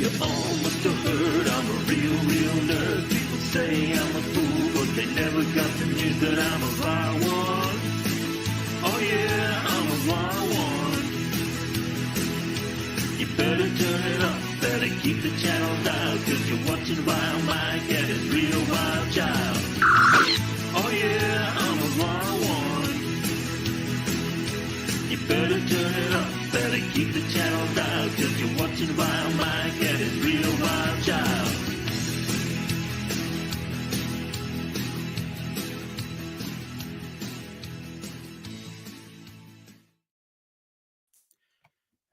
You all must have heard I'm a real nerd. People say I'm a fool, but they never got the news that I'm a wild one. Oh yeah, I'm a wild one. You better turn it up, better keep the channel down, cause you're watching Vilemike and his real wild child. Oh yeah, I'm a wild one. You better turn it up, better keep the channel down, cause you're watching Vilemike and his real wild child.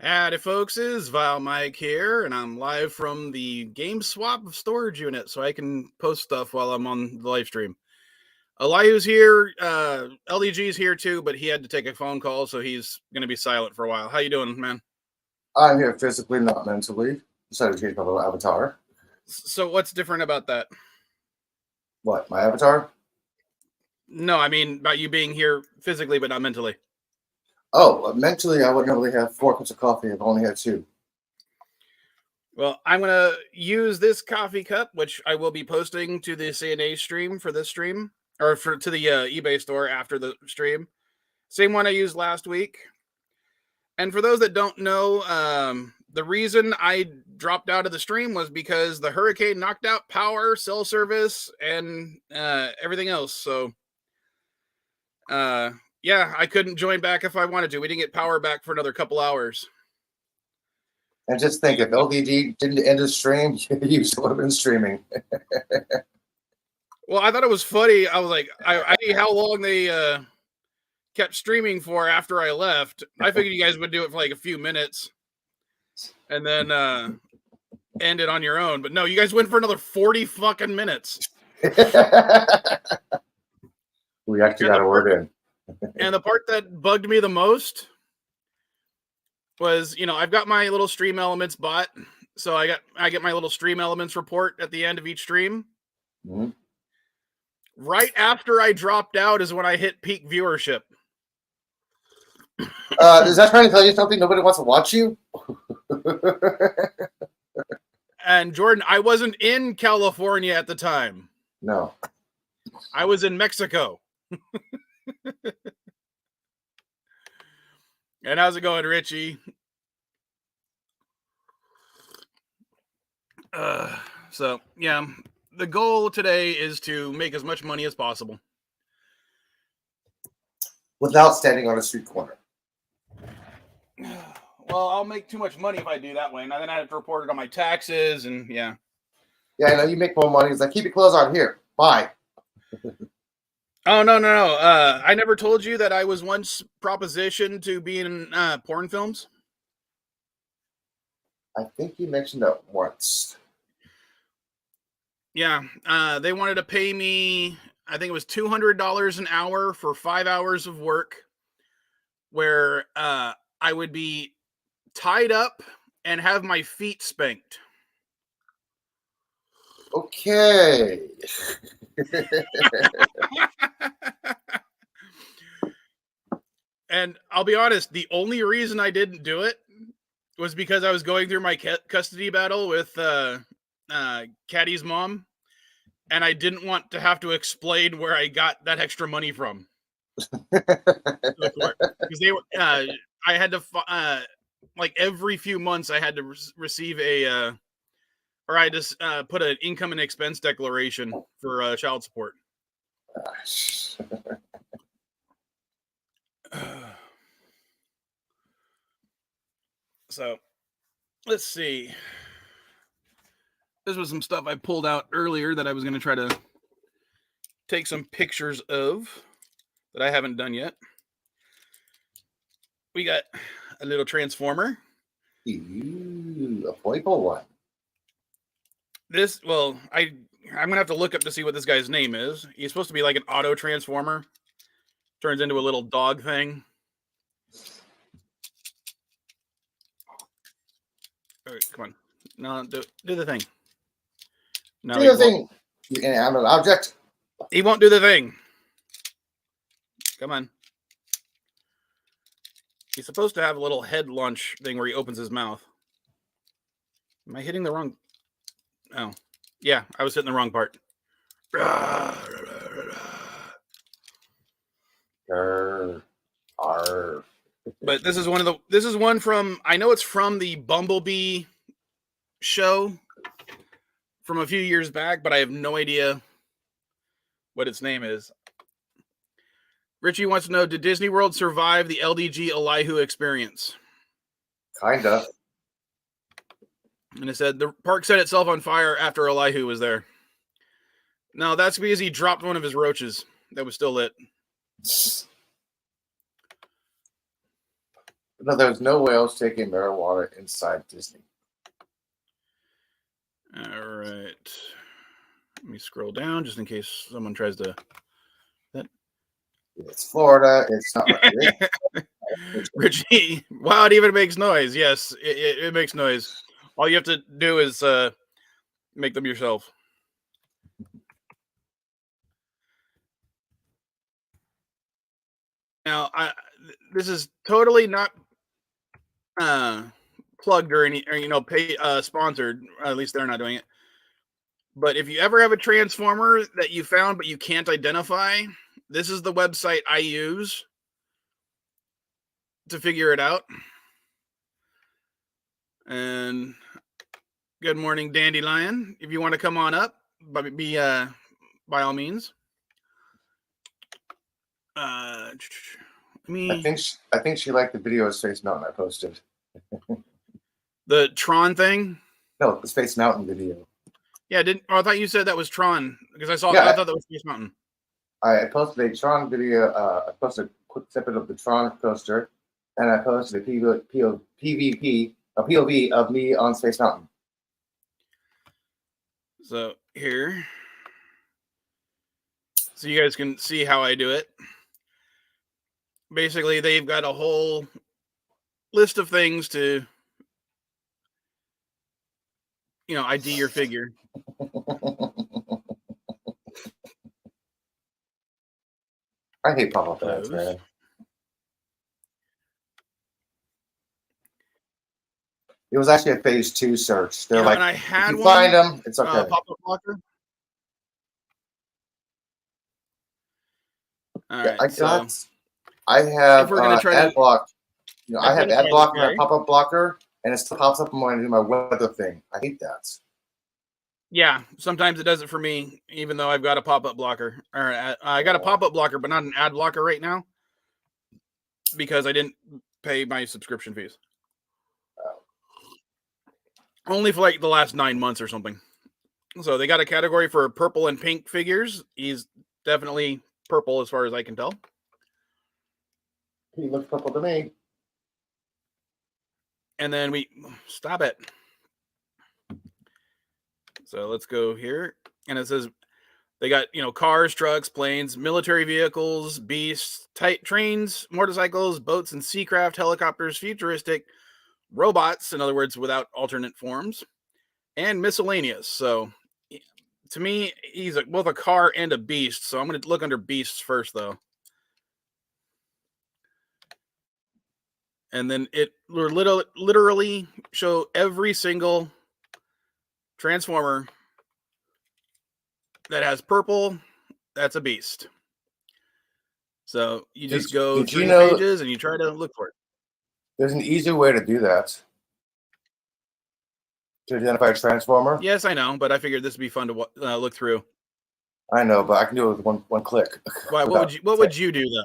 Howdy folks, it's Vilemike here, and I'm live from the game swap storage unit so I can post stuff while I'm on the live stream. Elihu's here, LDG's here too, but he had to take a phone call, so he's going to be silent for a while. How you doing, man? I'm here physically, not mentally. Decided to change my little avatar. So what's different about that? What, my avatar? No, I mean about you being here physically, but not mentally. Oh, mentally, I would normally have 4 cups of coffee. I've only had 2. Well, I'm going to use this coffee cup, which I will be posting to the CNA stream for this stream, or to the eBay store after the stream. Same one I used last week. And for those that don't know, the reason I dropped out of the stream was because the hurricane knocked out power, cell service, and everything else. So, yeah, I couldn't join back if I wanted to. We didn't get power back for another couple hours. And just think, if LDD didn't end his stream, you would have been streaming. Well, I thought it was funny. I was like, I knew how long they kept streaming for after I left. I figured you guys would do it for like a few minutes and then end it on your own. But no, you guys went for another 40 fucking minutes. We actually got a word in. And the part that bugged me the most was, I've got my little Stream Elements bot. So I get my little Stream Elements report at the end of each stream. Mm-hmm. Right after I dropped out is when I hit peak viewership. Is that trying to tell you something? Nobody wants to watch you? And Jordan, I wasn't in California at the time. No. I was in Mexico. And how's it going, Richie? So, yeah, the goal today is to make as much money as possible. Without standing on a street corner. Well, I'll make too much money if I do that way. And then I have to report it on my taxes and yeah. Yeah, I know you make more money. It's like, keep your clothes on here. Bye. Oh, no. I never told you that I was once propositioned to be in porn films. I think you mentioned that once. Yeah, they wanted to pay me, I think it was $200 an hour for 5 hours of work where I would be tied up and have my feet spanked. Okay. And I'll be honest, the only reason I didn't do it was because I was going through my custody battle with Caddy's mom, and I didn't want to have to explain where I got that extra money from. Because they were, I had to, like every few months, I had to receive a, or I just put an income and expense declaration for child support. So, let's see. This was some stuff I pulled out earlier that I was going to try to take some pictures of that I haven't done yet. We got a little transformer. Ooh, a playful one. This, well, I'm going to have to look up to see what this guy's name is. He's supposed to be like an auto transformer. Turns into a little dog thing. All right, come on. No, do the thing. No, do the thing. I'm an object. He won't do the thing. Come on. He's supposed to have a little head launch thing where he opens his mouth. Am I hitting the wrong? Oh, yeah, I was hitting the wrong part. But this is one from, I know it's from the Bumblebee show from a few years back, but I have no idea what its name is. Richie wants to know, did Disney World survive the LDG Elihu experience? Kinda. And it said the park set itself on fire after Elihu was there. No, that's because he dropped one of his roaches that was still lit. No, there's no way I was taking marijuana inside Disney. All right. Let me scroll down just in case someone tries to. It's Florida. It's not like Richie, wow, it even makes noise. Yes, it makes noise. All you have to do is make them yourself. Now, this is totally not plugged or pay sponsored. At least they're not doing it. But if you ever have a transformer that you found but you can't identify, this is the website I use to figure it out. And good morning, Dandelion. If you want to come on up, by all means. I think she liked the video of Space Mountain I posted. The Tron thing? No, the Space Mountain video. Yeah, I thought you said that was Tron because I thought that was Space Mountain. I posted a Tron video. I posted a quick snippet of the Tron poster, and I posted a POV of me on Space Mountain. So here, so you guys can see how I do it. Basically, they've got a whole list of things to, ID your figure. I hate pop-up ads, man. It was actually a phase 2 search. They're like, and I had if you find them, it's okay. Pop-up blocker. All right, I have if we're gonna try ad block. I have ad blocker okay. and pop-up blocker, and it still pops up when I do my weather thing. I hate that. Yeah, sometimes it does it for me, even though I've got a pop-up blocker. Or I got a pop-up blocker, but not an ad blocker right now because I didn't pay my subscription fees. Only for like the last 9 months or something. So they got a category for purple and pink figures. He's definitely purple as far as I can tell. He looks purple to me. And then stop it. So let's go here. And it says they got, cars, trucks, planes, military vehicles, beasts, trains, motorcycles, boats and seacraft, helicopters, futuristic, robots, in other words, without alternate forms, and miscellaneous. So to me, he's both a car and a beast. So I'm going to look under beasts first, though. And then it will literally show every single transformer that has purple. That's a beast. So you just go through the pages and you try to look for it. There's an easy way to do that. To identify a transformer? Yes, I know, but I figured this would be fun to look through. I know, but I can do it with one click. Why? What would you do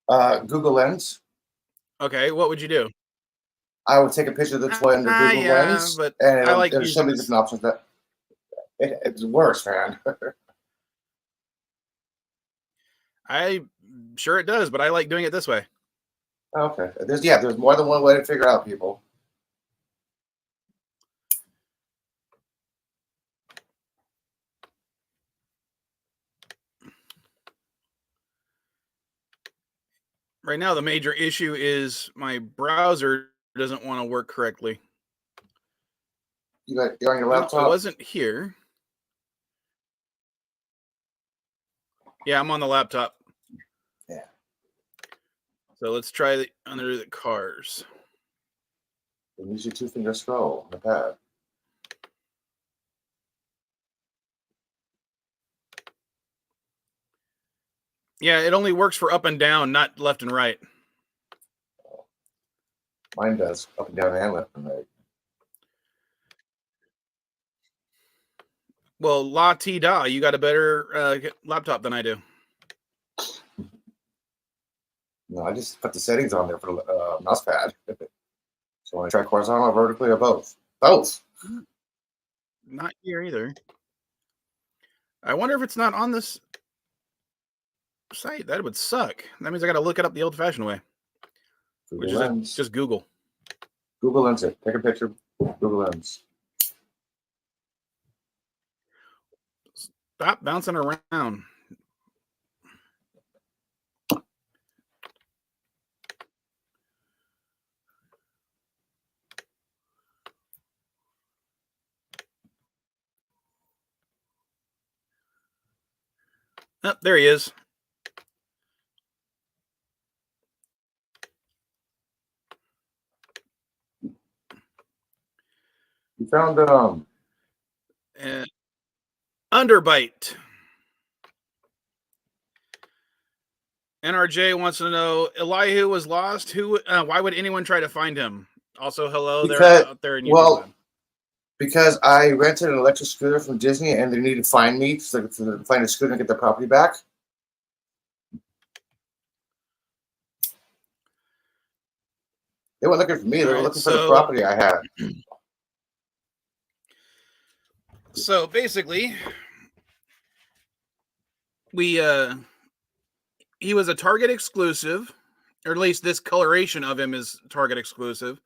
though? Google Lens. Okay, what would you do? I would take a picture of the toy under Google Lens, but and I like there's so many different options that it's worse, man. I'm sure it does, but I like doing it this way. Okay, there's more than one way to figure out, people. Right now, the major issue is my browser doesn't want to work correctly. You're on your laptop? No, I wasn't here. Yeah, I'm on the laptop. Yeah. So let's try under the cars. Use your 2-finger scroll on the pad. Yeah, it only works for up and down, not left and right. Mine does up and down and left and right. Well, la ti da, you got a better laptop than I do. No, I just put the settings on there for the mouse pad. So when I try horizontal or vertically or both. Both. Not here either. I wonder if it's not on this site. That would suck. That means I got to look it up the old-fashioned way, Google which Lens. is just Google. Google Lens it. Take a picture. Google Lens. Stop bouncing around. Oh, there he is. You found Underbite. NRJ wants to know Elihu was lost. Who? Why would anyone try to find him? Also, hello there out there in YouTube. Well, because I rented an electric scooter from Disney and they needed to find me to find a scooter and get their property back. They weren't looking for me. They were looking for the property I had. So basically, he was a Target exclusive, or at least this coloration of him is Target exclusive.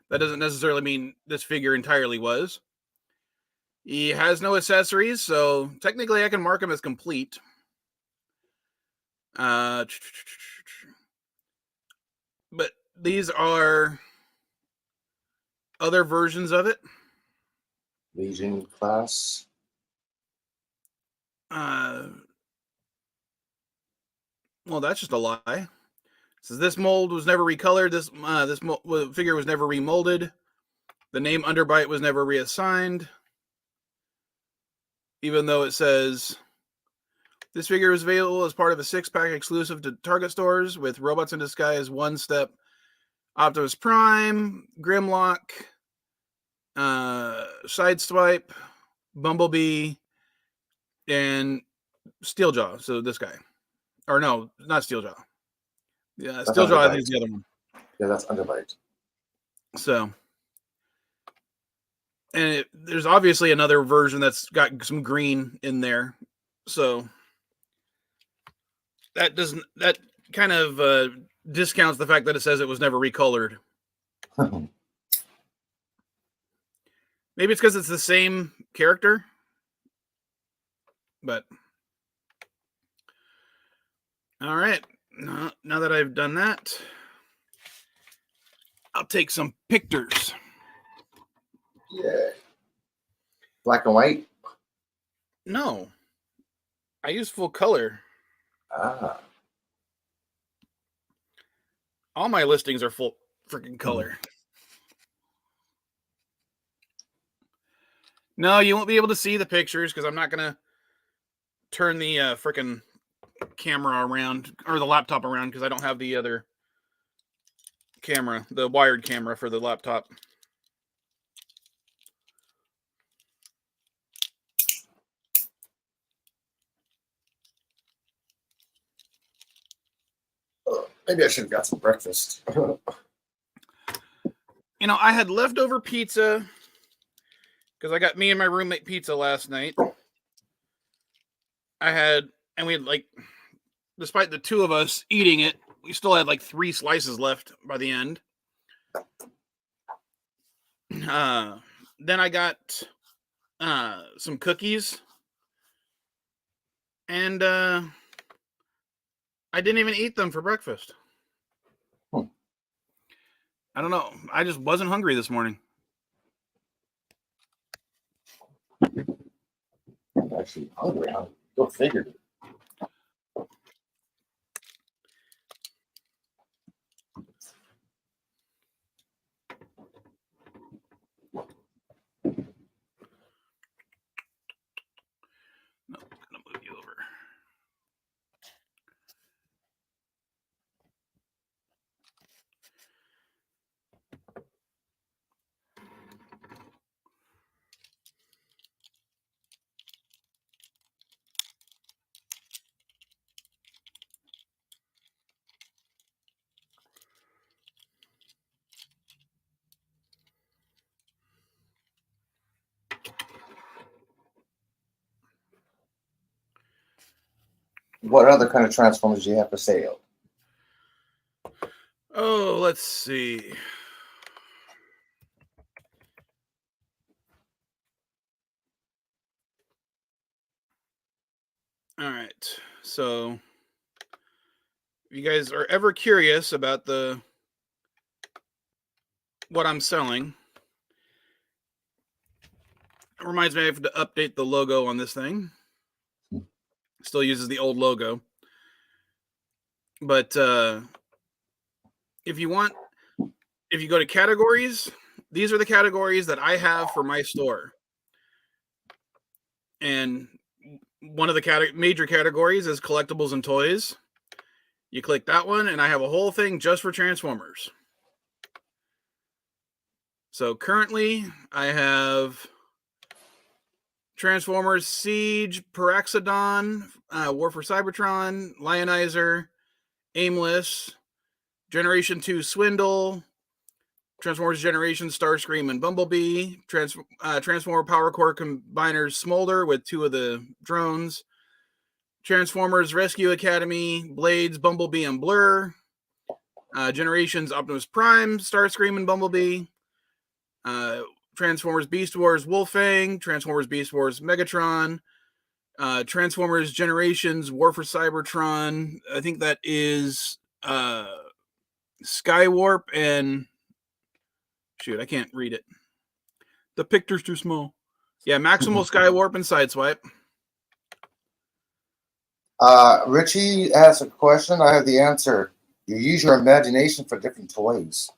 That doesn't necessarily mean this figure entirely was. He has no accessories, so technically I can mark him as complete. But these are other versions of it. Legion class. Well, that's just a lie. It says this mold was never recolored. This figure was never remolded. The name Underbite was never reassigned. Even though it says this figure is available as part of a 6-pack exclusive to Target stores with Robots in Disguise, One Step, Optimus Prime, Grimlock, Sideswipe, Bumblebee, and Steeljaw. So this guy. Or no, not Steeljaw. Yeah, Steeljaw, I think, is the other one. Yeah, that's Underbite. So, and there's obviously another version that's got some green in there. So that kind of discounts the fact that it says it was never recolored. Maybe it's because it's the same character. But all right, now that I've done that, I'll take some pictures. Yeah. Black and white? No. I use full color. Ah. All my listings are full freaking color. No, you won't be able to see the pictures because I'm not going to turn the freaking camera around or the laptop around because I don't have the other camera, the wired camera for the laptop. Maybe I should have got some breakfast. You know, I had leftover pizza because I got me and my roommate pizza last night. We had like, despite the two of us eating it, we still had like 3 slices left by the end. Then I got some cookies, and I didn't even eat them for breakfast. I don't know. I just wasn't hungry this morning. I'm actually hungry. Go figure. No, I'm gonna move you over. what other kind of Transformers do you have for sale? Oh, let's see. All right. So, if you guys are ever curious about what I'm selling, it reminds me I have to update the logo on this thing. Still uses the old logo. But if you go to categories, these are the categories that I have for my store. And one of the major categories is collectibles and toys. You click that one, and I have a whole thing just for Transformers. So currently, I have Transformers Siege, Paraxodon, War for Cybertron, Lionizer, Aimless, Generation 2 Swindle, Transformers Generation Starscream and Bumblebee, Transformer Power Core Combiners Smolder with 2 of the drones, Transformers Rescue Academy, Blades, Bumblebee, and Blur, Generations Optimus Prime, Starscream and Bumblebee, Transformers Beast Wars Wolfang, Transformers Beast Wars Megatron, Transformers Generations War for Cybertron. I think that is Skywarp and shoot, I can't read it. The picture's too small. Yeah, Maximal Skywarp and Sideswipe. Richie has a question. I have the answer. You use your imagination for different toys.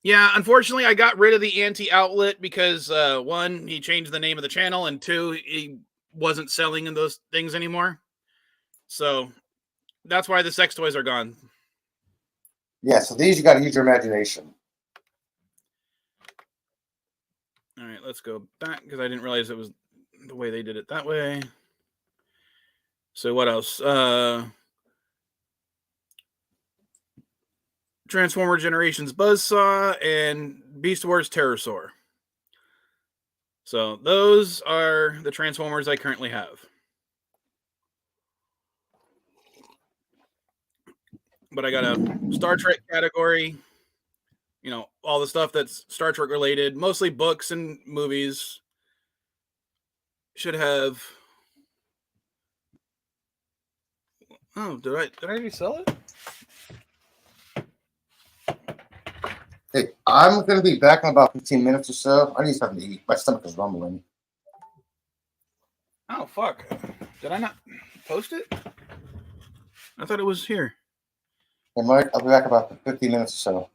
Yeah, unfortunately, I got rid of the anti-outlet because, 1, he changed the name of the channel, and 2, he wasn't selling in those things anymore. So that's why the sex toys are gone. Yeah, so these you got to use your imagination. All right, let's go back because I didn't realize it was the way they did it that way. So what else? Transformer Generations Buzzsaw and Beast Wars Terrorsaur. So those are the Transformers I currently have. But I got a Star Trek category. You know, all the stuff that's Star Trek related, mostly books and movies. Should have. Oh, did I already sell it? Hey, I'm going to be back in about 15 minutes or so. I need something to eat. My stomach is rumbling. Oh, fuck. Did I not post it? I thought it was here. Hey, Mike, I'll be back in about 15 minutes or so.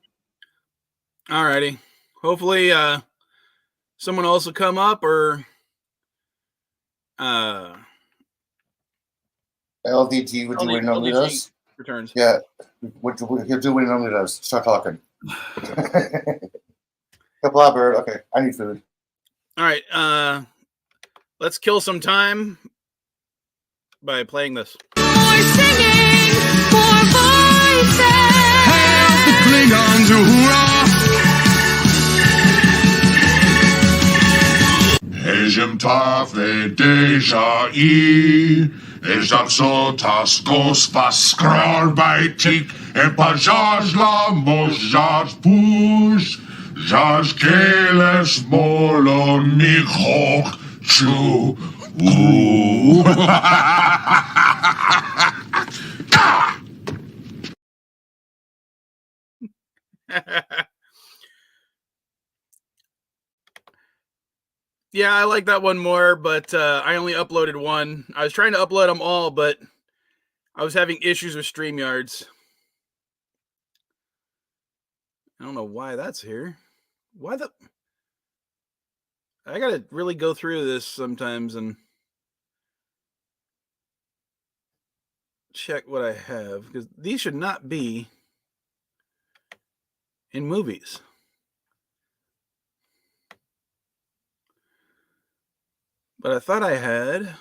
Alrighty. Hopefully, someone else will come up or LDG, would you wait normally does? Returns. Yeah, he'll do what he normally does. Start talking. Couple bird. Okay, I need food. All right, let's kill some time by playing this. More singing, more voices. Hail the Klingons, hoorah! Ejem tave deja I, ejam sotas gos vaskrar by tik, en pajaj la mojaj push, jaj keles molon michok chu. Ooh. Yeah, I like that one more, but I only uploaded one. I was trying to upload them all, but I was having issues with StreamYards. I don't know why that's here. Why the... I gotta really go through this sometimes and check what I have, because these should not be in movies. But I thought I had.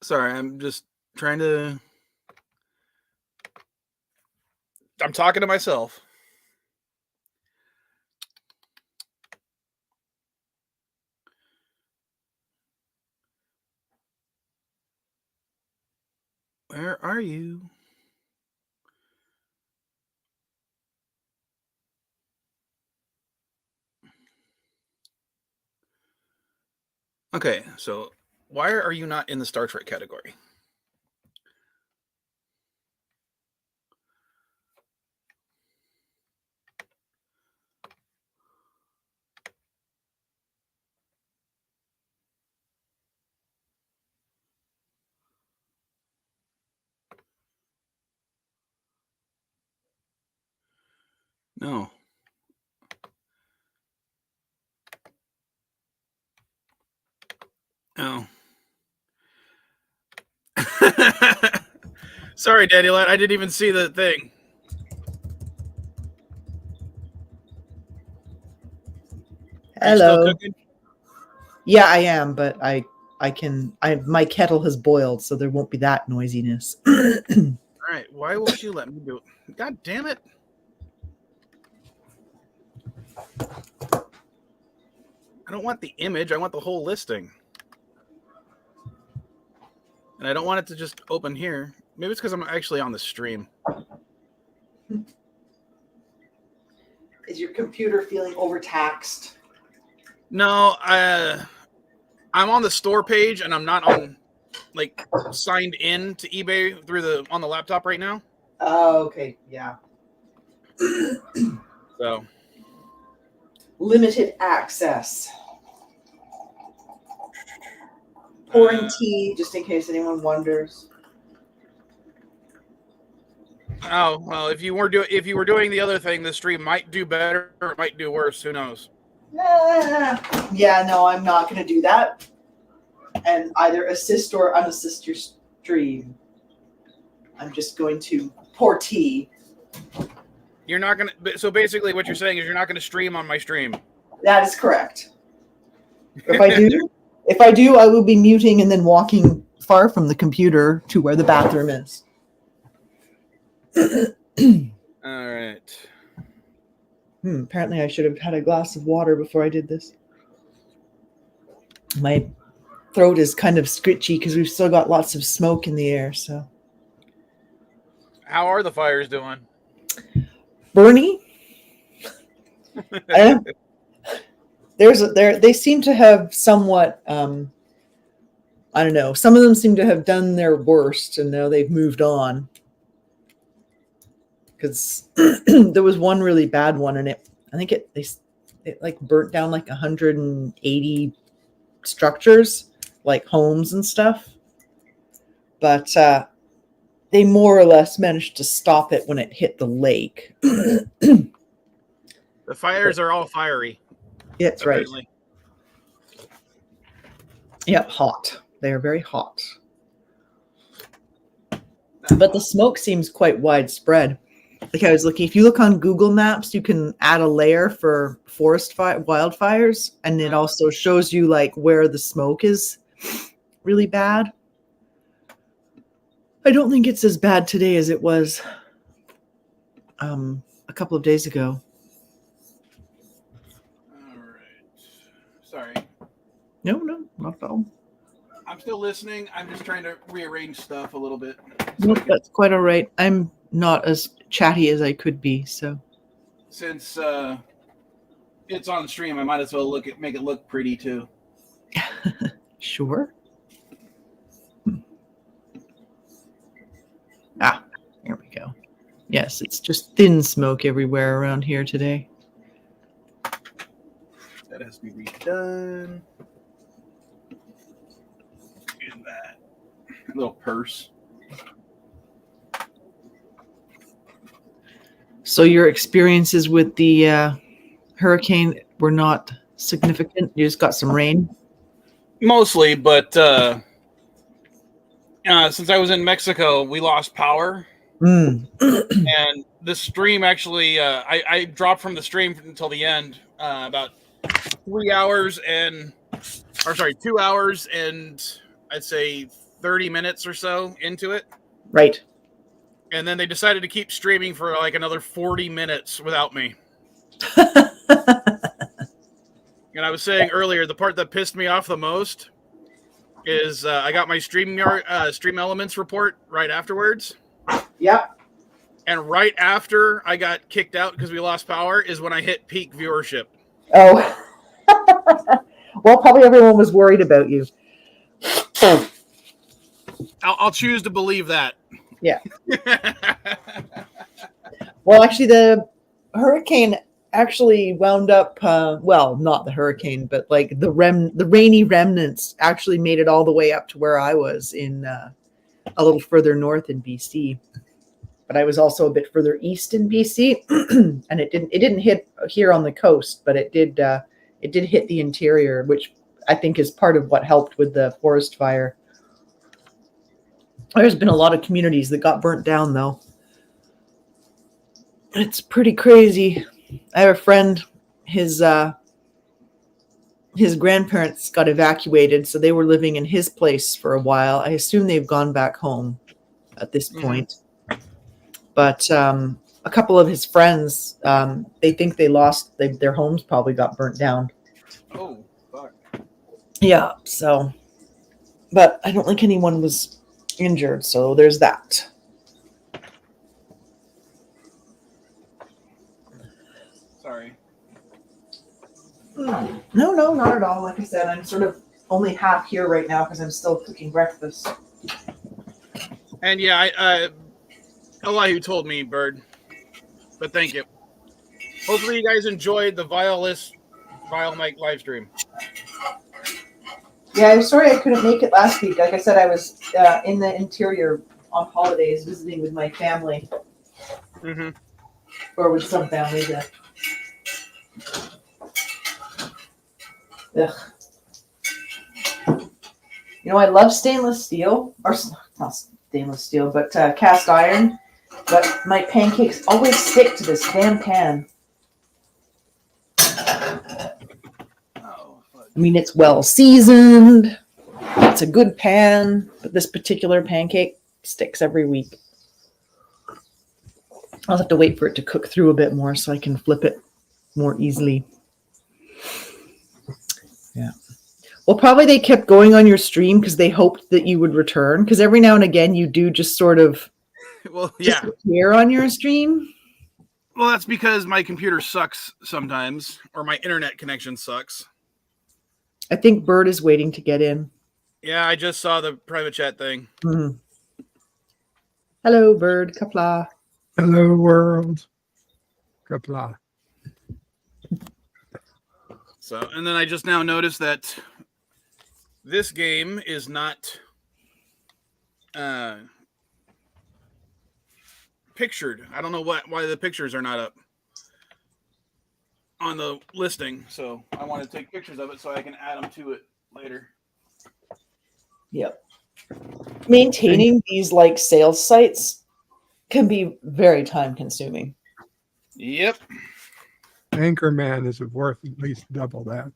Sorry, I'm just trying to... I'm talking to myself. are you? Okay, so why are you not in the Star Trek category? No. Oh. Sorry, Daddy Lad. I didn't even see the thing. Are you still Hello. cooking? Yeah, I am, but my kettle has boiled, so there won't be that noisiness. All right. Why won't you let me do it? God damn it. I don't want the image. I want the whole listing. And I don't want it to just open here. Maybe it's because I'm actually on the stream. Is your computer feeling overtaxed? No, I'm on the store page and I'm not on like signed in to eBay through on the laptop right now. Oh, okay, yeah. So Limited access. Pouring tea, just in case anyone wonders. oh well, if you were doing the other thing, the stream might do better or it might do worse. Who knows? Yeah, no, I'm not going to do that. And either assist or unassist your stream. I'm just going to pour tea. You're not gonna. So basically, what you're saying is you're not going to stream on my stream. That is correct. If I do, I will be muting and then walking far from the computer to where the bathroom is. All right. Apparently, I should have had a glass of water before I did this. My throat is kind of scritchy because we've still got lots of smoke in the air. So, How are the fires doing? Bernie, they seem to have somewhat. I don't know. Some of them seem to have done their worst, and now they've moved on. Because there was one really bad one, and I think it like burnt down like 180 structures, like homes and stuff. But they more or less managed to stop it when it hit the lake. The fires are all fiery. Yeah, that's right. Apparently. Yep, hot. They are very hot. But the smoke seems quite widespread. Like I was looking, if you look on Google Maps, you can add a layer for forest wildfires, and it also shows you like where the smoke is really bad. I don't think it's as bad today as it was a couple of days ago. All right. Sorry. No, not at all. I'm still listening. I'm just trying to rearrange stuff a little bit. Nope, that's quite all right. I'm not as chatty as I could be, so. Since it's on stream, I might as well make it look pretty too. Sure. Here we go. Yes, it's just thin smoke everywhere around here today. That has to be redone. And that little purse. So your experiences with the hurricane were not significant? You just got some rain? Mostly, but since I was in Mexico, we lost power. And the stream actually, I dropped from the stream until the end, about 2 hours and I'd say 30 minutes or so into it. Right. And then they decided to keep streaming for like another 40 minutes without me. And I was saying earlier, the part that pissed me off the most is I got my Stream Elements report right afterwards. Yep. And right after I got kicked out because we lost power is when I hit peak viewership. Oh. Well, probably everyone was worried about you. I'll choose to believe that. Yeah. Well, actually, the hurricane actually wound up. Well, not the hurricane, but like the rainy remnants actually made it all the way up to where I was in a little further north in BC. But I was also a bit further east in BC, and it didn't hit here on the coast, but it did hit the interior, which I think is part of what helped with the forest fire. There's been a lot of communities that got burnt down, though. It's pretty crazy. I have a friend, his grandparents got evacuated, so they were living in his place for a while. I assume they've gone back home at this point. But a couple of his friends, they think they lost, their homes probably got burnt down. Oh, fuck. Yeah, so, but I don't think anyone was injured, so there's that. Sorry. No, not at all. Like I said, I'm sort of only half here right now because I'm still cooking breakfast. And yeah, Elihu told me, Bird. But thank you. Hopefully you guys enjoyed the Vilemike live stream. Yeah, I'm sorry I couldn't make it last week. Like I said, I was in the interior on holidays visiting with my family. Mm-hmm. Or with some families. Ugh. You know, I love stainless steel. Or not stainless steel, but cast iron. But my pancakes always stick to this damn pan. I mean, it's well seasoned. It's a good pan, but this particular pancake sticks every week. I'll have to wait for it to cook through a bit more so I can flip it more easily. Yeah. Well, probably they kept going on your stream because they hoped that you would return. Because every now and again you do just sort of disappear on your stream. Well, that's because my computer sucks sometimes, or my internet connection sucks. I think Bird is waiting to get in. Yeah, I just saw the private chat thing. Mm-hmm. Hello, Bird. Kapla. Hello, world. Kapla. So, and then I just now noticed that this game is not pictured. I don't know why the pictures are not up on the listing. So I want to take pictures of it so I can add them to it later. Yep. Maintaining these like sales sites can be very time consuming. Yep. Anchorman is worth at least double that.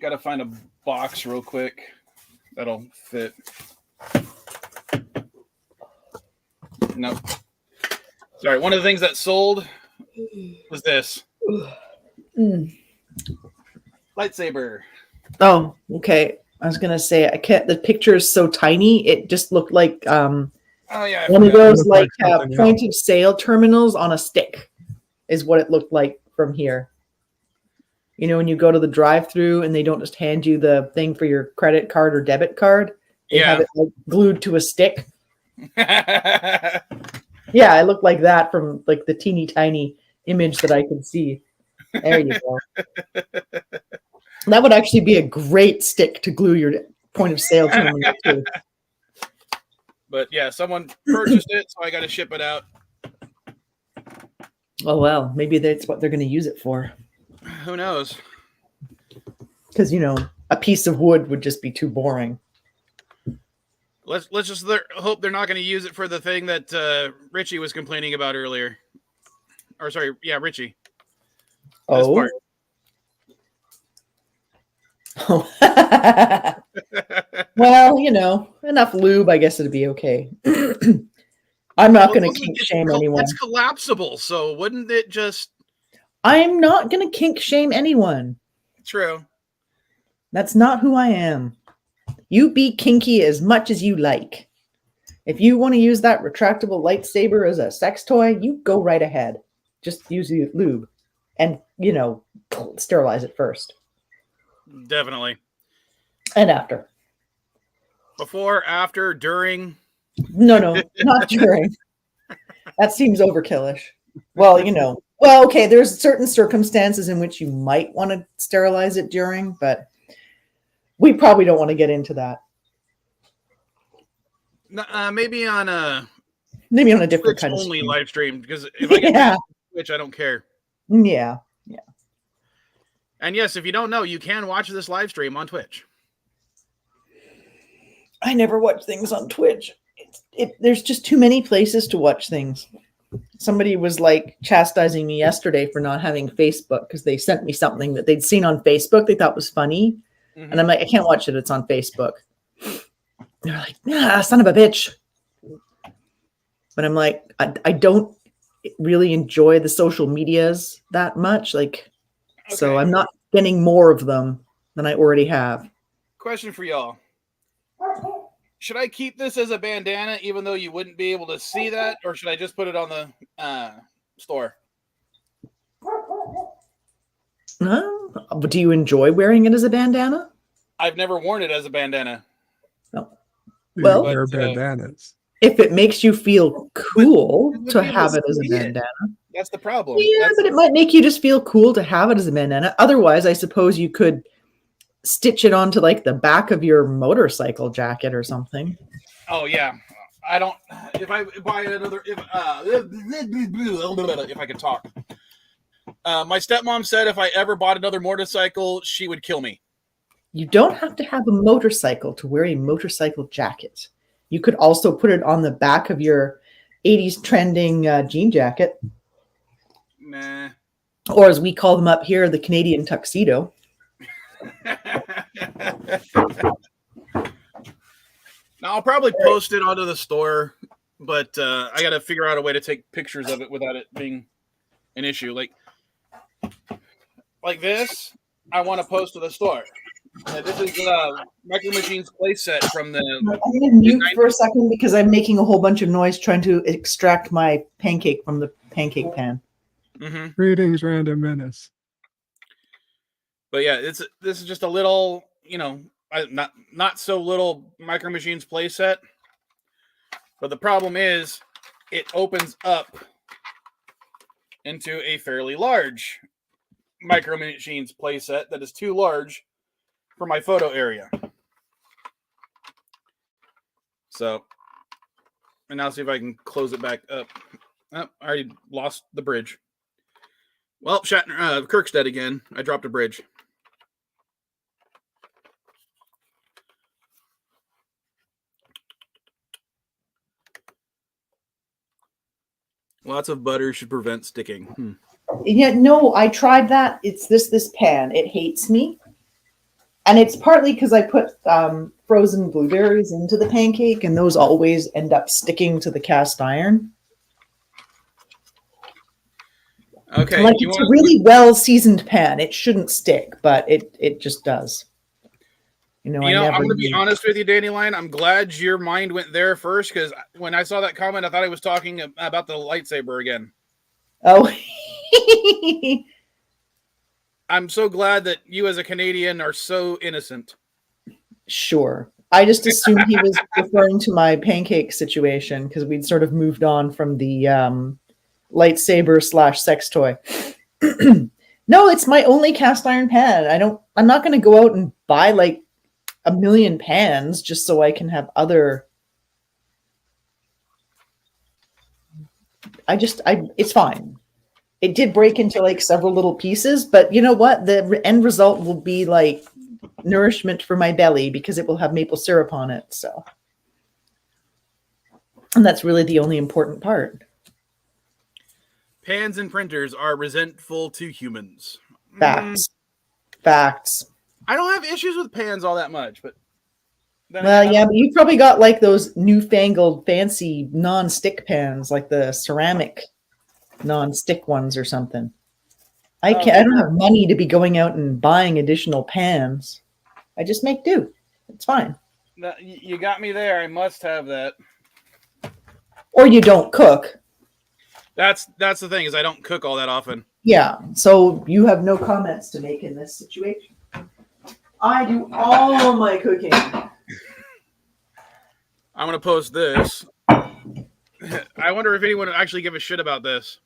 Got to find a box real quick that'll fit. Nope. Sorry, one of the things that sold was this. Lightsaber. Oh, okay. I was gonna say the picture is so tiny, it just looked like one of those like point of sale terminals on a stick is what it looked like from here. You know, when you go to the drive-through and they don't just hand you the thing for your credit card or debit card, they have it like glued to a stick. Yeah, it looked like that from like the teeny tiny image that I could see. There you go. That would actually be a great stick to glue your point of sale terminal to. But yeah, someone purchased it, so I got to ship it out. Oh well, maybe that's what they're going to use it for. Who knows? Because a piece of wood would just be too boring. Let's just hope they're not going to use it for the thing that Richie was complaining about earlier. Or sorry, yeah, Richie. Oh. Well, enough lube, I guess it'd be okay. I'm not going to kink shame anyone. It's collapsible, so wouldn't it just... I'm not going to kink shame anyone. True. That's not who I am. You be kinky as much as you like. If you want to use that retractable lightsaber as a sex toy, you go right ahead. Just use lube and, sterilize it first Definitely. and after. Before, after, during. No, not during. That seems overkillish. Well, okay, there's certain circumstances in which you might want to sterilize it during, but we probably don't want to get into that. Maybe on a different Twitch kind of only stream. live stream, because if I get Yeah. Twitch, I don't care. Yeah. And yes, if you don't know, you can watch this live stream on Twitch. I never watch things on Twitch. There's just too many places to watch things. Somebody was like chastising me yesterday for not having Facebook because they sent me something that they'd seen on Facebook they thought was funny. And I'm like, I can't watch it. It's on Facebook. They're like, son of a bitch. But I'm like, I don't really enjoy the social medias that much. So I'm not getting more of them than I already have. Question for y'all. Should I keep this as a bandana even though you wouldn't be able to see that? Or should I just put it on the store? But do you enjoy wearing it as a bandana? I've never worn it as a bandana. No. You Well, wear bandanas. If it makes you feel cool to have it as a bandana. That's the problem. Yeah, but it might make you just feel cool to have it as a bandana. Otherwise, I suppose you could stitch it onto the back of your motorcycle jacket or something. Oh yeah, I don't. If I buy another, if I could talk, my stepmom said if I ever bought another motorcycle, she would kill me. You don't have to have a motorcycle to wear a motorcycle jacket. You could also put it on the back of your 80s trending jean jacket. Nah. Or as we call them up here, the Canadian tuxedo. Now I'll probably post it onto the store, but I got to figure out a way to take pictures of it without it being an issue. Like this, I want to post to the store. This is Micro Machines playset from the. I'm going to mute for a second because I'm making a whole bunch of noise trying to extract my pancake from the pancake pan. Mm-hmm. Greetings, Random Menace. But yeah, this is just a little, not so little Micro Machines playset. But the problem is, it opens up into a fairly large Micro Machines playset that is too large for my photo area. So, and now see if I can close it back up. Oh, I already lost the bridge. Well, Shatner, Kirk's dead again. I dropped a bridge. Lots of butter should prevent sticking. Yeah, no, I tried that. It's this pan. It hates me. And it's partly because I put frozen blueberries into the pancake, and those always end up sticking to the cast iron. Okay. It's a really well-seasoned pan. It shouldn't stick, but it just does. I'm going to be honest with you, Dandelion. I'm glad your mind went there first, because when I saw that comment, I thought I was talking about the lightsaber again. Oh. I'm so glad that you as a Canadian are so innocent. Sure. I just assumed he was referring to my pancake situation because we'd sort of moved on from the lightsaber / sex toy. No, it's my only cast iron pan. I'm not going to go out and buy 1 million pans just so I can have other. It's fine. It did break into several little pieces, but you know what? The end result will be nourishment for my belly because it will have maple syrup on it. So, and that's really the only important part. Pans and printers are resentful to humans. Facts. I don't have issues with pans all that much, but but you probably got those newfangled fancy non-stick pans, like the ceramic non-stick ones or something. I don't have money to be going out and buying additional pans. I just make do. It's fine. You got me there. I must have that. Or you don't cook. That's the thing, is I don't cook all that often. Yeah. So you have no comments to make in this situation. I do all my cooking. I'm gonna post this. I wonder if anyone would actually give a shit about this.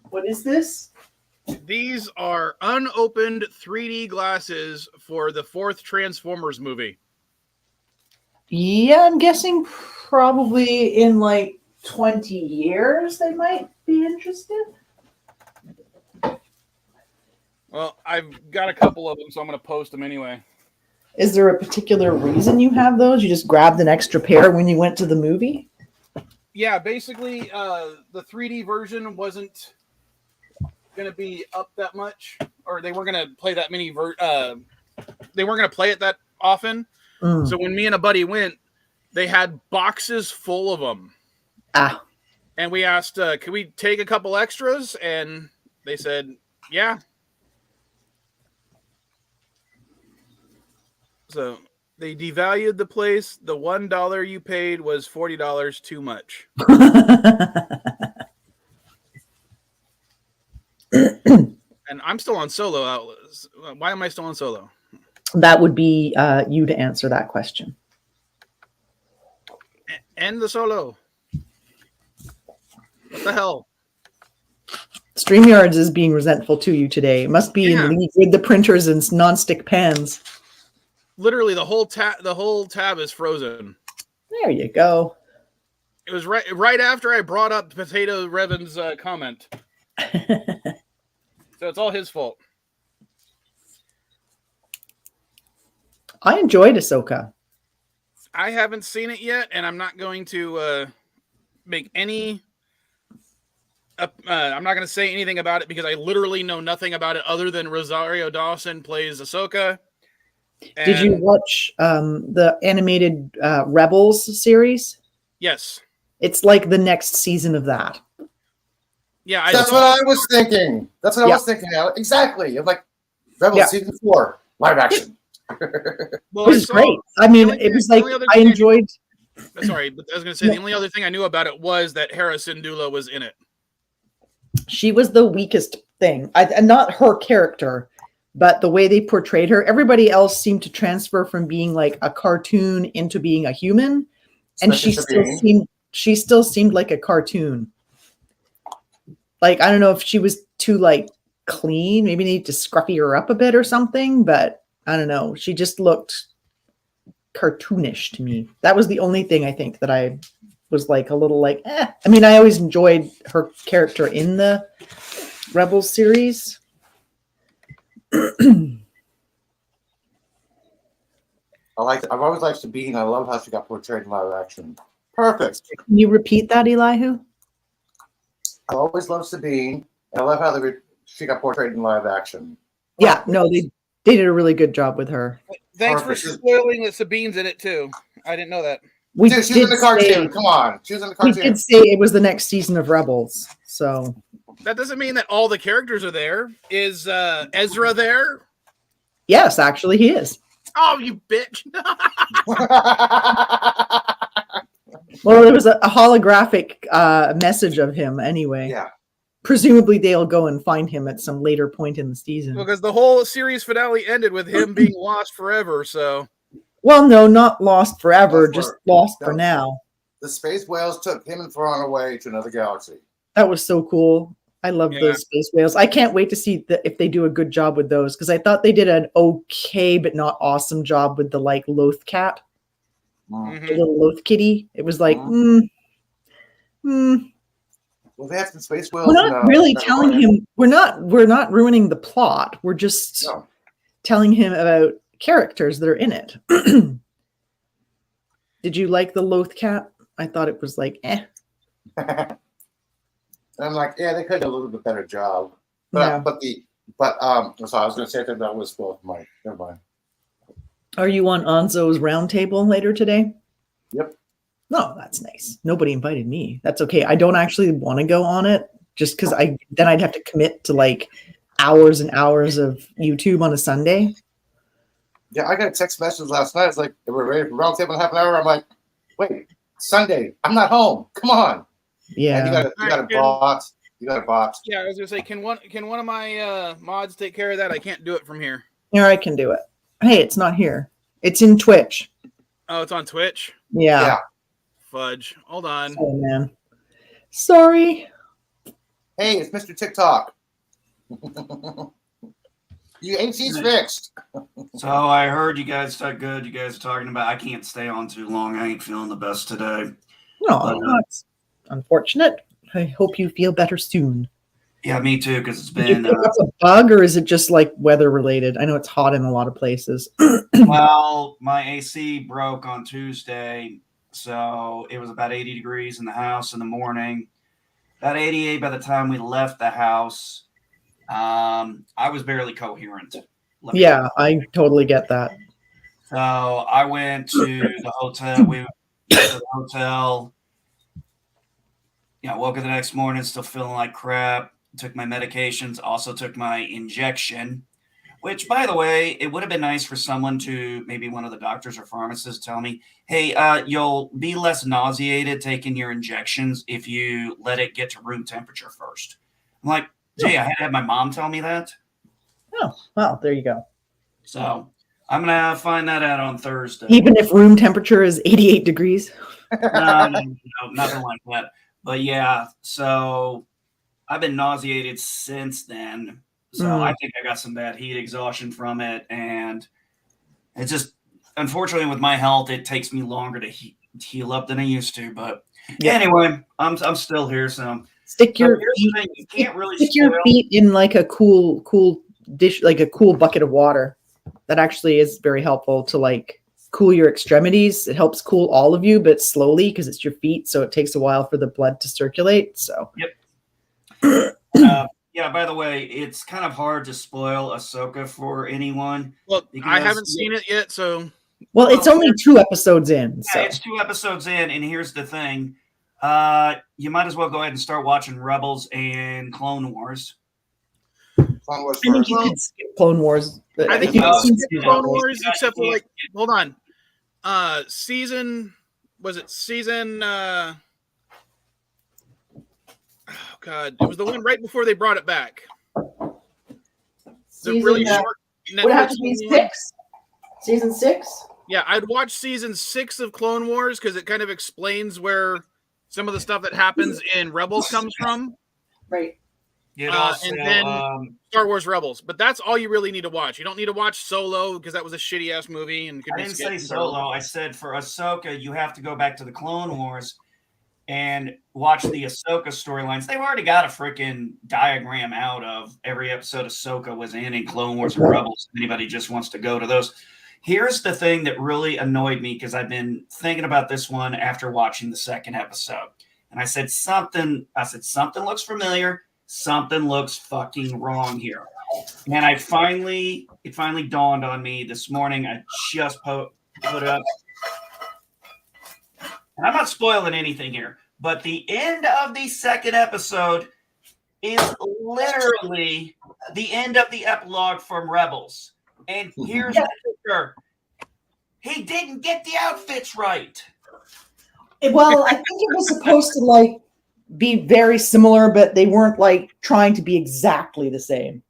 What is this? These are unopened 3D glasses for the 4th Transformers movie. Yeah, I'm guessing probably in like 20 years they might be interested. Well, I've got a couple of them, so I'm going to post them anyway. Is there a particular reason you have those? You just grabbed an extra pair when you went to the movie? Yeah, basically, the 3D version wasn't going to be up that much, or they weren't going to play that many. They weren't going to play it that often. So when me and a buddy went, they had boxes full of them. And we asked, "Can we take a couple extras?" And they said, "Yeah." So they devalued the place. The $1 you paid was $40 too much. And I'm still on solo outlets. Why am I still on solo? That would be you to answer that question. End the solo. What the hell? StreamYards is being resentful to you today. It must be in league with the printers and non-stick pans. Literally, the whole tab is frozen. There you go. It was right after I brought up Potato Revan's comment. So it's all his fault. I enjoyed Ahsoka. I haven't seen it yet, and I'm not going to make any. I'm not going to say anything about it because I literally know nothing about it other than Rosario Dawson plays Ahsoka. Did you watch the animated Rebels series? Yes. It's like the next season of that. Yeah, That's what I was thinking. That's what I was thinking. Alex. Exactly. I'm like Rebels season 4 live action. Well, It was great. I mean, it was like I enjoyed. Sorry, but I was going to say the only other thing I knew about it was that Hera Syndulla was in it. She was the weakest thing, and not her character, but the way they portrayed her. Everybody else seemed to transfer from being like a cartoon into being a human, and she still seemed like a cartoon. Like, I don't know if she was too like clean. Maybe need to scruffy her up a bit or something, but I don't know. She just looked cartoonish to me. That was the only thing I think that I was like a little like, eh. I mean, I always enjoyed her character in the Rebels series. I've always liked Sabine. I love how she got portrayed in live action. Perfect. Can you repeat that, Elihu? I always loved Sabine. And I love how she got portrayed in live action. Yeah, no, they did a really good job with her. Thanks for spoiling that Sabine's in it too. I didn't know that. Dude, she's in the cartoon. Come on. She was in the cartoon. We did say it was the next season of Rebels. So that doesn't mean that all the characters are there. Is Ezra there? Yes, actually he is. Oh, you bitch. Well, there was a holographic message of him anyway. Yeah. Presumably they'll go and find him at some later point in the season. Because the whole series finale ended with him being lost forever, so. Well, no, not lost forever, just lost for now. The space whales took him and Thrawn away to another galaxy. That was so cool. I love those space whales. I can't wait to see if they do a good job with those, because I thought they did an okay but not awesome job with the like Loth cat, the little Loth kitty. It was like, Well, they have some space whales. We're not really telling him. We're not ruining the plot. We're just telling him about characters that are in it. Did you like the Loth cat? I thought it was like, eh. I'm like, yeah, they could do a little bit better job. But so I was going to say that was both my. Never mind. Are you on Anzo's roundtable later today? Yep. No, that's nice. Nobody invited me. That's okay. I don't actually want to go on it just because then I'd have to commit to like hours and hours of YouTube on a Sunday. Yeah, I got a text message last night. It's like, we're ready for round table in half an hour. I'm like, wait, Sunday. I'm not home. Come on. Yeah. And you got a box. You got a box. Yeah, I was gonna say, can one of my mods take care of that? I can't do it from here. Here, I can do it. Hey, it's not here. It's in Twitch. Oh, it's on Twitch. Yeah. Fudge. Hold on. Oh man. Sorry. Hey, it's Mr. TikTok. You AC's fixed. So I heard you guys did good. You guys are talking about I can't stay on too long. I ain't feeling the best today. No, that's unfortunate. I hope you feel better soon. Yeah, me too, because it's Did you been pick up a bug, or is it just like weather related? I know it's hot in a lot of places. well, my AC broke on Tuesday, so it was about 80 degrees in the house in the morning. About 88 by the time we left the house. I was barely coherent. Yeah, I totally get that. So I went to the hotel. We went to the hotel. Woke up the next morning still feeling like crap. Took my medications. Also took my injection. Which, by the way, it would have been nice for someone to, maybe one of the doctors or pharmacists, tell me, hey, you'll be less nauseated taking your injections if you let it get to room temperature first. I'm like, gee, I had to have my mom tell me that. Oh, well, there you go. So I'm going to find that out on Thursday. Even if room temperature is 88 degrees? No, nothing like that. But yeah, so I've been nauseated since then. So I think I got some bad heat exhaustion from it. And it's just, unfortunately, with my health, it takes me longer to heal up than I used to. But anyway, I'm still here. So Stick your feet in like a cool dish, like a cool bucket of water. That actually is very helpful to like cool your extremities. It helps cool all of you, but slowly because it's your feet. So it takes a while for the blood to circulate. So yeah, by the way, it's kind of hard to spoil Ahsoka for anyone. Well, I haven't seen it yet, so. Well, it's only 2 episodes in. So. Yeah, it's 2 episodes in, and here's the thing. You might as well go ahead and start watching Rebels and Clone Wars. Clone Wars I think you could skip Clone Wars. I think you can skip Clone Wars, except for like, hold on. Season, oh God, it was the one right before they brought it back. The really short. Would it have to be 6? Season 6? Yeah, I'd watch season 6 of Clone Wars because it kind of explains where some of the stuff that happens in Rebels comes from. Right. And then Star Wars Rebels. But that's all you really need to watch. You don't need to watch Solo because that was a shitty ass movie. And I didn't say Solo. I said for Ahsoka, you have to go back to the Clone Wars and watch the Ahsoka storylines. They've already got a freaking diagram out of every episode Ahsoka was in Clone Wars and Rebels. If anybody just wants to go to those. Here's the thing that really annoyed me because I've been thinking about this one after watching the second episode. And I said something looks familiar. Something looks fucking wrong here. And it finally dawned on me this morning. I just put it up. And I'm not spoiling anything here, but the end of the second episode is literally the end of the epilogue from Rebels. And here's the picture. He didn't get the outfits right. Well, I think it was supposed to like be very similar, but they weren't like trying to be exactly the same.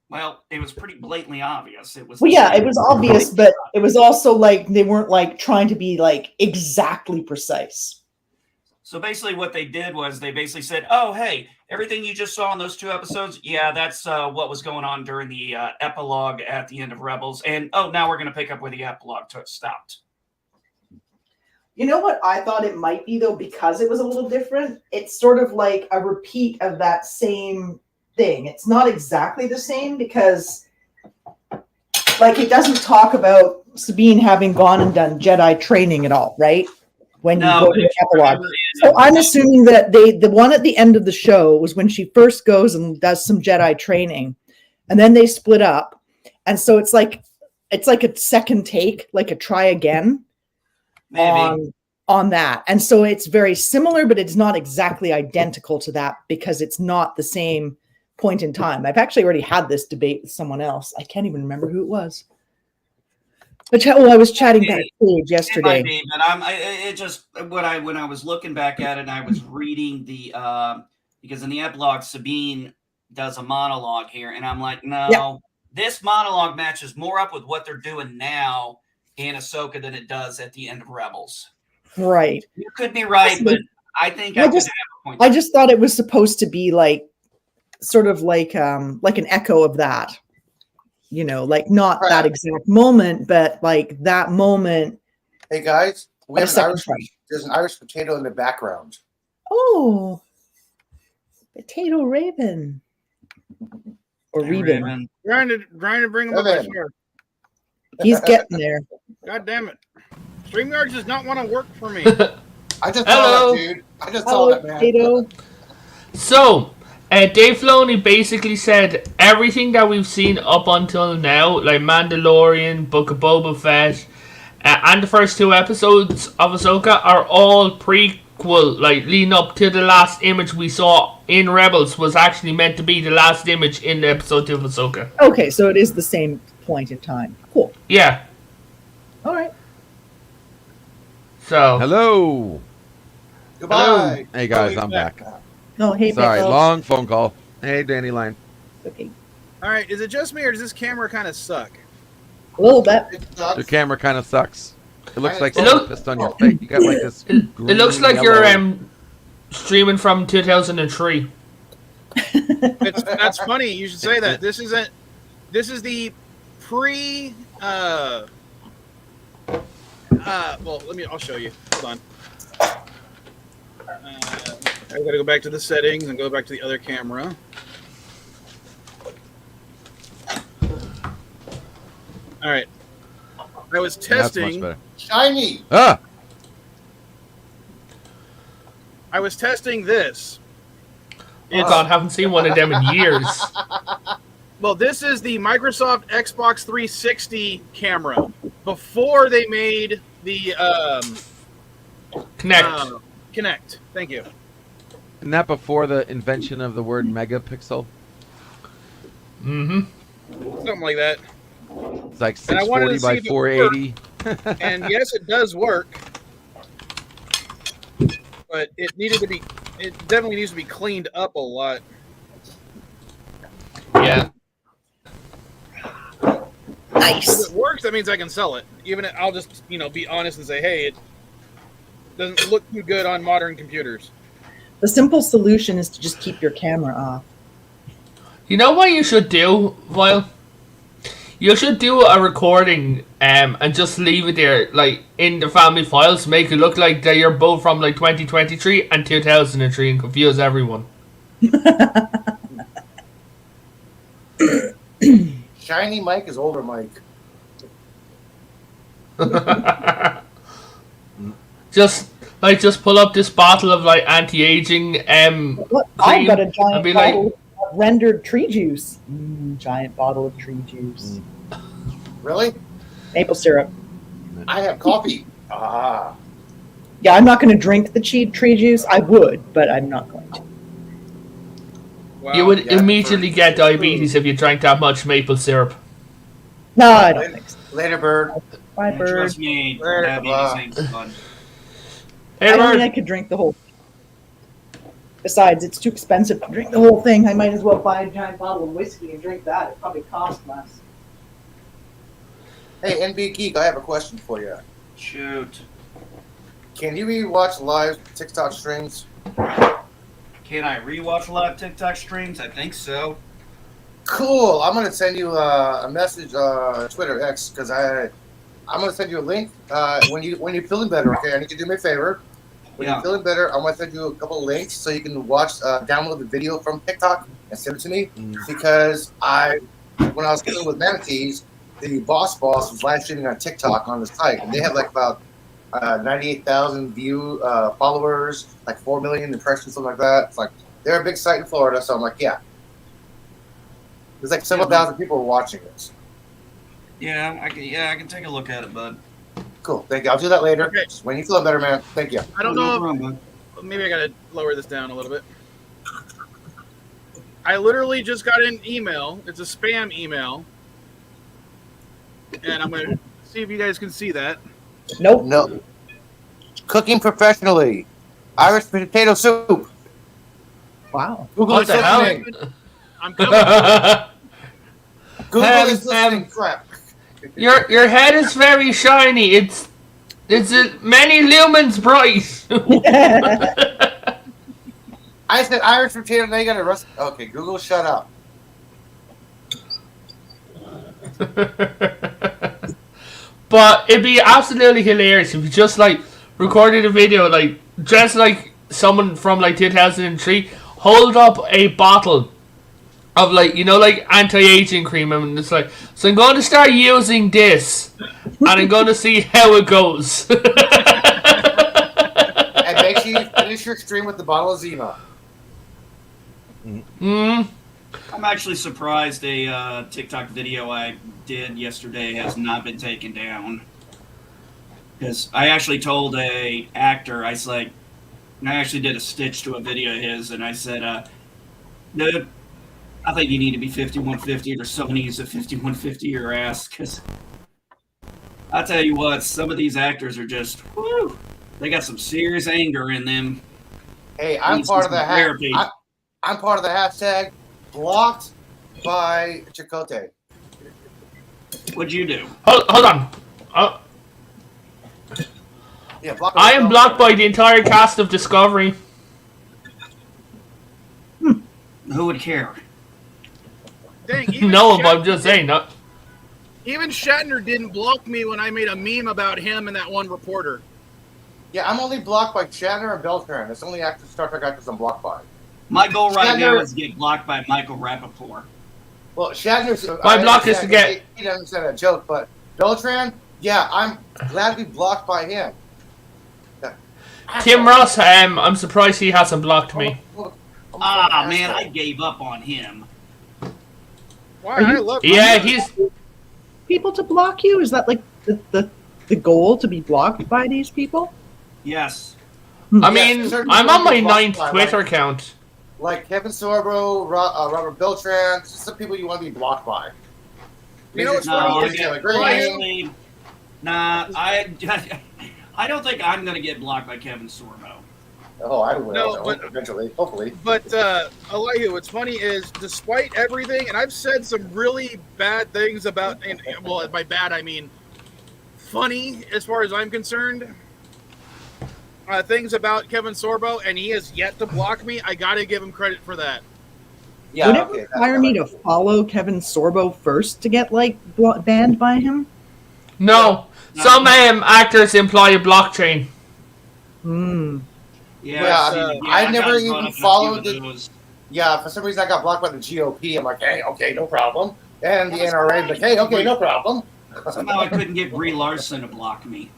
Well, it was pretty blatantly obvious. It was. Well, yeah, it was obvious, but it was also like they weren't like trying to be like exactly precise. So basically what they did was they basically said, oh, hey, everything you just saw in those 2 episodes, yeah, that's what was going on during the epilogue at the end of Rebels. And, oh, now we're going to pick up where the epilogue stopped. You know what I thought it might be, though, because it was a little different? It's sort of like a repeat of that same thing. It's not exactly the same because, like, it doesn't talk about Sabine having gone and done Jedi training at all, right? When you go to the epilogue. So I'm assuming that the one at the end of the show was when she first goes and does some Jedi training, and then they split up. And so it's like a second take, like a try again on that. And so it's very similar, but it's not exactly identical to that because it's not the same point in time. I've actually already had this debate with someone else. I can't even remember who it was. But I was chatting backstage It yesterday. might be, but it just when I was looking back at it, and I was reading the because in the epilogue Sabine does a monologue here, and I'm like, no, this monologue matches more up with what they're doing now in Ahsoka than it does at the end of Rebels. Right. You could be right, but I think I could have a point. I just thought it was supposed to be like sort of like an echo of that. You know, like not that exact moment, but like that moment. Hey guys, we have There's an Irish potato in the background. Oh, potato raven. Or Reuben. Trying to bring him up this far. He's getting there. God damn it. StreamYard does not want to work for me. I just saw that, dude. I just saw that, man. Potato. So, Dave Filoni basically said everything that we've seen up until now, like Mandalorian, Book of Boba Fett, and the first 2 episodes of Ahsoka are all prequel, like leading up to the last image we saw in Rebels was actually meant to be the last image in episode 2 of Ahsoka. Okay, so it is the same point in time. Cool. Yeah. All right. So. Hello. Goodbye. Hello. Hey guys, I'm back. Oh, hey, sorry, Bill. long phone call. Hey, Danny Line. Okay. All right, is it just me or does this camera kind of suck? A little bit. Your camera kind of sucks. It looks like something pissed on your face. You got like this. It looks like yellow. you're streaming from 2003. That's funny. You should say that. This is the pre. Well, I'll show you. Hold on. I gotta go back to the settings and go back to the other camera. All right. I was testing. That's much better. Shiny. Ah. I was testing this. Oh God, haven't seen one of them in years. Well, this is the Microsoft Xbox 360 camera before they made the Kinect. Kinect. Thank you. Isn't that before the invention of the word megapixel? Mm-hmm. Something like that. It's like And I wanted to 640 by see if it 480. And yes, it does work, but it definitely needs to be cleaned up a lot. Yeah. Nice. If it works, that means I can sell it. Even if I'll just, be honest and say, hey, it doesn't look too good on modern computers. The simple solution is to just keep your camera off. You know what you should do, Vile? You should do a recording and just leave it there, like, in the family files, make it look like that you're both from, like, 2023 and 2003 and confuse everyone. Shiny Mike is older Mike. Just pull up this bottle of, like, anti-aging I've cream got a and giant be bottle like, of rendered tree juice. Giant bottle of tree juice. Really? Maple syrup. I have coffee. Ah. Yeah, I'm not going to drink the tree juice. I would, but I'm not going to. Wow. you would immediately get diabetes if you drank that much maple syrup. No, I don't think so. Later, bird. Bye, And bird. trust me, diabetes ain't fun. Hey, I don't Bird. think I could drink the whole thing. Besides, it's too expensive to drink the whole thing. I might as well buy a giant bottle of whiskey and drink that. It probably costs less. Hey, NB Geek, I have a question for you. Shoot. Can you rewatch live TikTok streams? Can I rewatch live TikTok streams? I think so. Cool. I'm gonna send you a message, Twitter X, because I'm gonna send you a link. When you're feeling better, okay? I need you to do me a favor. When you're feeling better, I'm gonna send you a couple of links so you can watch, download the video from TikTok and send it to me. Because when I was dealing with manatees, the boss was live streaming on TikTok on the site, and they have like about 98,000 followers, like 4 million impressions, something like that. It's like they're a big site in Florida, so I'm like, yeah. There's like several thousand people watching this. Yeah, I can take a look at it, bud. Cool, thank you. I'll do that later. Okay. Just when you feel better, man. Thank you. I don't know. Maybe I gotta lower this down a little bit. I literally just got an email. It's a spam email. And I'm going to see if you guys can see that. Nope. No. Cooking professionally. Irish potato soup. Wow. Google What is the hell? listening. I'm coming. Google is listening. Crap. Your head is very shiny. It's many lumens bright. I said Irish potato, now you got to rust. Okay, Google, shut up. But it'd be absolutely hilarious if you just like recorded a video like dressed like someone from like 2003, hold up a bottle of like, you know, like anti-aging cream, and it's like, so I'm going to start using this and I'm going to see how it goes. And make sure you finish your stream with the bottle of Zima. Mm. I'm actually surprised a TikTok video I did yesterday has not been taken down. Because I actually told a actor, I actually did a stitch to a video of his, and I said, dude, I think you need to be 5150 or someone needs a 5150 your ass. Because I tell you what, some of these actors are just, whoo, they got some serious anger in them. Hey, I'm part of the I'm part of the hashtag blocked by Chicote. What'd you do? Hold on. Yeah, blocked I am blocked by the entire cast of Discovery. Who would care? Dang, even No, but I'm just saying. No. Even Shatner didn't block me when I made a meme about him and that one reporter. Yeah, I'm only blocked by Shatner and Beltran. It's only active Star Trek actors I'm blocked by. My goal right now Shatner- is to get blocked by Michael Rappaport. Well, Shatner's... My block is to get... He doesn't understand that joke, but Beltran, yeah, I'm glad to be blocked by him. Tim Ross, I'm surprised he hasn't blocked me. Man, I gave up on him. Why? I love Yeah, he's... People to block you? Is that like the goal, to be blocked by these people? Yes. I mean, I'm on my 9th Twitter account. Like Kevin Sorbo, Robert Beltran, just some people you want to be blocked by. You know what's funny? I don't think I'm going to get blocked by Kevin Sorbo. Oh, I will. No, but eventually, hopefully. But Elihu, what's funny is, despite everything, and I've said some really bad things about, and well, by bad I mean funny as far as I'm concerned, things about Kevin Sorbo, and he has yet to block me. I got to give him credit for that. Yeah, Would it require me to follow Kevin Sorbo first to get like banned by him? No. Some actors employ a blockchain. Hmm. Yeah, I never even followed the... Yeah, for some reason I got blocked by the GOP. I'm like, hey, okay, no problem. And the NRA, like, hey, okay, no problem. Somehow I couldn't get Brie Larson to block me.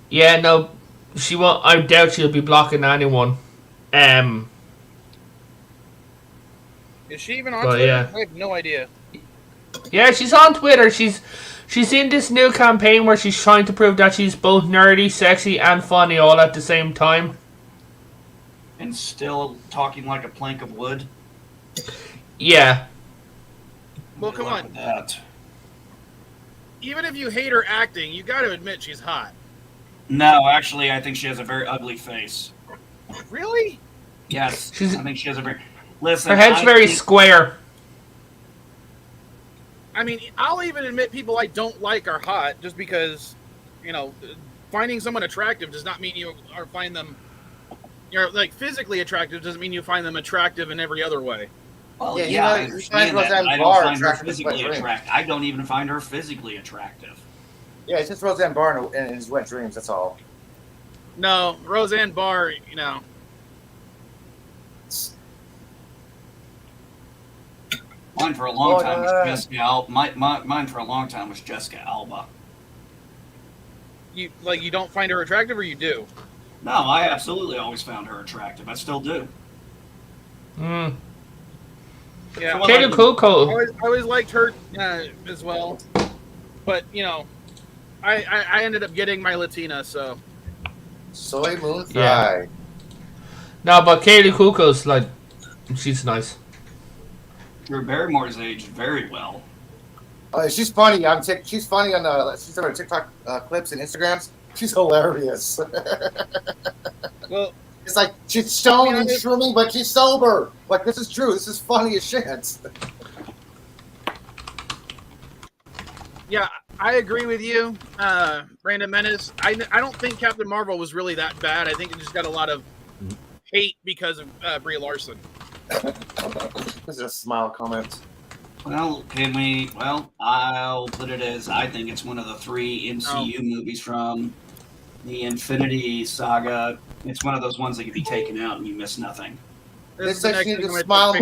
Yeah, no, she won't. I doubt she'll be blocking anyone. Is she even on But, Twitter? yeah. I have no idea. Yeah, she's on Twitter. She's in this new campaign where she's trying to prove that she's both nerdy, sexy, and funny all at the same time. And still talking like a plank of wood. Yeah. Well, come on. That. Even if you hate her acting, you got to admit she's hot. No, actually, I think she has a very ugly face. Really? Yes, I think she has a very... Listen, Her head's very square. I mean, I'll even admit people I don't like are hot, just because, you know, finding someone attractive does not mean you or find them, you're like physically attractive doesn't mean you find them attractive in every other way. Well, Yeah, yeah, I you understand find that. Roseanne I Barr don't find her attractive physically despite attractive. I don't even find her physically attractive. Yeah, it's just Roseanne Barr in his wet dreams, that's all. No, Roseanne Barr, you know. Mine for a long time was Jessica Alba. Mine for a long time was Jessica Alba. You don't find her attractive, or you do? No, I absolutely always found her attractive. I still do. Hmm. Yeah, Kato Coco. I always liked her as well, but you know, I ended up getting my Latina, so. Soy Moon Fry. Yeah. No, but Kaylee Cuoco's like, she's nice. Drew Barrymore's aged very well. She's funny. She's funny on she's on her TikTok clips and Instagrams. She's hilarious. Well, it's like she's stoned and shrooming, but she's sober. Like, this is true. This is funny as shit. Yeah, I agree with you, Brandon Menace. I don't think Captain Marvel was really that bad. I think it just got a lot of hate because of Brie Larson. This is a smile comment. Well, I'll put it as I think it's one of the 3 MCU movies from the Infinity Saga. It's one of those ones that can be taken out and you miss nothing. This said she needed to smile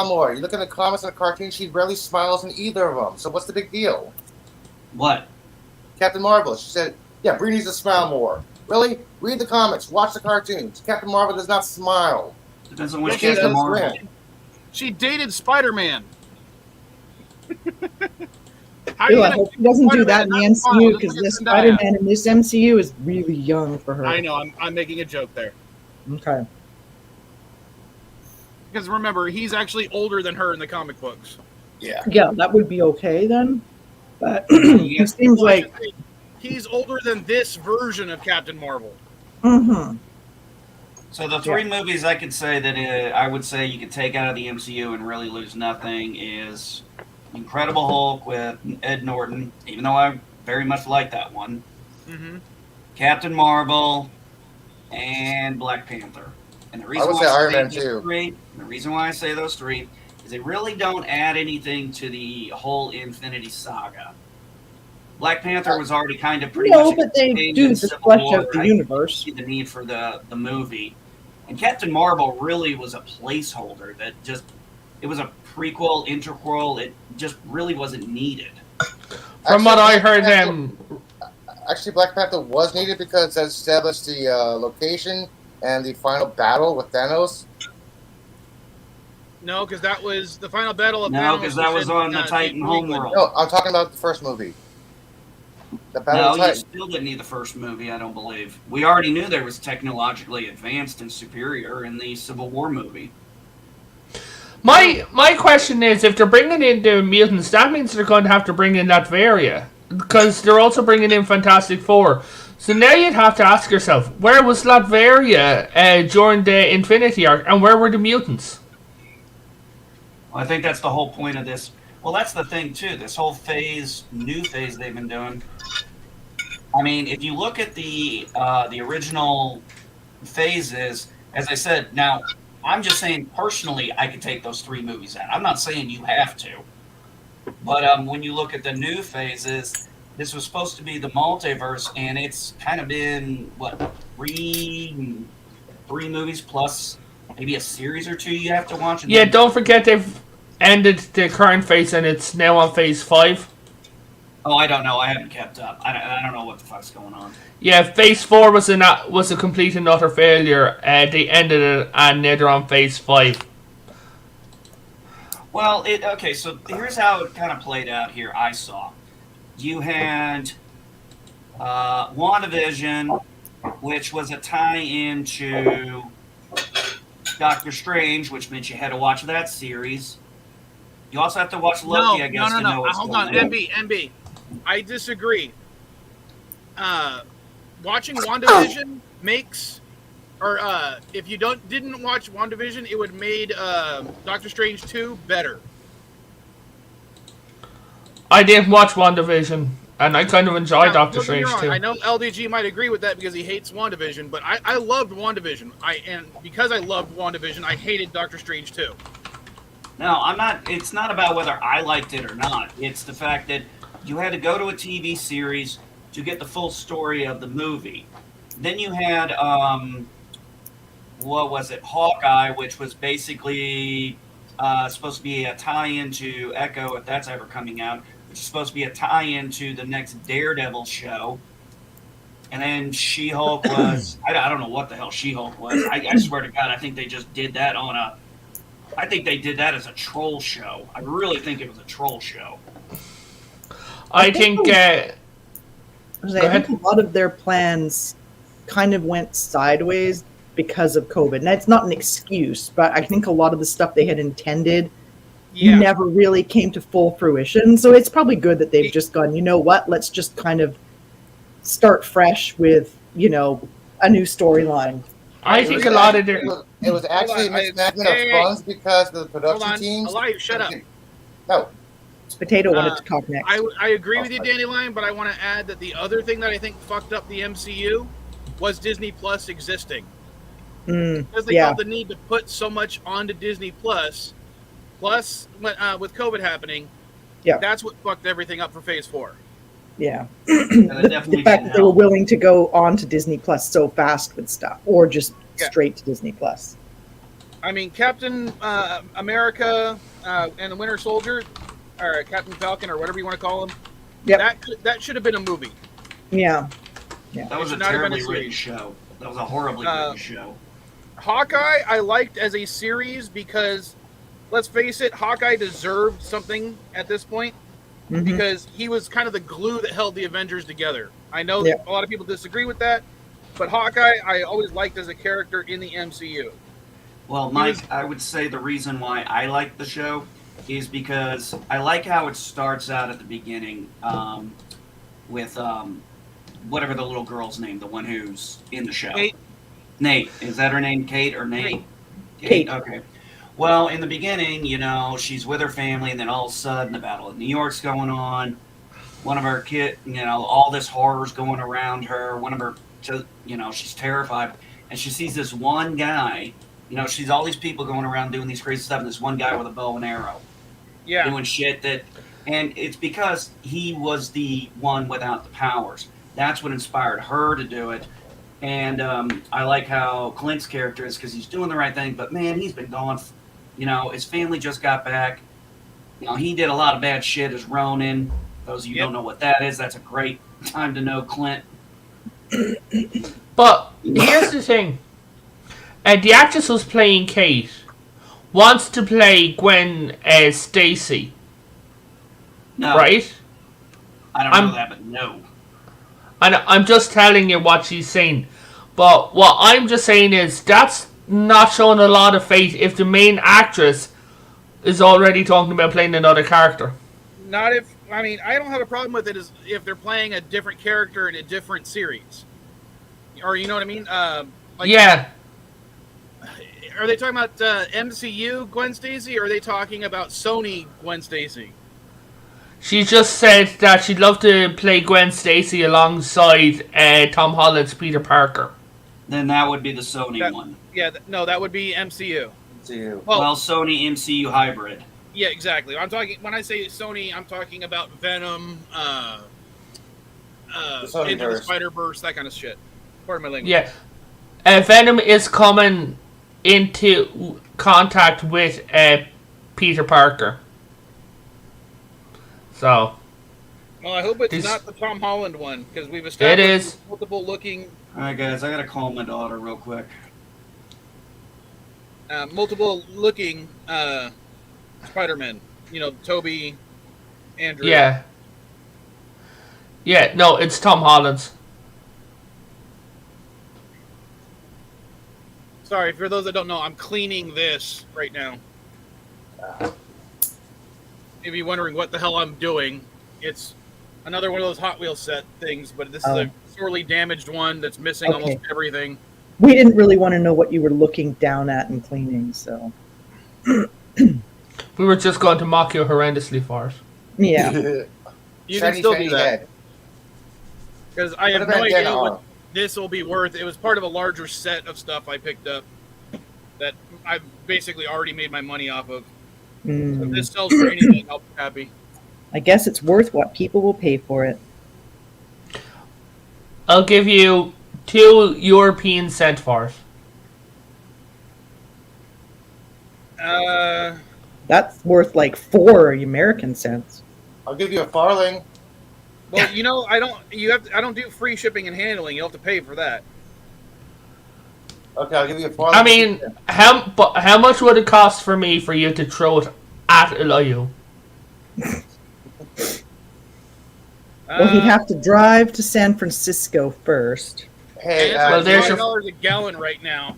more. You look at the comments on the cartoon, she barely smiles in either of them. So what's the big deal? What? Captain Marvel. She said, yeah, Brie needs to smile more. Really? Read the comics. Watch the cartoons. Captain Marvel does not smile. Depends on which Captain Marvel. She dated Spider-Man. I hope she doesn't do that in the MCU, because this Spider-Man in this MCU is really young for her. I know. I'm making a joke there. Okay. Because remember, he's actually older than her in the comic books. Yeah. Yeah, that would be okay then. But it seems like he's older than this version of Captain Marvel. Mm-hmm. So the 3 movies I could say that I would say you could take out of the MCU and really lose nothing is Incredible Hulk with Ed Norton, even though I very much like that one. Mm-hmm. Captain Marvel and Black Panther. And the reason why Iron Man too. The reason why I say those 3 is they really don't add anything to the whole Infinity Saga. Black Panther was already kind of pretty much. But they do the flesh out the universe. The need for the movie, and Captain Marvel really was a placeholder that just. It was a prequel, interquel. It just really wasn't needed. From what I heard, actually, Black Panther was needed because it established the location and the final battle with Thanos. No, because that was the final battle of Thanos. No, because that was on the Titan homeworld. No, I'm talking about the first movie. The Battle of you Titan. still didn't need the first movie, I don't believe. We already knew there was technologically advanced and superior in the Civil War movie. My question is, if they're bringing in the mutants, that means they're going to have to bring in Latveria, because they're also bringing in Fantastic Four. So now you'd have to ask yourself, where was Latveria during the Infinity Arc, and where were the mutants? Well, I think that's the whole point of this. Well, that's the thing, too. This whole new phase they've been doing. I mean, if you look at the original phases, as I said, now, I'm just saying, personally, I could take those 3 movies out. I'm not saying you have to. But when you look at the new phases, this was supposed to be the multiverse, and it's kind of been, three movies plus maybe a series or 2 you have to watch? Yeah, don't forget they've ended the current phase, and it's now on phase 5. Oh, I don't know. I haven't kept up. I don't know what the fuck's going on. Yeah, phase 4 was a complete and utter failure. They ended it, and now they're on phase 5. Well, okay, so here's how it kind of played out here, I saw. You had WandaVision, which was a tie-in to Doctor Strange, which meant you had to watch that series. You also have to watch Loki, I guess, to know what's Hold going on, MB. I disagree. Watching WandaVision makes, or if you didn't watch WandaVision, it would made Doctor Strange 2 better. I didn't watch WandaVision, and I kind of enjoyed Doctor Strange 2. I know LDG might agree with that because he hates WandaVision, but I loved WandaVision. And because I loved WandaVision, I hated Doctor Strange 2. No, it's not about whether I liked it or not. It's the fact that you had to go to a TV series to get the full story of the movie. Then you had, Hawkeye, which was basically supposed to be a tie-in to Echo, if that's ever coming out, which is supposed to be a tie-in to the next Daredevil show. And then She-Hulk was, I don't know what the hell She-Hulk was. I swear to God, I think they just did that I think they did that as a troll show. I really think it was a troll show. I think a lot of their plans kind of went sideways because of COVID. And that's not an excuse, but I think a lot of the stuff they had intended Yeah. never really came to full fruition. So it's probably good that they've just gone, you know what, let's just kind of start fresh with, you know, a new storyline. I think a lot of their It was actually a mismanagement of funds because the production teams. Elias, shut up. No. Potato wanted to talk next. I agree with you, Dandelion, but I want to add that the other thing that I think fucked up the MCU was Disney Plus existing. Because they felt the need to put so much onto Disney Plus. Plus, with COVID happening, that's what fucked everything up for Phase 4. Yeah. The fact that they were willing to go on to Disney Plus so fast with stuff, or just straight to Disney Plus. I mean, Captain America and the Winter Soldier, or Captain Falcon, or whatever you want to call him, that should have been a movie. Yeah. That was a terribly written show. That was a horribly written show. Hawkeye, I liked as a series because, let's face it, Hawkeye deserved something at this point because he was kind of the glue that held the Avengers together. I know that a lot of people disagree with that, but Hawkeye I always liked as a character in the MCU. Well, Mike, I would say the reason why I like the show is because I like how it starts out at the beginning with whatever the little girl's name, the one who's in the show. Nate. Is that her name? Kate or Nate? Kate. Okay. Well, in the beginning, you know, she's with her family, and then all of a sudden, the Battle of New York's going on. One of her kids, you know, all this horror's going around her. One of her, you know, she's terrified, and she sees this one guy. You know, she's all these people going around doing these crazy stuff, and this one guy with a bow and arrow, doing shit that, and it's because he was the one without the powers. That's what inspired her to do it. And I like how Clint's character is because he's doing the right thing, but man, he's been gone. You know, his family just got back. You know, he did a lot of bad shit as Ronin. Those of you don't know what that is, that's a great time to know Clint. But here's the thing. The actress who's playing Kate wants to play Gwen Stacy. No. Right? I don't know that, but no. I'm just telling you what she's saying. But what I'm just saying is that's not showing a lot of faith if the main actress is already talking about playing another character. Not if, I mean, I don't have a problem with it if they're playing a different character in a different series. Or, you know what I mean? Yeah. Are they talking about MCU Gwen Stacy, or are they talking about Sony Gwen Stacy? She just said that she'd love to play Gwen Stacy alongside Tom Holland's Peter Parker. Then that would be the Sony one. Yeah, no, that would be MCU. Well, Sony MCU hybrid. Yeah, exactly. I'm talking when I say Sony, I'm talking about Venom, Into the Spider-Verse, that kind of shit. Pardon my language. Yeah, Venom is coming into contact with Peter Parker. So. Well, I hope it's not the Tom Holland one because we've established it is multiple looking. All right, guys, I gotta call my daughter real quick. Multiple looking Spider-Man. You know, Toby, Andrew. Yeah. Yeah, no, it's Tom Holland's. Sorry, for those that don't know, I'm cleaning this right now. If you're wondering what the hell I'm doing, it's another one of those Hot Wheels set things, but this is a sorely damaged one that's missing almost everything. We didn't really want to know what you were looking down at and cleaning, so. We were just going to mock you horrendously for it. Yeah. You can still do that. Because I have no idea what this will be worth. It was part of a larger set of stuff I picked up that I've basically already made my money off of. So if this sells for anything, I'll be happy. I guess it's worth what people will pay for it. I'll give you 2 European centaurs. That's worth like 4 American cents. I'll give you a farthing. Well, you know, I don't do free shipping and handling. You'll have to pay for that. Okay, I'll give you a farthing. I mean, how much would it cost for me for you to throw it at Eliu? Well, he'd have to drive to San Francisco first. Hey, well, there's $5 a gallon right now.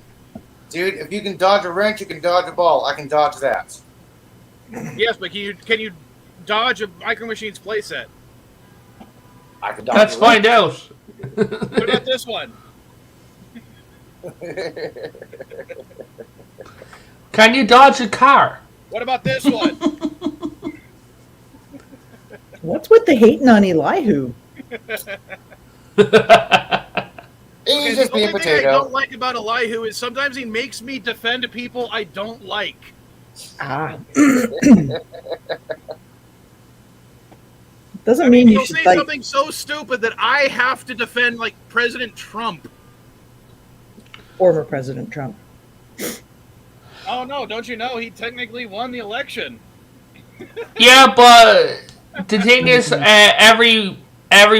Dude, if you can dodge a wrench, you can dodge a ball. I can dodge that. Yes, but can you dodge a Micro Machines playset? I can dodge. Let's find out. What about this one? Can you dodge a car? What about this one? What's with the hating on Elihu? He's just being the only thing I potato. don't like about Elihu is sometimes he makes me defend people I don't like. Ah. Doesn't mean you He'll should say fight. something so stupid that I have to defend, like President Trump. Former President Trump. Oh no! Don't you know he technically won the election? Yeah, but the thing is, every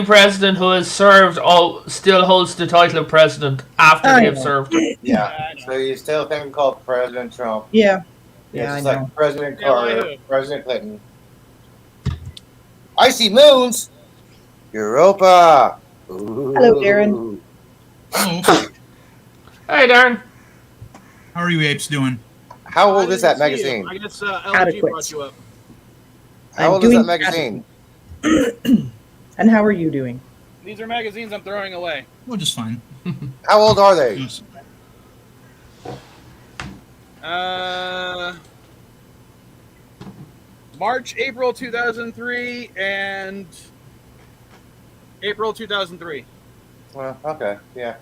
president who has served still holds the title of president after they have served. Yeah. So you still think him called President Trump? Yeah. Yeah, I it's know. like President Yeah, I Carter, know. President Clinton. Icy moons. Europa. Ooh. Hello, Darren. Hello. Hey, Darren. How are you apes doing? How I old is didn't that see magazine? you. I guess LG Adequate. brought you up. How old is that magazine? And how are you doing? These are magazines I'm throwing away. Well, just fine. How old are they? Yes. March, April 2003, and April 2003. Well, okay, yeah.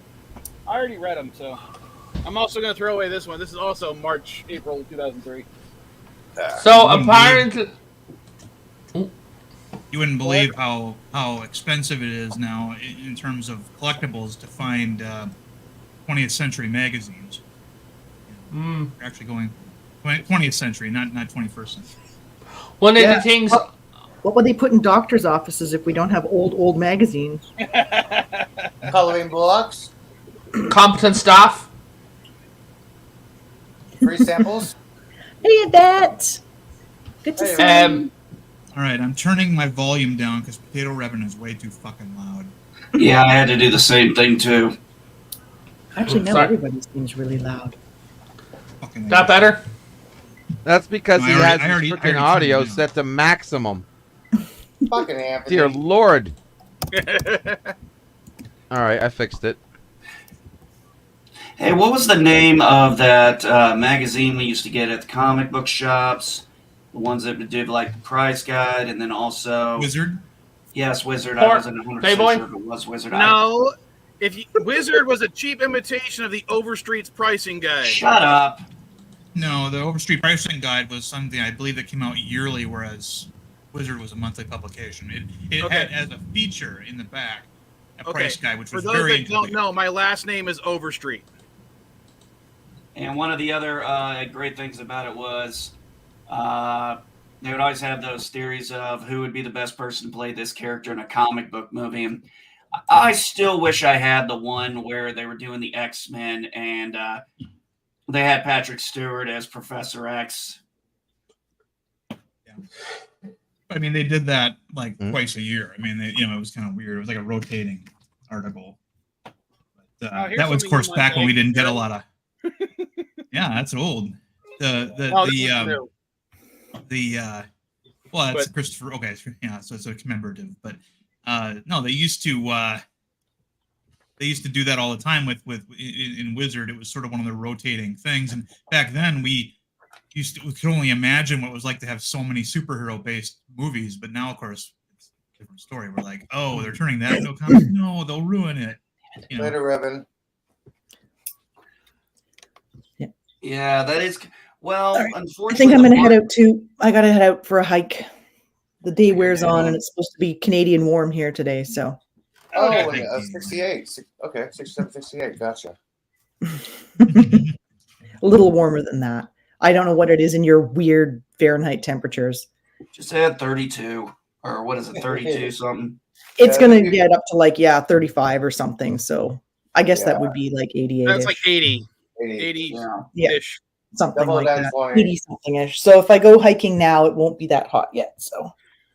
I already read them, so I'm also going to throw away this one. This is also March, April 2003. So apparently, You wouldn't believe how expensive it is now in terms of collectibles to find 20th century magazines. They're actually going 20th century, not 21st century. one of the things. What would they put in doctors' offices if we don't have old magazines? Coloring blocks, Competent staff. free samples. Hey, that. Good to Hey, see you. All right, I'm turning my volume down because Potato Revan is way too fucking loud. Yeah, I had to do the same thing too. Actually, no, Sorry. everybody seems really loud. Fucking That better? That's because No, he I has already- his I freaking already audio turned it down. set to maximum. Fucking Anthony. Dear Lord. All right, I fixed it. Hey, what was the name of that magazine we used to get at the comic book shops? The ones that did like the price guide, and then also Wizard. Yes, Wizard. I wasn't 100% Playboy? sure if it was Wizard. No, Wizard was a cheap imitation of the Overstreet's pricing guide. Shut up. No, the Overstreet Pricing Guide was something I believe that came out yearly, whereas Wizard was a monthly publication. It Okay. had as a feature in the back a Okay. price guide, which For was those very that don't incomplete. know, my last name is Overstreet. And one of the other great things about it was they would always have those theories of who would be the best person to play this character in a comic book movie. And I still wish I had the one where they were doing the X-Men and they had Patrick Stewart as Professor X. I mean, they did that like twice a year. I mean, it was kind of weird. It was like a rotating article. But, here's that was, of something course, you might back when we like. didn't get a lot of. Yeah, that's old. Oh, this is new. Well, that's But- Christopher. Okay, yeah, so it's a commemorative. But no, they used to do that all the time with in Wizard. It was sort of one of the rotating things. And back then, we could only imagine what it was like to have so many superhero based movies. But now, of course, it's a different story. We're like, oh, they're turning that into a comic. No, they'll ruin it. You know? Later, Revan. Yeah, that is. Well, unfortunately, I think I'm going to head out too. I got to head out for a hike. The day wears on, and it's supposed to be Canadian warm here today. So, Oh, Okay. yeah, 68. Okay, 67, 68. Gotcha. a little warmer than that. I don't know what it is in your weird Fahrenheit temperatures. Just had 32, or what is it, 32 something? It's Yeah, going to get up to like 35 or something. So, I guess that Yeah. would be like 88. That's like 80 80. Yeah. ish. something Double like down that. 20. 80 something ish. So if I go hiking now, it won't be that hot yet. So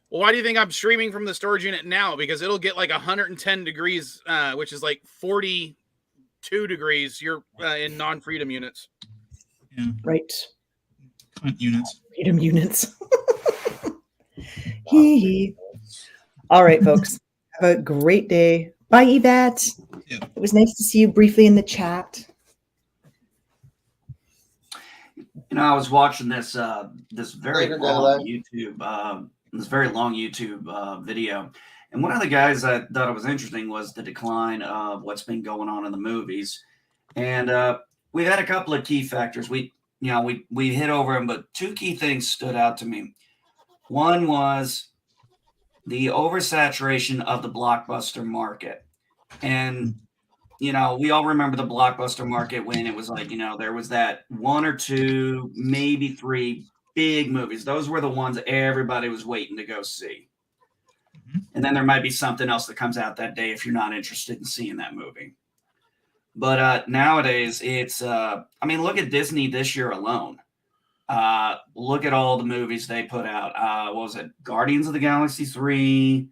Well, why do you think I'm streaming from the storage unit now? Because it'll get like 110 degrees, which is like 40 2 degrees, you're in non-freedom units. Yeah. Right. Cunt units. Freedom units. Hee hee. All right, folks. Have a great day. Bye, Yvette. Yeah. It was nice to see you briefly in the chat. You know, I was watching this very Later, long Daylight. YouTube video, and one of the guys I thought it was interesting was the decline of what's been going on in the movies, and we had a couple of key factors. We hit over them, but 2 key things stood out to me. One was the oversaturation of the blockbuster market, and we all remember the blockbuster market when it was like, there was that 1 or 2, maybe 3 big movies. Those were the ones everybody was waiting to go see. And then there might be something else that comes out that day if you're not interested in seeing that movie. But nowadays, it's, look at Disney this year alone. Look at all the movies they put out. What was it? Guardians of the Galaxy 3,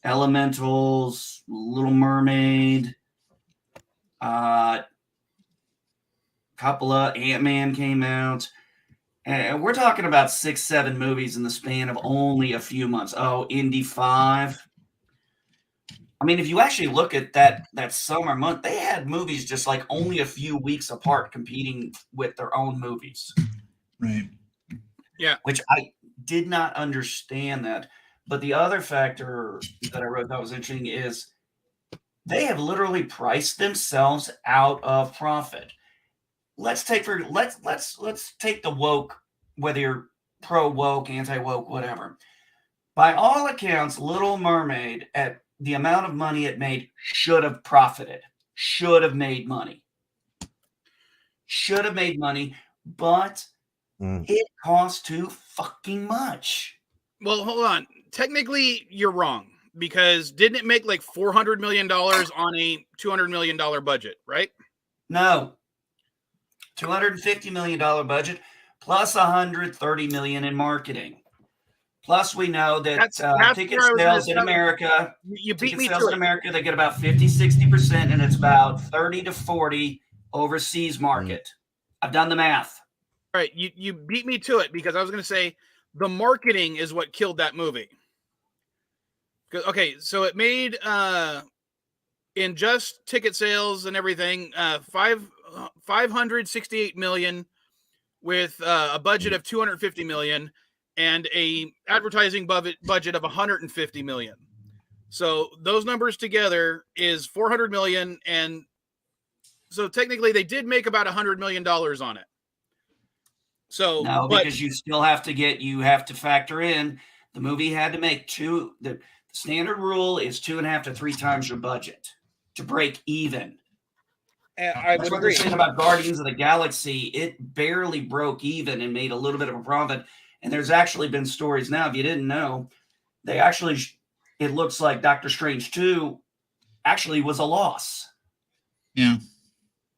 Elementals, Little Mermaid, couple of Ant-Man came out, and we're talking about 6-7 movies in the span of only a few months. Oh, Indy 5. I mean, if you actually look at that summer month, they had movies just like only a few weeks apart competing with their own movies. Right. Yeah. Which I did not understand that. But the other factor that I wrote that was interesting is they have literally priced themselves out of profit. Let's take the woke, whether you're pro woke, anti woke, whatever. By all accounts, Little Mermaid, at the amount of money it made, should have profited, should have made money, but it cost too fucking much. Well, hold on. Technically, you're wrong, because didn't it make like $400 million on a $200 million budget, right? No. $250 million budget plus $130 million in marketing. Plus, we know that That's ticket where I was sales gonna in tell America, You beat ticket me sales to in it. America, they get about 50-60%, and it's about 30 to 40 overseas market. I've done the math. Right. You beat me to it, because I was going to say the marketing is what killed that movie. Okay, so it made in just ticket sales and everything, $568 million with a budget of $250 million and a advertising budget of $150 million. So those numbers together is $400 million, and so technically they did make about $100 million on it. So no, because you still have to factor in the movie had to make the standard rule is 2.5 to 3 times your budget to break even. That's what they're saying about Guardians of the Galaxy. It barely broke even and made a little bit of a profit. And there's actually been stories now, if you didn't know, it looks like Doctor Strange 2 actually was a loss. Yeah.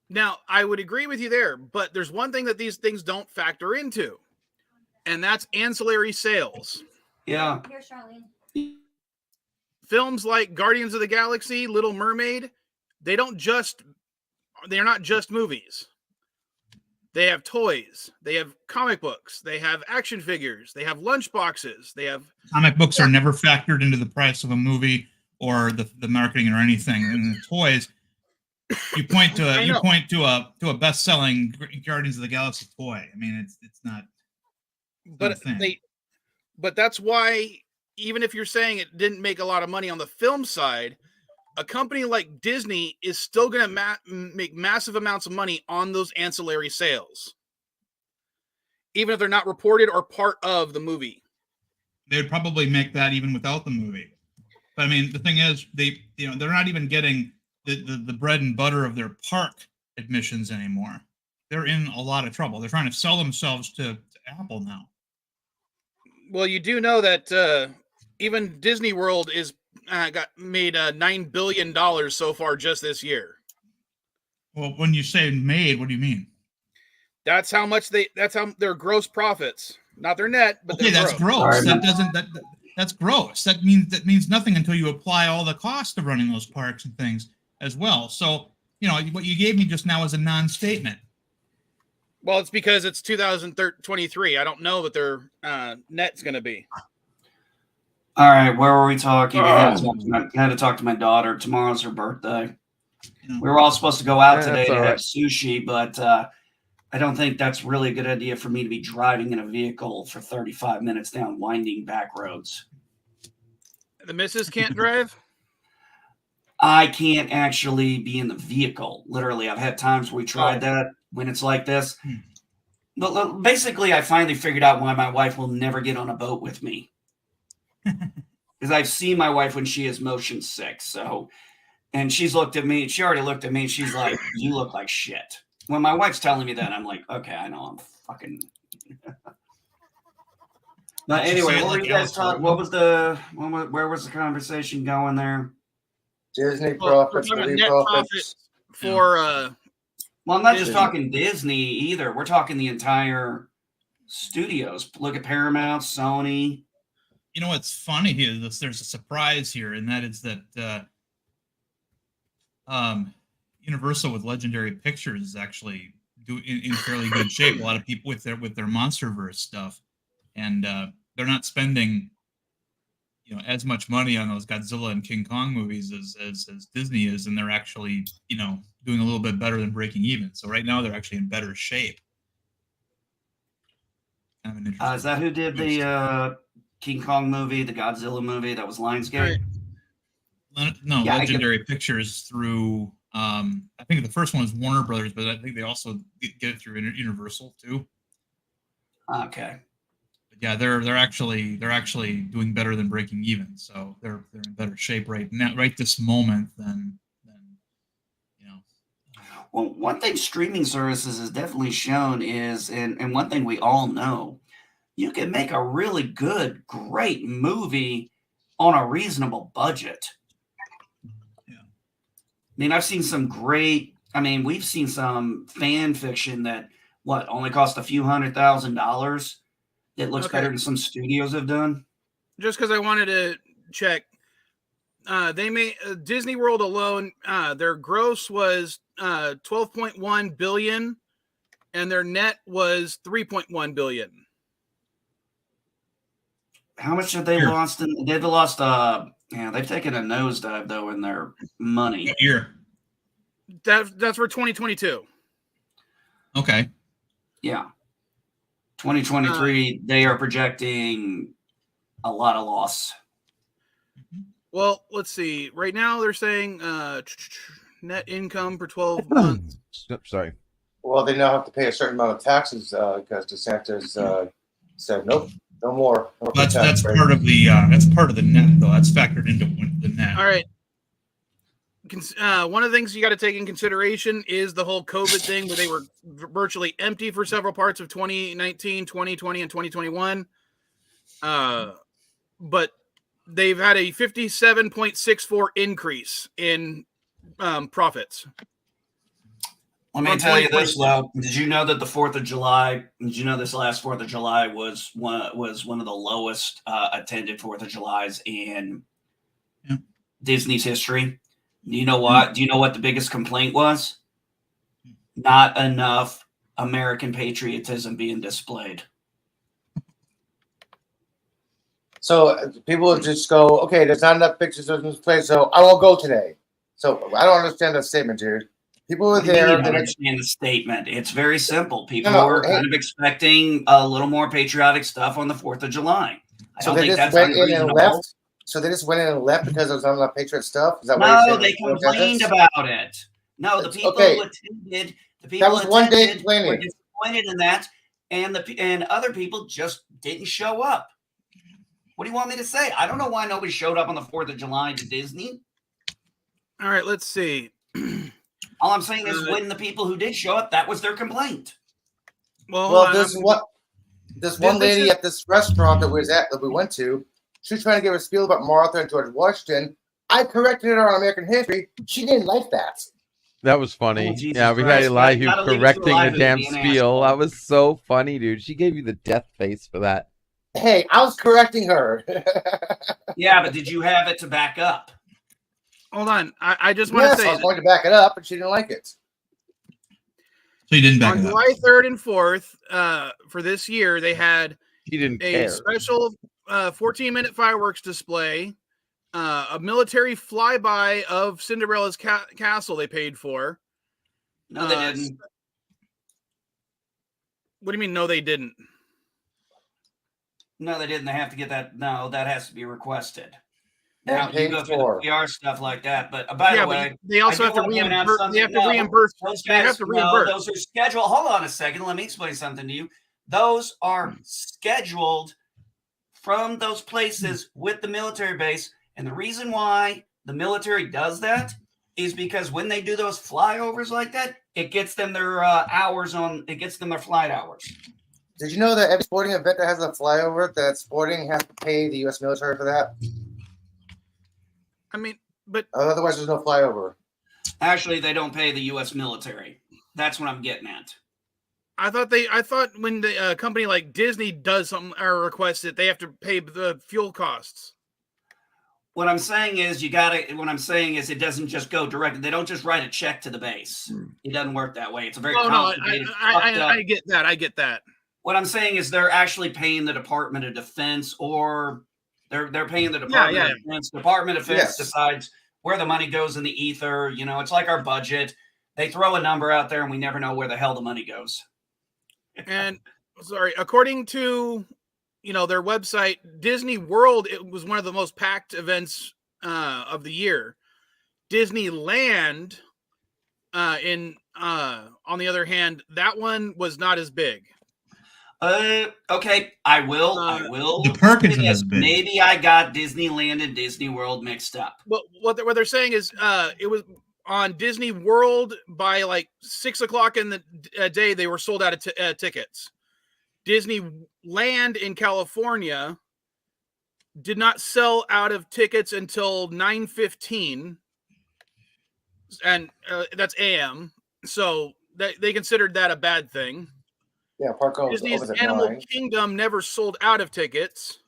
Now, I would agree with you there, but there's one thing that these things don't factor into, and that's ancillary sales. Yeah. Here, Charlene. Films like Guardians of the Galaxy, Little Mermaid, they're not just movies. They have toys, they have comic books, they have action figures, they have lunch boxes, they have comic books are never factored into the price of a movie or the marketing or anything. And the toys, you point to a best-selling Guardians of the Galaxy toy. I mean, it's not. But that's why, even if you're saying it didn't make a lot of money on the film side, a company like Disney is still going to make massive amounts of money on those ancillary sales, even if they're not reported or part of the movie. They would probably make that even without the movie. But I mean, the thing is, they're not even getting the bread and butter of their park admissions anymore. They're in a lot of trouble. They're trying to sell themselves to Apple now. Well, you do know that even Disney World is made $9 billion so far just this year. Well, when you say made, what do you mean? That's how their gross profits, not their net, but okay, that's gross. That's gross. That means nothing until you apply all the cost of running those parks and things as well. So what you gave me just now is a non-statement. Well, it's because it's 2023. I don't know what their net's going to be. All right, where were we talking? I had to talk to my daughter. Tomorrow's her birthday. We were all supposed to go out today to have sushi, but I don't think that's really a good idea for me to be driving in a vehicle for 35 minutes down winding back roads. The missus can't drive? I can't actually be in the vehicle. Literally, I've had times where we tried that when it's like this. But basically, I finally figured out why my wife will never get on a boat with me. Because I've seen my wife when she is motion sick. And she's looked at me. She already looked at me. She's like, "You look like shit." When my wife's telling me that, I'm like, "Okay, I know I'm fucking." But anyway, what were you guys talking? Where was the conversation going there? Disney profits, net profits for. Well, I'm not just talking Disney either. We're talking the entire studios. Look at Paramount, Sony. You know what's funny here? There's a surprise here, and that is that Universal with Legendary Pictures is actually in fairly good shape. A lot of people with their MonsterVerse stuff, and they're not spending as much money on those Godzilla and King Kong movies as Disney is, and they're actually doing a little bit better than breaking even. So right now they're actually in better shape. Kind of an interesting is that who did the King Kong movie, the Godzilla movie? That was Lionsgate. No, yeah, Legendary Pictures through. I think the first one was Warner Brothers, but I think they also get it through Universal too. Okay. But yeah, they're actually doing better than breaking even, so they're in better shape right now, right this moment than. Well, one thing streaming services has definitely shown is, and one thing we all know, you can make a really good, great movie on a reasonable budget. Yeah. I mean, I've seen some great, we've seen some fan fiction that, only cost a few $100,000 that looks better than some studios have done? Just because I wanted to check. They made Disney World alone, their gross was 12.1 billion and their net was 3.1 billion. How much have they lost? They've lost they've taken a nosedive though in their money. That's for 2022. Okay. Yeah. 2023, they are projecting a lot of loss. Well, let's see. Right now, they're saying net income for 12 months. Sorry. Well, they now have to pay a certain amount of taxes because DeSantis said nope, no more. That's part of the net though. That's factored into the net. All right. One of the things you got to take in consideration is the whole COVID thing, where they were virtually empty for several parts of 2019, 2020, and 2021. But they've had a 57.64 increase in profits. Let me tell you this, though. Did you know that the 4th of July, this last 4th of July was one of the lowest attended 4th of Julys in Disney's history? Do you know what? Do you know what the biggest complaint was? Not enough American patriotism being displayed. So people would just go, okay, there's not enough pictures of this place, so I won't go today. So I don't understand that statement, dude. People were there. I don't understand the statement. It's very simple. People were kind of expecting a little more patriotic stuff on the 4th of July. I don't think that's unreasonable. So they just went in and left because there was not enough patriot stuff? Is that no, they complained about it. No, the people who attended, were disappointed in that, and other people just didn't show up. What do you want me to say? I don't know why nobody showed up on the 4th of July to Disney. All right, let's see. All I'm saying is when the people who did show up, that was their complaint. Well, this one lady at this restaurant that we went to, she was trying to give a spiel about Martha and George Washington. I corrected her on American history. She didn't like that. That was funny. Yeah, we had Elihu correcting the damn spiel. That was so funny, dude. She gave you the death face for that. Hey, I was correcting her. Yeah, but did you have it to back up? Hold on. I just want to Yes, say I was going to back it up, and she didn't like it. So you didn't back on it up. July 3rd and 4th for this year, they had He didn't a care. special 14-minute fireworks display, a military flyby of Cinderella's castle they paid for. No, they didn't. What do you mean, no, they didn't? No, they didn't. They have to get that. No, that has to be requested. And Now, you paid go through for. the PR stuff like that. But by the way, they also I have do to wanna point out reimburse. They something. have to No, reimburse. those They have guys, to no, reimburse. those are scheduled. Hold on a second. Let me explain something to you. Those are scheduled from those places with the military base. And the reason why the military does that is because when they do those flyovers like that, it gets them their hours on. It gets them their flight hours. Did you know that every sporting event that has a flyover, that sporting has to pay the U.S. military for that? I mean, but otherwise, there's no flyover. Actually, they don't pay the U.S. military. That's what I'm getting at. I thought when the company like Disney does something or requests it, they have to pay the fuel costs. What I'm saying is it doesn't just go directly. They don't just write a check to the base. It doesn't work that way. It's a very complicated. I get that. I get that. What I'm saying is they're actually paying the Department of Defense, or they're paying the Department of Defense. Department of Defense decides where the money goes in the ether. You know, it's like our budget. They throw a number out there, and we never know where the hell the money goes. And sorry, according to their website, Disney World, it was one of the most packed events of the year. Disneyland, on the other hand, that one was not as big. Okay, I will. The park isn't Yes, as big. maybe I got Disneyland and Disney World mixed up. Well, what they're saying is, it was on Disney World by like 6 o'clock in the day. They were sold out of tickets. Disneyland in California did not sell out of tickets until 9:15, and that's AM. So they considered that a bad thing. Yeah, park goes Disney's over the Animal 9. Kingdom never sold out of tickets.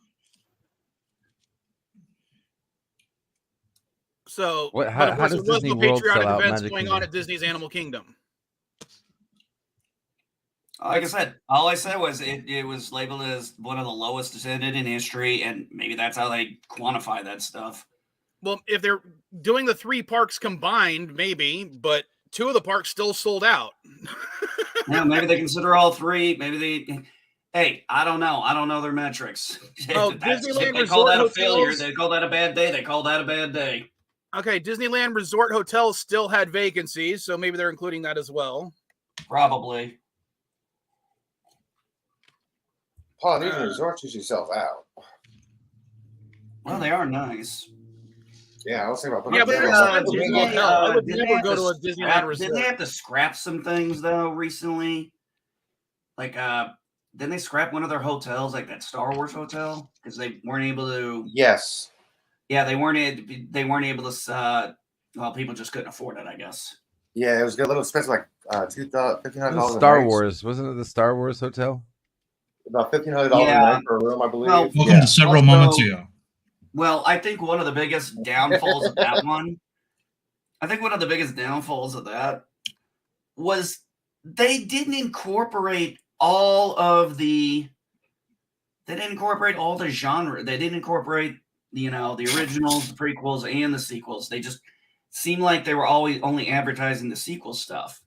So, how does Disney World sell out events Magic going Kingdom? on at Disney's Animal Kingdom? Like I said, all I said was it was labeled as one of the lowest attended in history, and maybe that's how they quantify that stuff. Well, if they're doing the 3 parks combined, maybe, but 2 of the parks still sold out. Yeah, maybe they consider all 3. Maybe they. Hey, I don't know. I don't know their metrics. Oh, If Disneyland they call Resort that a Hotels? failure. They call that a bad day. They call that a bad day. Okay, Disneyland Resort Hotels still had vacancies, so maybe they're including that as well. Probably. Polynesian resorts usually sell out. Well, they are nice. Yeah, I was thinking about Yeah, but I would never go to a Disneyland Didn't resort. they have to scrap some things though recently? Like, didn't they scrap one of their hotels, like that Star Wars hotel, because they weren't able to? Yes. Yeah, they weren't able to. Well, people just couldn't afford it, I guess. Yeah, it was a little expensive, like $1,500. Star Wars, wasn't it the Star Wars hotel? About $1,500 a night for a room, I believe. Well, Welcome to several moments ago. Well, I think one of the biggest downfalls of that one, was they didn't incorporate all the genre. They didn't incorporate, the originals, the prequels, and the sequels. They just seemed like they were always only advertising the sequel stuff.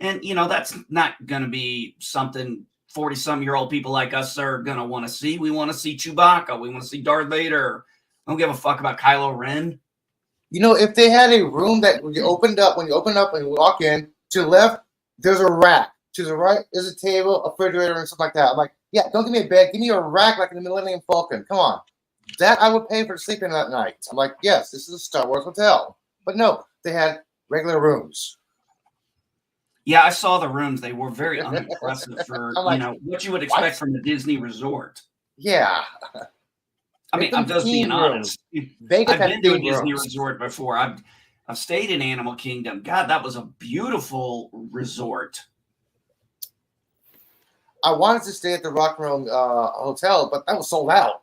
And, that's not going to be something 40-some-year-old people like us are going to want to see. We want to see Chewbacca. We want to see Darth Vader. I don't give a fuck about Kylo Ren. If they had a room that when you open up and you walk in, to the left, there's a rack. To the right, there's a table, a refrigerator, and stuff like that. I'm like, yeah, don't give me a bed. Give me a rack like in the Millennium Falcon. Come on. That I would pay for sleeping that night. I'm like, yes, this is a Star Wars hotel. But no, they had regular rooms. Yeah, I saw the rooms. They were very unimpressive for, I'm like, what you would expect from a Disney resort. Yeah. I mean, I'm just being honest. Vegas I've had been to a theme Disney rooms. resort before. I've stayed in Animal Kingdom. God, that was a beautiful resort. I wanted to stay at the Rock and Roll Hotel, but that was sold out.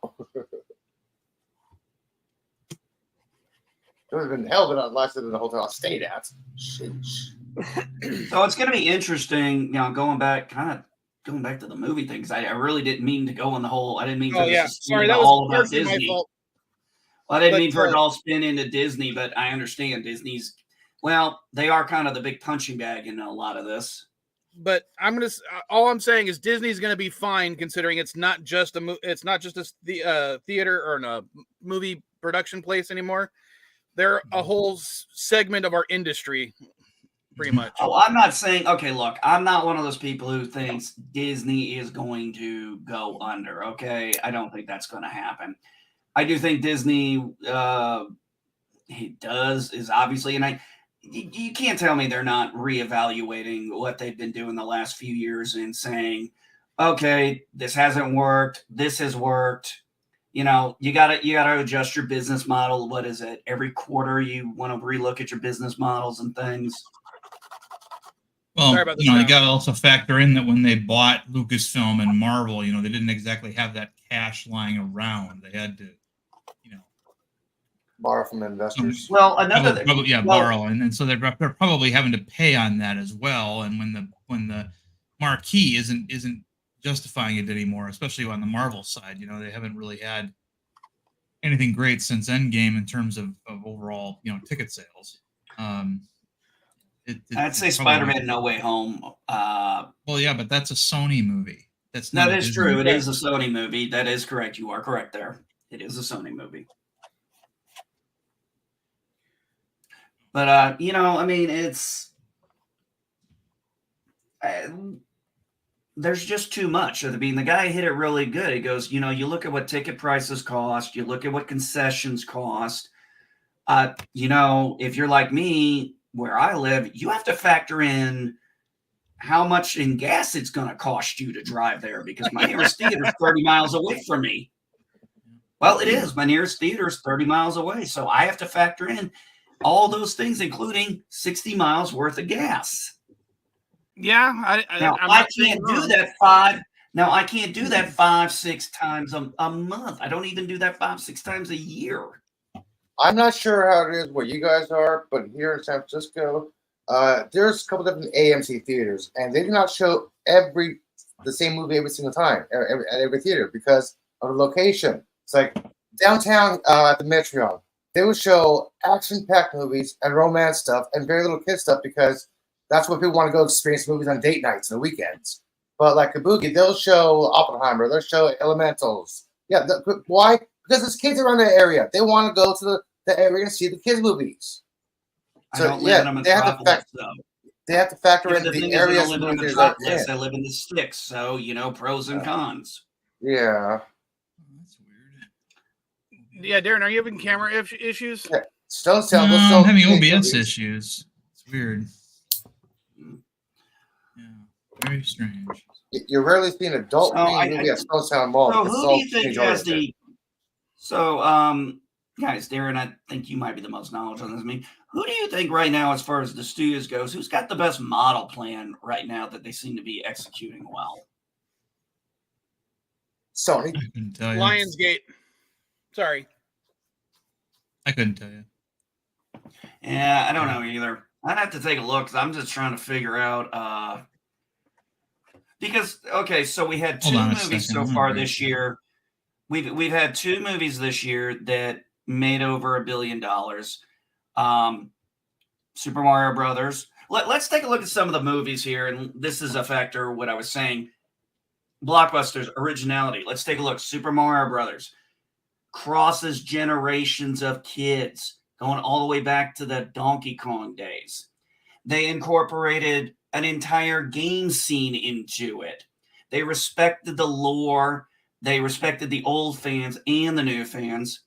It would have been hell, but not lasted in the hotel I stayed at. Sheesh. So it's going to be interesting, going back to the movie thing, because I really didn't mean to go on the whole. I didn't mean for this to spin Sorry, that all was about partially my Disney. fault. Well, I didn't mean for it all spin into Disney, but I understand Disney's. Well, they are kind of the big punching bag in a lot of this. But all I'm saying is Disney's gonna be fine, considering it's not just a theater or a movie production place anymore. They're a whole segment of our industry, pretty much. Oh, I'm not saying. Okay, look, I'm not one of those people who thinks Disney is going to go under. Okay, I don't think that's going to happen. I do think Disney, is obviously, and you can't tell me they're not reevaluating what they've been doing the last few years and saying, okay, this hasn't worked, this has worked. You gotta adjust your business model. What is it? Every quarter you want to relook at your business models and things. Well, you got to also factor in that when they bought Lucasfilm and Marvel, they didn't exactly have that cash lying around. They had to, borrow from investors. Well, borrow, and so they're probably having to pay on that as well. And when the marquee isn't justifying it anymore, especially on the Marvel side, they haven't really had anything great since Endgame in terms of overall, ticket sales. I'd say Spider-Man No Way Home. Well, yeah, but that's a Sony movie. That is true. It is a Sony movie. That is correct. You are correct there. It is a Sony movie. But, it's... there's just too much. I mean, the guy hit it really good. He goes, you look at what ticket prices cost. You look at what concessions cost. If you're like me, where I live, you have to factor in how much in gas it's going to cost you to drive there, because my nearest theater is 30 miles away from me. Well, it is. My nearest theater is 30 miles away. So I have to factor in all those things, including 60 miles worth of gas. Yeah. I can't do that 5-6 times a month. I don't even do that 5-6 times a year. I'm not sure how it is where you guys are, but here in San Francisco, there's a couple different AMC theaters, and they do not show the same movie every single time at every theater because of the location. It's like downtown at the Metreon. They will show action-packed movies and romance stuff and very little kid stuff because that's what people want to go experience movies on date nights and the weekends. But like Kabuki, they'll show Oppenheimer. They'll show Elementals. Yeah, why? Because there's kids around the area. They want to go to the area and see the kids' movies. So I don't live in a metropolis, though. They have to factor in the areas. I live in the metropolis. I live in the sticks, so pros and cons. Yeah. Yeah, Darren, are you having camera issues? Yeah. I'm having OBS issues. It's weird. Yeah, very strange. You're rarely seeing adult movie at Stone Town Mall. So who do you think has the? So, guys, Darren, I think you might be the most knowledgeable on this. I mean, who do you think right now, as far as the studios goes, who's got the best model plan right now that they seem to be executing well? Sony. I couldn't tell you. Lionsgate. Sorry. I couldn't tell you. Yeah, I don't know either. I'd have to take a look because I'm just trying to figure out. Because so we had two movies so far this year. We've had two movies this year that made over $1 billion. Super Mario Brothers. Let's take a look at some of the movies here, and this is a factor of what I was saying. Blockbusters, originality. Let's take a look. Super Mario Brothers crosses generations of kids, going all the way back to the Donkey Kong days. They incorporated an entire game scene into it. They respected the lore. They respected the old fans and the new fans.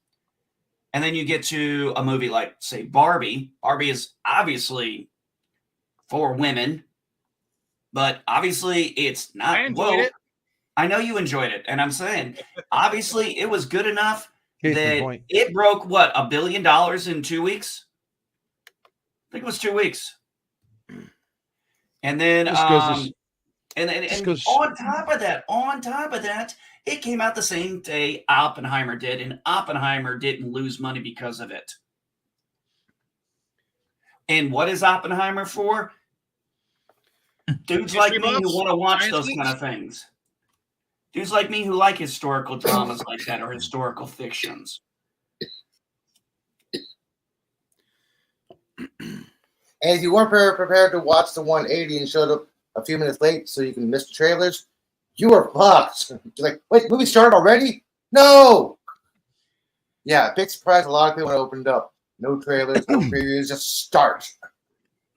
And then you get to a movie like, say, Barbie. Barbie is obviously for women, but obviously it's not. I enjoyed it. I know you enjoyed it. And I'm saying, obviously it was good enough that it broke, $1 billion in 2 weeks? I think it was 2 weeks. And then, on top of that, it came out the same day Oppenheimer did, and Oppenheimer didn't lose money because of it. And what is Oppenheimer for? Dudes like me who want to watch those kind of things. Dudes like me who like historical dramas like that or historical fictions. And if you weren't prepared to watch the 180 and showed up a few minutes late so you can miss the trailers, you were fucked. You're like, wait, movie started already? No! Yeah, big surprise. A lot of people when it opened up. No trailers, no previews, just start.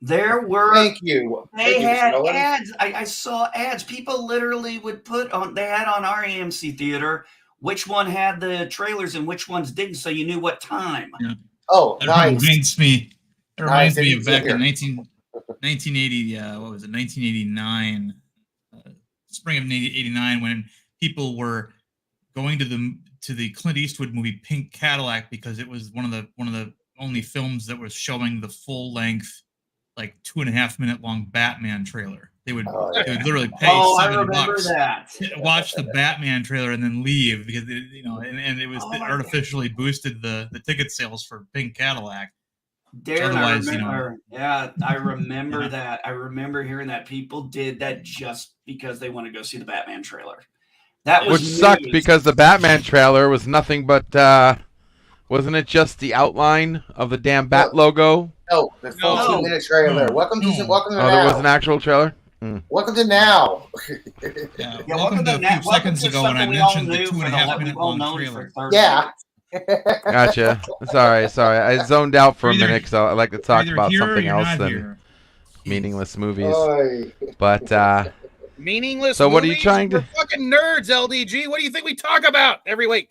There were. Thank you. They had ads. I saw ads. People literally would put on. They had on our AMC theater which one had the trailers and which ones didn't, so you knew what time. Yeah. Oh, that nice. Reminds me. It reminds me of back here. in 1980. What was it? 1989. Spring of 1989, when people were going to the Clint Eastwood movie Pink Cadillac because it was one of the only films that was showing the full length, like 2.5 minute long Batman trailer. They would literally pay $7 to watch the Batman trailer and then leave because it was artificially boosted the ticket sales for Pink Cadillac. Darren, I remember that. I remember hearing that people did that just because they want to go see the Batman trailer. That was which sucked because the Batman trailer was nothing but wasn't it just the outline of the damn Bat logo? No, the full 2-minute trailer. Welcome to Now. There was an actual trailer? Welcome to Now. Welcome to a few seconds ago when I mentioned the 2.5 minute long trailer. Yeah. Gotcha. Sorry. I zoned out for a minute because I like to talk about something else than meaningless movies. But meaningless. So what are you movies? trying to? We're fucking nerds, LDG. What do you think we talk about every week?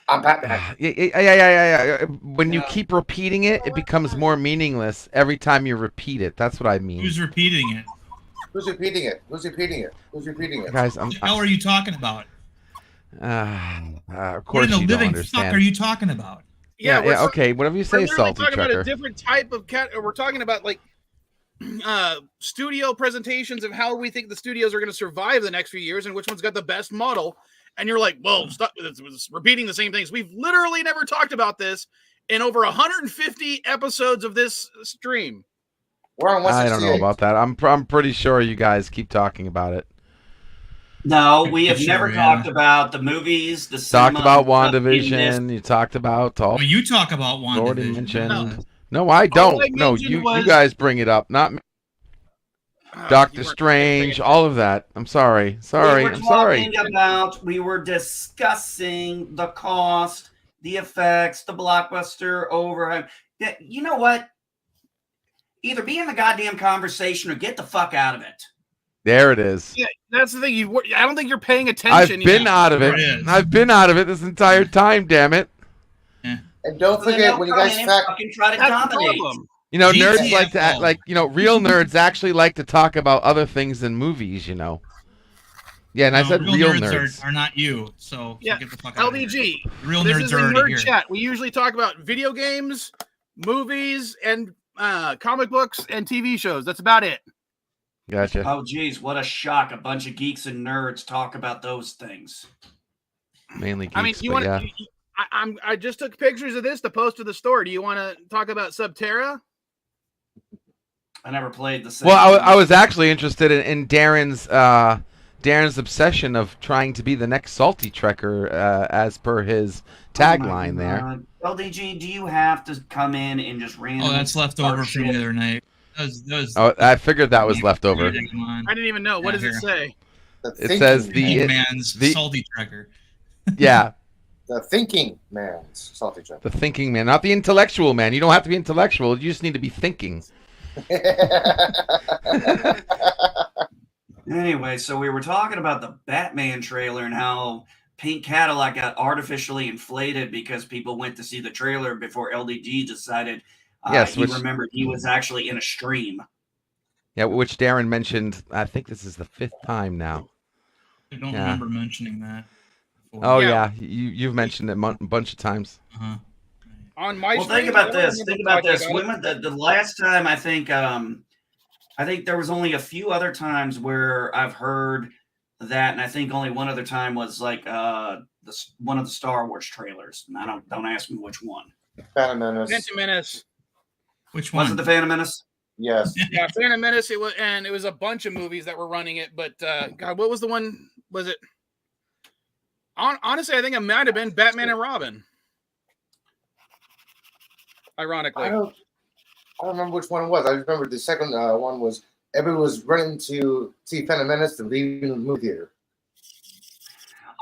I'm Batman. Yeah. When you keep repeating it, it becomes more meaningless every time you repeat it. That's what I mean. Who's repeating it? Who's repeating it? Who's repeating it? Who's repeating it? Guys, what the hell are you talking about? Of What course in the you don't living understand. fuck are you talking about? Yeah. Okay. Whatever you say, we're salty talking about trucker. a different type of cat. We're talking about like studio presentations of how we think the studios are going to survive the next few years and which one's got the best model. And you're like, well, stop it's repeating the same things. We've literally never talked about this in over 150 episodes of this stream. We're on I don't know about that. I'm pretty sure you guys keep talking about it. No, we have never talked about the movies, the Talked cinema, about WandaVision. You talked about all. Well, you talk about WandaVision. Already mentioned. No, I don't. No, you guys bring it up, not me. Doctor Strange, all of that. I'm sorry. I'm sorry. We were discussing the cost, the effects, the blockbuster overhead. You know what? Either be in the goddamn conversation or get the fuck out of it. There it is. Yeah, that's the thing. I don't think you're paying attention. I've been out of it. I've been out of it this entire time. Damn it. And don't forget when you guys try to dominate. You know, nerds like to act like, real nerds actually like to talk about other things than movies, Yeah, and I said real nerds. Are not you, so yeah. get the fuck out LDG. of here. Real this nerds is are a already nerd here. chat. We usually talk about video games, movies, and comic books and TV shows. That's about it. Gotcha. Oh, geez, what a shock! A bunch of geeks and nerds talk about those things. Mainly geeks, I mean, you want to? I just took pictures of this to post to the store. Do you want to talk about Subterra? I never played the same. Well, I was actually interested in Darren's obsession of trying to be the next Salty Trekker, as per his tagline there. LDG, do you have to come in and just randomly? Oh, that's left over from the other night. I figured that was left over. I didn't even know. What does it say? It says the man's Salty Trekker. Yeah. The thinking man's Salty Trekker. The thinking man, not the intellectual man. You don't have to be intellectual. You just need to be thinking. Anyway, so we were talking about the Batman trailer and how Pink Cadillac got artificially inflated because people went to see the trailer before LDG decided he remembered he was actually in a stream. Yeah, which Darren mentioned. I think this is the 5th time now. I don't remember mentioning that before. Oh, yeah. You've mentioned it a bunch of times. Uh-huh. On my think about this. The last time I think there was only a few other times where I've heard that, and I think only one other time was like one of the Star Wars trailers. And don't ask me which one. Phantom Menace. Phantom Menace. Which one? Was it the Phantom Menace? Yes. Yeah, Phantom Menace. It was a bunch of movies that were running it. But God, what was the one? Was it? Honestly, I think it might have been Batman and Robin. Ironically, I don't remember which one it was. I remember the second one was everyone was running to see Phantom Menace and leaving the movie theater.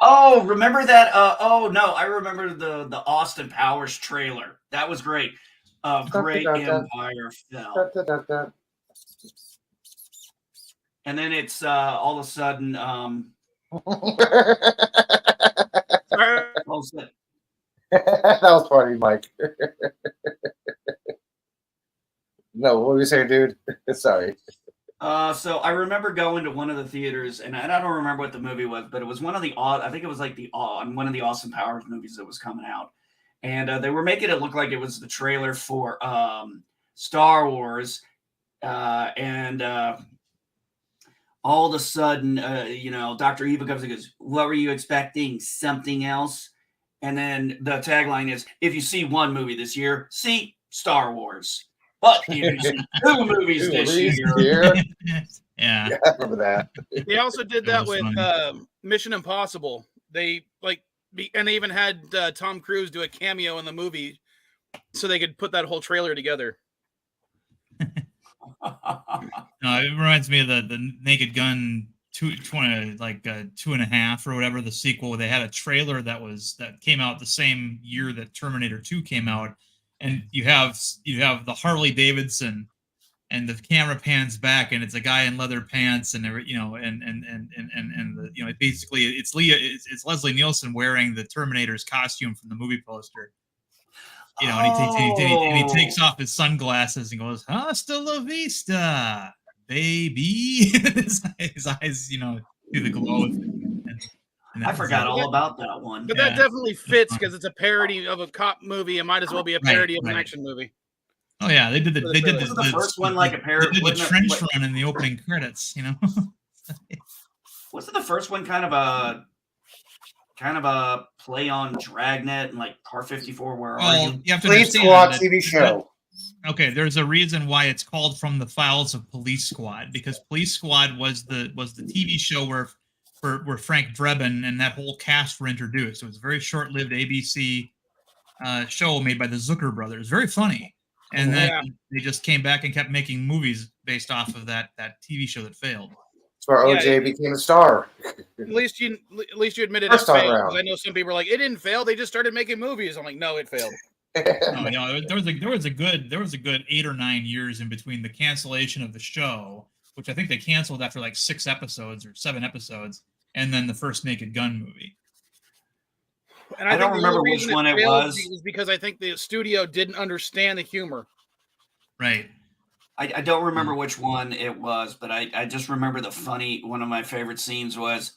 Oh, remember that? Oh no, I remember the Austin Powers trailer. That was great. Great Empire fell, and then it's all of a sudden. All of a sudden, That was funny, Mike. No, what were you saying, dude? Sorry. So I remember going to one of the theaters, and I don't remember what the movie was, but it was one of the I think it was like one of the Austin Powers movies that was coming out, and they were making it look like it was the trailer for Star Wars, and all of a sudden, Dr. Evil comes and goes, "What were you expecting? Something else?" And then the tagline is, "If you see one movie this year, see Star Wars." But if you see two movies this year. Yeah, I remember that. they also did that with funny. Mission Impossible. They and they even had Tom Cruise do a cameo in the movie, so they could put that whole trailer together. No, it reminds me of the Naked Gun 2.5 or whatever, the sequel. They had a trailer that came out the same year that Terminator 2 came out, and you have the Harley Davidson, and the camera pans back, and it's a guy in leather pants, and basically it's Leslie Nielsen wearing the Terminator's costume from the movie poster. And he takes off his sunglasses and goes, "Hasta la vista, baby." his eyes, do the glow. I forgot all about that one. But that definitely fits because it's a parody of a cop movie. It might as well be a parody of an action movie. Oh yeah, they did the first one like a parody. They did the trench run in the opening credits. Wasn't the first one kind of a play on Dragnet and like Car 54? Where are you? You have to Police understand Squad TV show. Okay, there's a reason why it's called From the Files of Police Squad, because Police Squad was the TV show where Frank Drebin and that whole cast were introduced. It was a very short-lived ABC show made by the Zucker brothers. Very funny. And then they just came back and kept making movies based off of that TV show that failed. That's where OJ became a star. At least you admitted it First time failed. around. I know some people are like, it didn't fail. They just started making movies. I'm like, no, it failed. No, there was a good 8 or 9 years in between the cancellation of the show, which I think they canceled after like 6 episodes or 7 episodes, and then the first Naked Gun movie. And I don't remember which one it was. Because I think the studio didn't understand the humor. Right. I don't remember which one it was, but I just remember one of my favorite scenes was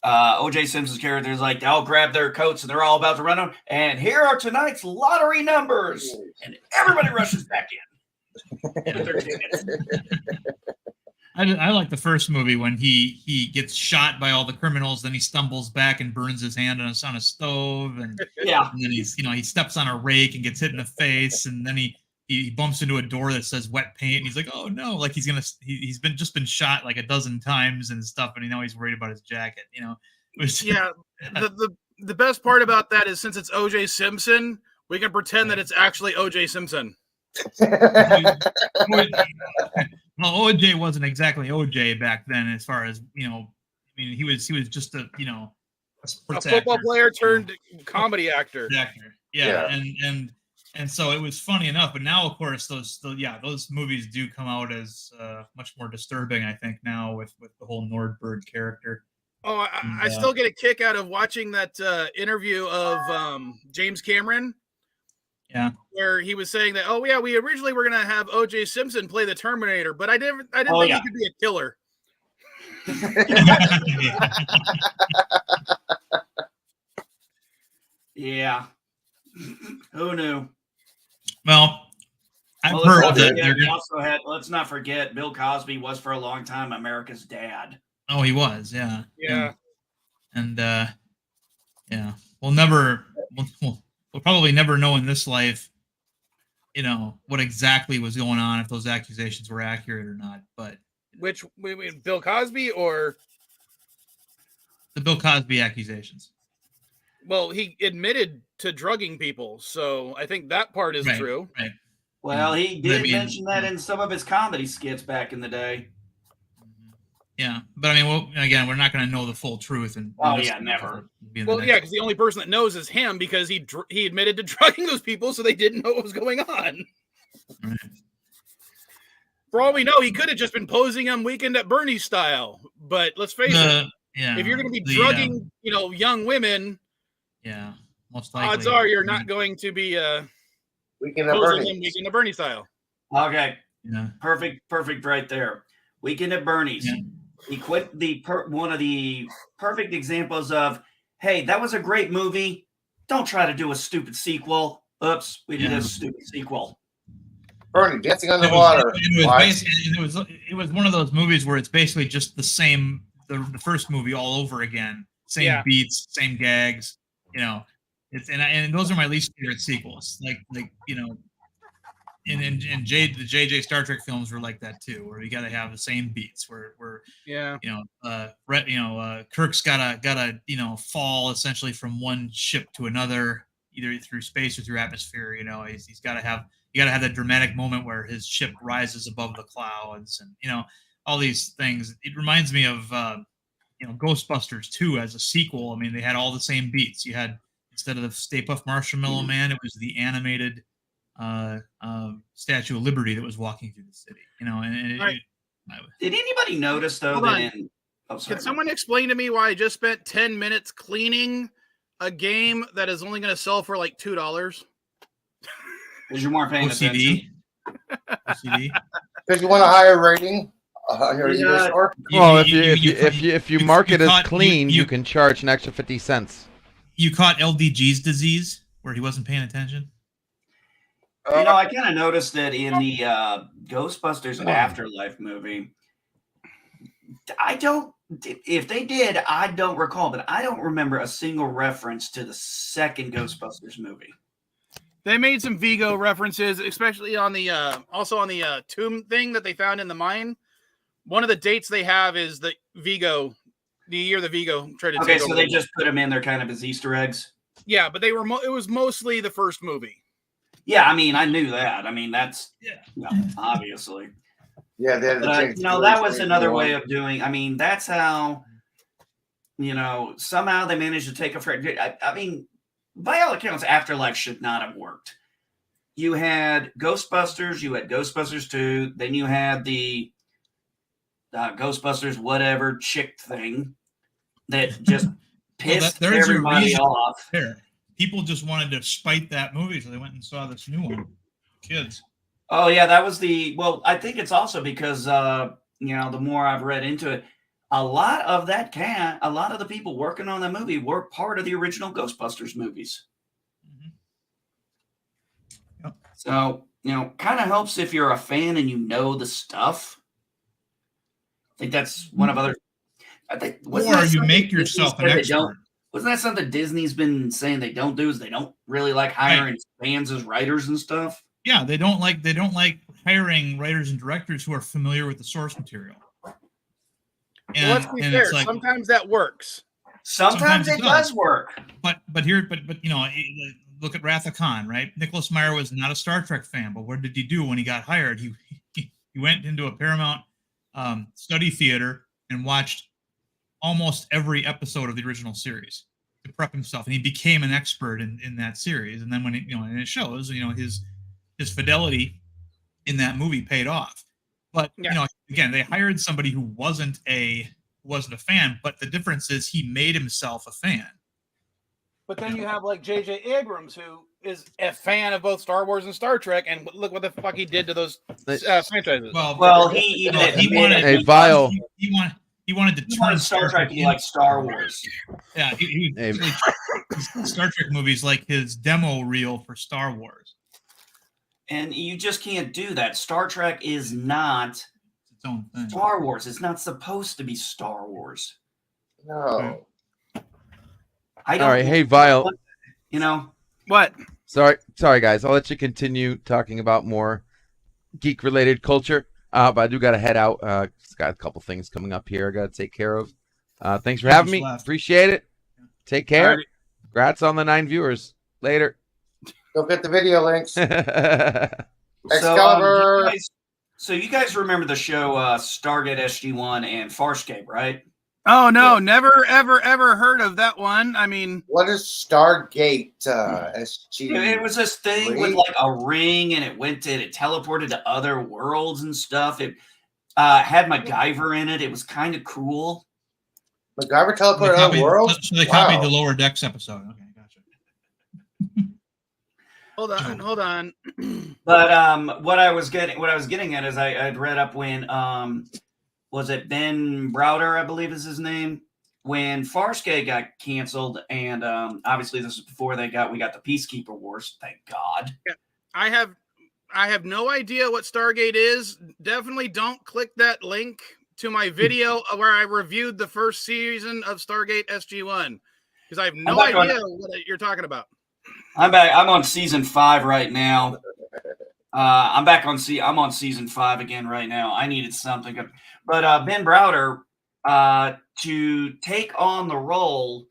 O.J. Simpson's character is like, they'll grab their coats and they're all about to run them. And here are tonight's lottery numbers. And everybody rushes back in. With their tickets. I like the first movie when he gets shot by all the criminals, then he stumbles back and burns his hand on a stove, and yeah, and then he steps on a rake and gets hit in the face, and then he bumps into a door that says wet paint, and he's like, oh no, like he's been shot like a dozen times and stuff, and now he's worried about his jacket, Yeah, the best part about that is since it's O.J. Simpson, we can pretend that it's actually O.J. Simpson. Well, OJ wasn't exactly OJ back then, as far as he was just a football player turned comedy actor. Yeah. And so it was funny enough, but now of course those movies do come out as much more disturbing, I think, now with the whole Nordberg character. Oh, I still get a kick out of watching that interview of James Cameron. Yeah, where he was saying that, oh yeah, we originally were gonna have O.J. Simpson play the Terminator, but I didn't think he could be a killer. Yeah, who knew? Well, I've heard that they're also had. Let's not forget, Bill Cosby was for a long time America's dad. Oh, he was, yeah. And we'll probably never know in this life what exactly was going on, if those accusations were accurate or not. But Which Bill Cosby or the Bill Cosby accusations? Well, he admitted to drugging people, so I think that part is true. Right. Well, he did mention that in some of his comedy skits back in the day. Yeah, but I mean, well, again, we're not going to know the full truth. And never. Well, yeah, because the only person that knows is him, because he admitted to drugging those people, so they didn't know what was going on. Right. For all we know, he could have just been posing on Weekend at Bernie's style. But let's face it, if you're going to be drugging, young women, most likely, odds are you're not going to be Weekend at posing Bernie's. in Weekend at Bernie style. Okay. Yeah. Perfect right there. Weekend at Bernie's. Yeah. He quit one of the perfect examples of, hey, that was a great movie. Don't try to do a stupid sequel. Oops, we did a stupid sequel. Bernie dancing underwater. It was one of those movies where it's basically just the same, the first movie all over again. Same beats, same gags. And those are my least favorite sequels. And the JJ Star Trek films were like that too, where you got to have the same beats. Where Kirk's gotta fall essentially from one ship to another, either through space or through atmosphere. He's got to have that dramatic moment where his ship rises above the clouds, and all these things. It reminds me of Ghostbusters 2 as a sequel. I mean, they had all the same beats. You had, instead of the Stay Puft Marshmallow Man, it was the animated Statue of Liberty that was walking through the city. Did anybody notice though Can someone explain to me why I just spent 10 minutes cleaning a game that is only going to sell for like $2? Because you weren't paying attention. OCD. Because you want a higher rating on your eBay store. Well, if you mark it as clean, you can charge an extra 50 cents. You caught LDG's disease where he wasn't paying attention. I kind of noticed that in the Ghostbusters Afterlife movie. If they did, I don't recall, but I don't remember a single reference to the second Ghostbusters movie. They made some Vigo references, especially on the also on the tomb thing that they found in the mine. One of the dates they have is the year the Vigo tried to take over. So they just put them in there kind of as Easter eggs. Yeah, but they were it was mostly the first movie. Yeah, I mean, I knew that. I mean, that's obviously. Yeah, that was another way of doing. I mean, that's how. Somehow they managed to take a. I mean, by all accounts, Afterlife should not have worked. You had Ghostbusters. You had Ghostbusters 2. Then you had the Ghostbusters whatever chick thing that just pissed everybody off. There. People just wanted to spite that movie, so they went and saw this new one. Kids. Oh yeah, that was I think it's also because the more I've read into it, a lot of the people working on that movie were part of the original Ghostbusters movies. Mm-hmm. Yep. So, kind of helps if you're a fan and you know the stuff. I think that's one of other. Or you make yourself an expert. Wasn't that something Disney's been saying they don't do? Is they don't really like hiring fans as writers and stuff? Yeah, they don't like hiring writers and directors who are familiar with the source material. And, let's be fair. Sometimes that works. Sometimes it does work. But look at Wrath of Khan, right? Nicholas Meyer was not a Star Trek fan, but what did he do when he got hired? He went into a Paramount study theater and watched almost every episode of the original series to prep himself, and he became an expert in that series. And then when and it shows, his fidelity in that movie paid off. But again, they hired somebody who wasn't a fan, but the difference is he made himself a fan. But then you have like J.J. Abrams, who is a fan of both Star Wars and Star Trek, and look what the fuck he did to those franchises. He wanted to turn Star Trek into like Star Wars. Yeah, he Star Trek movies like his demo reel for Star Wars. And you just can't do that. Star Trek is not its own thing. Star Wars. It's not supposed to be Star Wars. No. All right, hey, Vile. What? Sorry, guys. I'll let you continue talking about more geek-related culture. But I do got to head out. Just got a couple things coming up here I got to take care of. Thanks for having me. Appreciate it. Take care. Alrighty. Congrats on the 9 viewers. Later. Don't get the video links. Excalibur. So you guys remember the show Stargate SG-1 and Farscape, right? Oh no, never ever heard of that one. I mean, what is Stargate SG? It was this thing with like a ring, and it teleported to other worlds and stuff. It had MacGyver in it. It was kind of cool. MacGyver teleported to other worlds. So they copied the Lower Decks episode. Okay, gotcha. Hold on. But what I was getting at is I'd read up when was it Ben Browder, I believe is his name, when Farscape got canceled, and obviously this is before we got the Peacekeeper Wars, thank God. Yeah, I have no idea what Stargate is. Definitely don't click that link to my video where I reviewed the first season of Stargate SG-1 because I have no idea what you're talking about. I'm back. I'm on season 5 right now. I'm on season 5 again right now. I needed something good. But Ben Browder, to take on the role,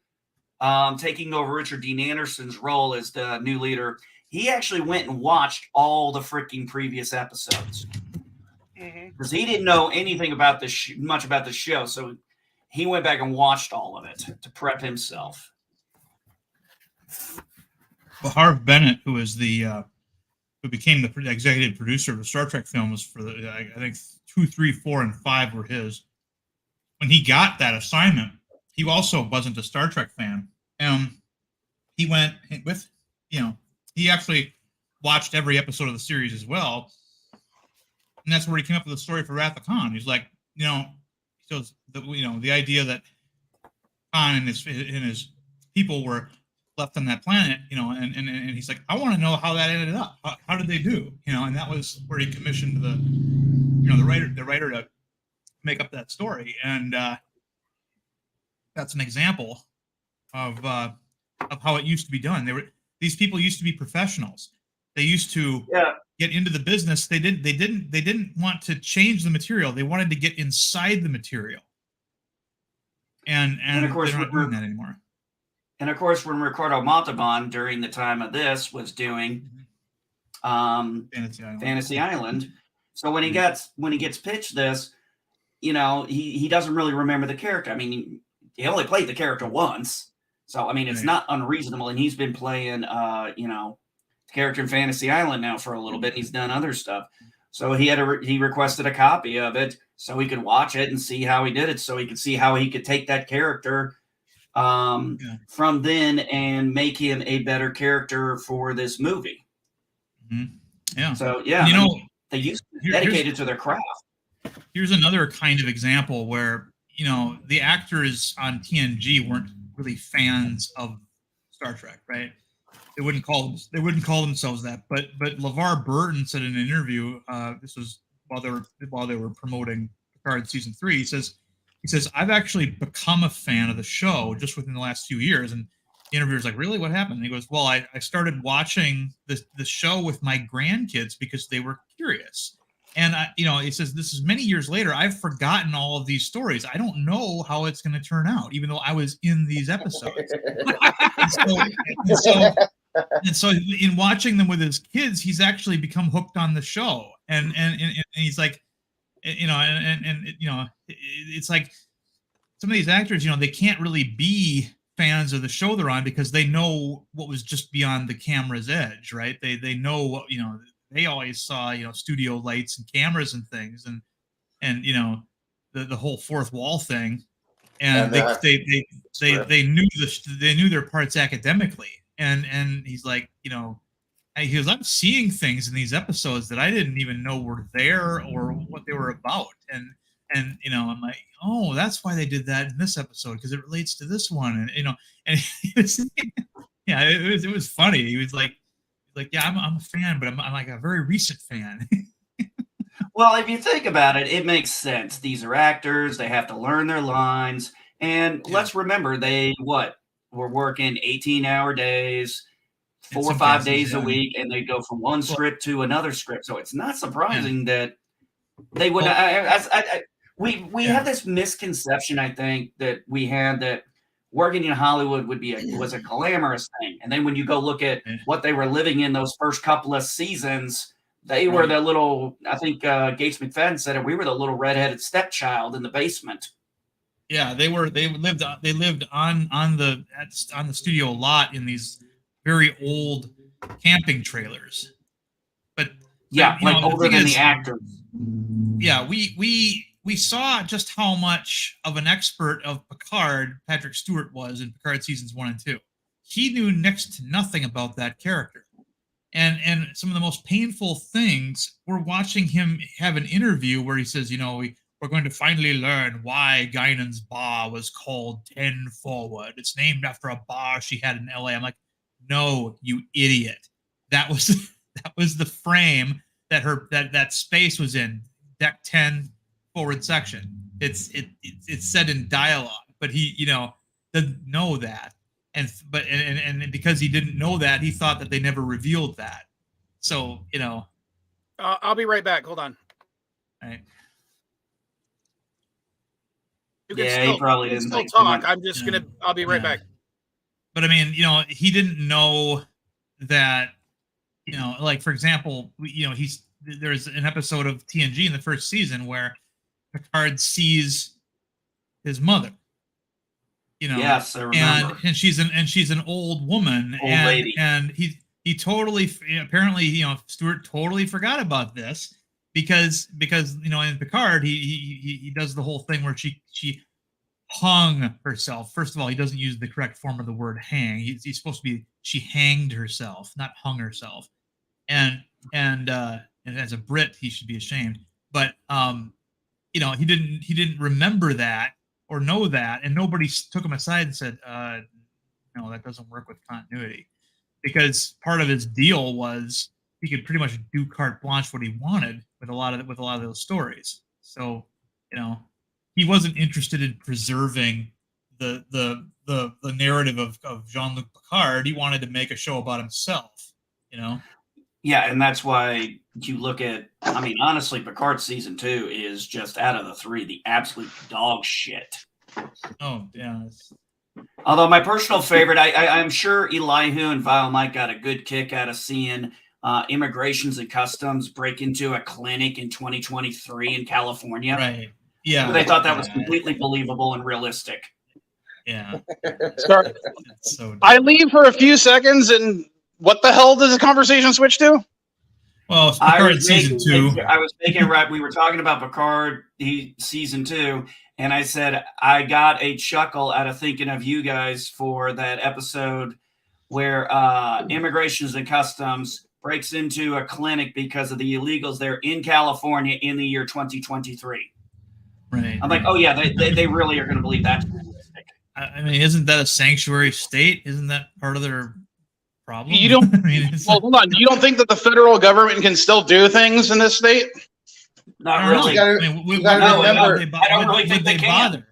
taking over Richard Dean Anderson's role as the new leader, he actually went and watched all the freaking previous episodes because he didn't know anything about much about the show. So he went back and watched all of it to prep himself. Well, Harv Bennett, who became the executive producer of the Star Trek films for I think 2, 3, 4, and 5 were his. When he got that assignment, he also wasn't a Star Trek fan. He went with, he actually watched every episode of the series as well. And that's where he came up with the story for Wrath of Khan. He's like, the idea that Khan and his people were left on that planet, and he's like, I want to know how that ended up. How did they do? And that was where he commissioned the writer to make up that story. And that's an example of how it used to be done. These people used to be professionals. They used to get into the business. They didn't want to change the material. They wanted to get inside the material. And of course, they're not doing that anymore. And of course, when Ricardo Montalban during the time of this was doing Fantasy Island, so when he gets pitched this, he doesn't really remember the character. I mean, he only played the character once, so I mean, it's not unreasonable. And he's been playing, the character in Fantasy Island now for a little bit. And he's done other stuff, so he requested a copy of it so he could watch it and see how he did it, so he could see how he could take that character from then and make him a better character for this movie. Yeah. So they used to be dedicated to their craft. Here's another kind of example where the actors on TNG weren't really fans of Star Trek, right? They wouldn't call themselves that. But LeVar Burton said in an interview, this was while they were promoting Picard season 3, he says, I've actually become a fan of the show just within the last few years. And the interviewer's like, really? What happened? And he goes, well, I started watching the show with my grandkids because they were curious. And, he says, this is many years later. I've forgotten all of these stories. I don't know how it's going to turn out, even though I was in these episodes. and so in watching them with his kids, he's actually become hooked on the show. And he's like, it's like some of these actors, they can't really be fans of the show they're on because they know what was just beyond the camera's edge, right? They know what, they always saw, studio lights and cameras and things and the whole fourth wall thing. And they knew their parts academically. And he's like, I'm seeing things in these episodes that I didn't even know were there or what they were about. And I'm like, oh, that's why they did that in this episode because it relates to this one. And it was funny. He was like, yeah, I'm a fan, but I'm like a very recent fan. Well, if you think about it, it makes sense. These are actors; they have to learn their lines. And let's remember, they were working 18-hour days, 4 or 5 days a week, and they go from one script to another script. So it's not surprising that they would. We have this misconception, I think, that we had that working in Hollywood was a glamorous thing. And then when you go look at what they were living in those first couple of seasons, they were the little. I think Gates McFadden said it. We were the little redheaded stepchild in the basement. Yeah, they lived on the studio lot in these very old camping trailers. But older than the actors. Yeah, we saw just how much of an expert of Picard Patrick Stewart was in Picard seasons 1 and 2. He knew next to nothing about that character. And some of the most painful things were watching him have an interview where he says, we're going to finally learn why Guinan's bar was called 10 Forward. It's named after a bar she had in LA. I'm like, no, you idiot. That was the frame that space was in, deck 10 forward section. It's said in dialogue, but he doesn't know that. And because he didn't know that, he thought that they never revealed that. So, I'll be right back. Hold on. All right. You can he probably didn't still talk. I'm just I'll be right back. But I mean, he didn't know that, like, for example, there's an episode of TNG in the first season where Picard sees his mother. Yes, I remember. And she's an old woman, lady. And he totally, apparently, Stewart totally forgot about this because in Picard he does the whole thing where she hung herself. First of all, he doesn't use the correct form of the word hang. He's supposed to be she hanged herself, not hung herself. And as a Brit, he should be ashamed. But he didn't remember that or know that, and nobody took him aside and said, no, that doesn't work with continuity. Because part of his deal was he could pretty much do carte blanche what he wanted with a lot of those stories. So, he wasn't interested in preserving the narrative of Jean-Luc Picard. He wanted to make a show about himself, Yeah, and that's why you look at, honestly, Picard season 2 is just out of the 3, the absolute dog shit. Oh, yeah. Although my personal favorite, I'm sure Elihu and Vilemike got a good kick out of seeing Immigrations and Customs break into a clinic in 2023 in California. Right. Yeah. They thought that was completely believable and realistic. Yeah. Sorry. So I leave for a few seconds, and what the hell does the conversation switch to? Well, it's Picard season 2. We were talking about Picard season 2, and I said I got a chuckle out of thinking of you guys for that episode where Immigrations and Customs breaks into a clinic because of the illegals there in California in the year 2023. Right. I'm like, oh yeah, they really are going to believe that's realistic. Isn't that a sanctuary state? Isn't that part of their problem? You don't. Hold on. You don't think that the federal government can still do things in this state? Not really. You gotta remember. Would they bother?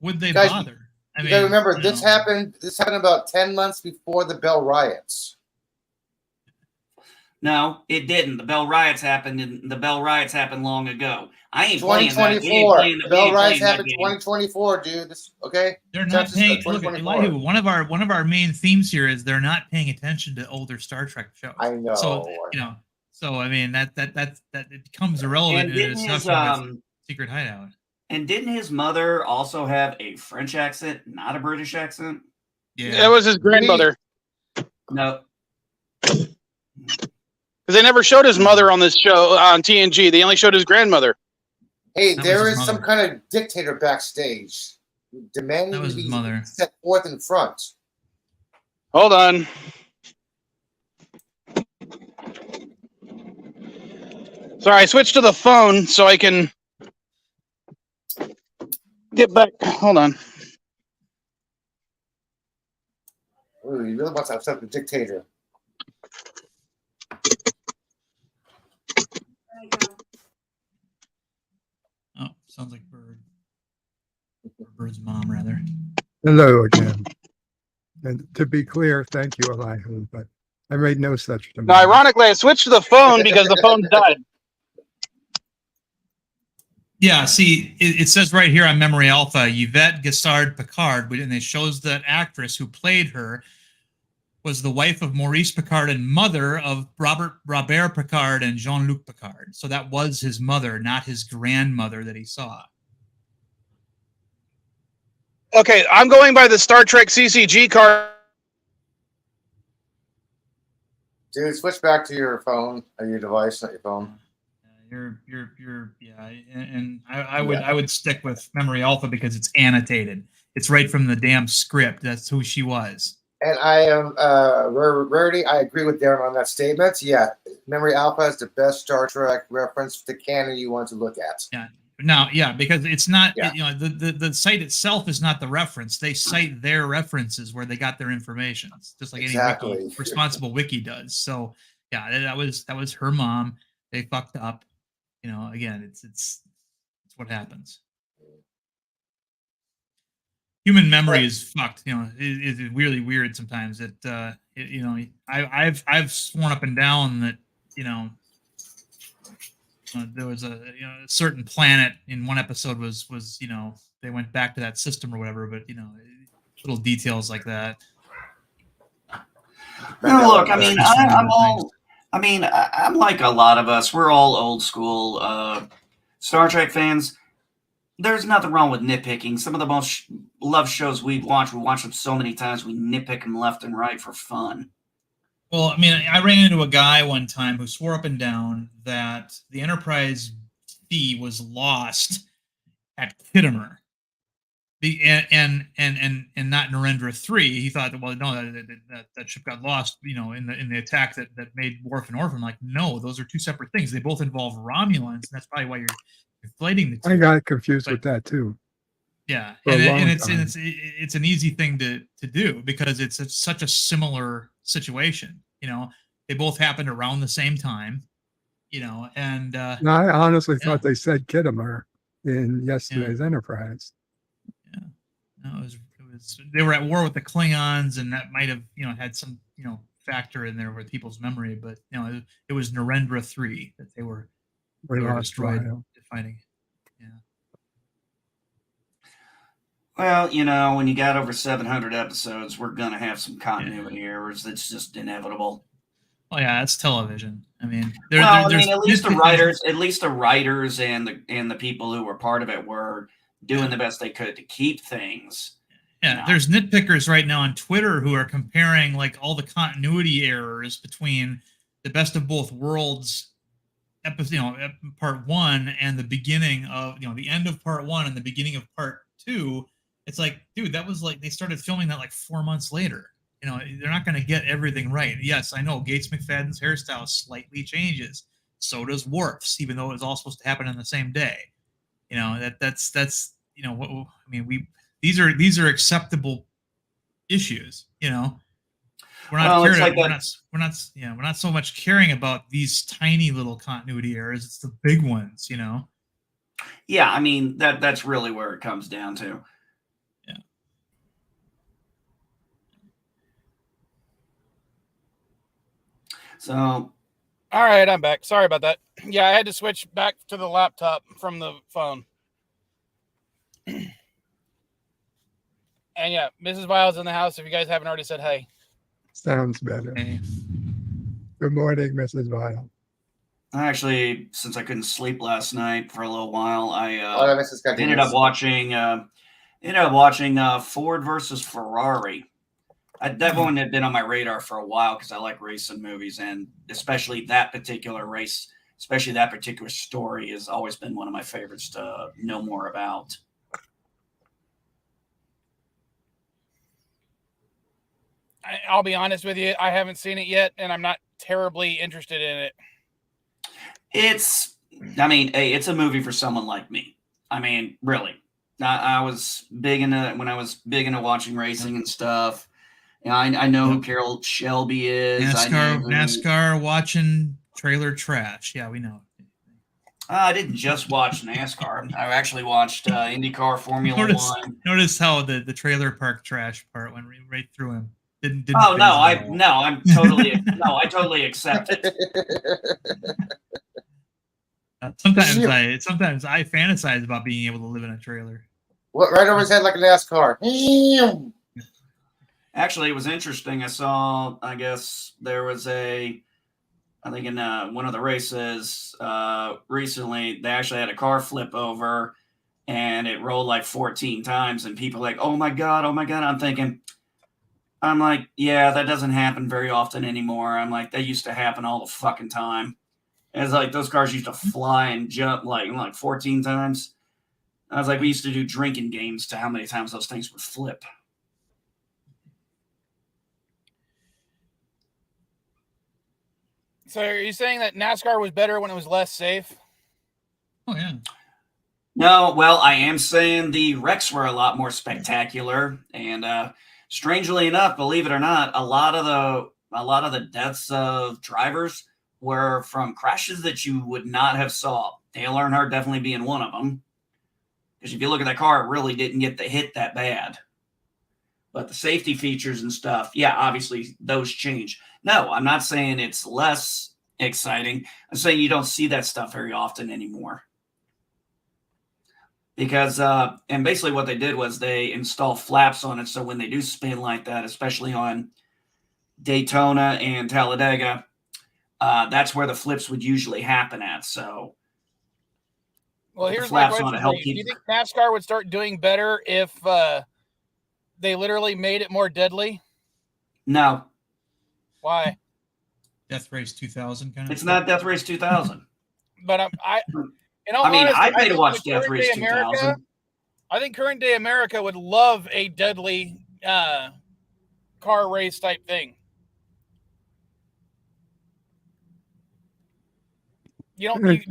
Would they bother? You gotta remember, this happened about 10 months before the Bell riots. No, it didn't. The Bell riots happened, and the Bell riots happened long ago. I ain't 2024. The Bell riots happened 2024, dude. Okay. They're not paying. Look, Elihu, one of our main themes here is they're not paying attention to older Star Trek shows. I know. So that it becomes irrelevant in a discussion of Secret Hideout. And didn't his mother also have a French accent, not a British accent? Yeah, it was his grandmother. No. Because they never showed his mother on this show on TNG. They only showed his grandmother. Hey, there is some kind of dictator backstage demanding to be set forth in front. Hold on. Sorry, I switched to the phone so I can get back. Hold on. Ooh, you really want to upset the dictator. Oh, sounds like Bird. Or Bird's mom, rather. Hello again. And to be clear, thank you, Elihu, but I made no such Now, demand. ironically, I switched to the phone because the phone died. Yeah, see, it says right here on Memory Alpha, Yvette Gassard Picard, and it shows that actress who played her was the wife of Maurice Picard and mother of Robert Picard and Jean-Luc Picard. So that was his mother, not his grandmother that he saw. Okay, I'm going by the Star Trek CCG card. Dude, switch back to your phone or your device, not your phone. I would stick with Memory Alpha because it's annotated. It's right from the damn script. That's who she was. And I am Rarity. I agree with Darren on that statement. Yeah, Memory Alpha is the best Star Trek reference to canon you want to look at. Yeah. Now, yeah, because it's not, the site itself is not the reference. They cite their references where they got their information, just like any responsible wiki does. So, yeah, that was her mom. They fucked up. Again, it's what happens. Human memory is fucked. It's really weird sometimes. I've sworn up and down that there was a certain planet in one episode was they went back to that system or whatever, but little details like that. No, look, I mean, I'm like a lot of us. We're all old school Star Trek fans. There's nothing wrong with nitpicking. Some of the most loved shows we watch them so many times, we nitpick them left and right for fun. Well, I mean, I ran into a guy one time who swore up and down that the Enterprise B was lost at Kittimer, and not Narendra 3. He thought that, well, no, that ship got lost, in the attack that made Worf and Orphan. Like, no, those are two separate things. They both involve Romulans, and that's probably why you're conflating the two. I got confused with that too. Yeah, and it's an easy thing to do because it's such a similar situation. They both happened around the same time. And no, I honestly thought they said Kittimer in yesterday's Enterprise. Yeah, no, it was they were at war with the Klingons, and that might have had some factor in there with people's memory. But it was Narendra 3 that they were destroyed fighting. Yeah. Well, when you got over 700 episodes, we're going to have some continuity errors. It's just inevitable. Well, yeah, it's television. I mean, at least the writers and the people who were part of it were doing the best they could to keep things. Yeah, there's nitpickers right now on Twitter who are comparing like all the continuity errors between the Best of Both Worlds episode, part 1 and the beginning of the end of part 1 and the beginning of part 2. It's like, dude, that was like they started filming that like 4 months later. They're not going to get everything right. Yes, I know Gates McFadden's hairstyle slightly changes. So does Worf's, even though it was all supposed to happen on the same day. That's what I mean. These are acceptable issues. We're not so much caring about these tiny little continuity errors. It's the big ones. Yeah, I mean that's really where it comes down to. So, all right, I'm back. Sorry about that. Yeah, I had to switch back to the laptop from the phone. And yeah, Mrs. Vile's in the house. If you guys haven't already said hey. Sounds better. Hey. Good morning, Mrs. Vile. Actually, since I couldn't sleep last night for a little while, I ended up watching Ford versus Ferrari. That one had been on my radar for a while because I like racing movies, and especially that particular race, especially that particular story has always been one of my favorites to know more about. I'll be honest with you, I haven't seen it yet, and I'm not terribly interested in it. It's a movie for someone like me. I mean, really. I was big into watching racing and stuff. I know who Carroll Shelby is. NASCAR watching trailer trash. Yeah, we know. I didn't just watch NASCAR. I actually watched IndyCar, Formula One. Notice how the trailer park trash part went right through him. Didn't Oh phase no, you at all. I'm totally I totally accept it. Sometimes I fantasize about being able to live in a trailer. What, right over his head like a NASCAR. Actually, it was interesting. I guess there was I think in one of the races recently, they actually had a car flip over and it rolled like 14 times, and people like, oh my God. I'm like, yeah, that doesn't happen very often anymore. I'm like, that used to happen all the fucking time. And it's like those cars used to fly and jump like 14 times. I was like, we used to do drinking games to how many times those things would flip. So are you saying that NASCAR was better when it was less safe? Oh yeah. No, well, I am saying the wrecks were a lot more spectacular, and strangely enough, believe it or not, a lot of the deaths of drivers were from crashes that you would not have saw. Dale Earnhardt definitely being one of them, because if you look at that car, it really didn't get the hit that bad. But the safety features and stuff, yeah, obviously those change. No, I'm not saying it's less exciting. I'm saying you don't see that stuff very often anymore. Because, and basically what they did was they install flaps on it, so when they do spin like that, especially on Daytona and Talladega, that's where the flips would usually happen at. So, well, here's my question: do you think NASCAR would start doing better if they literally made it more deadly? No. Why? Death Race 2000 kind of. It's not Death Race 2000. But I pay to watch Death Race 2000. I think current day America would love a deadly car race type thing.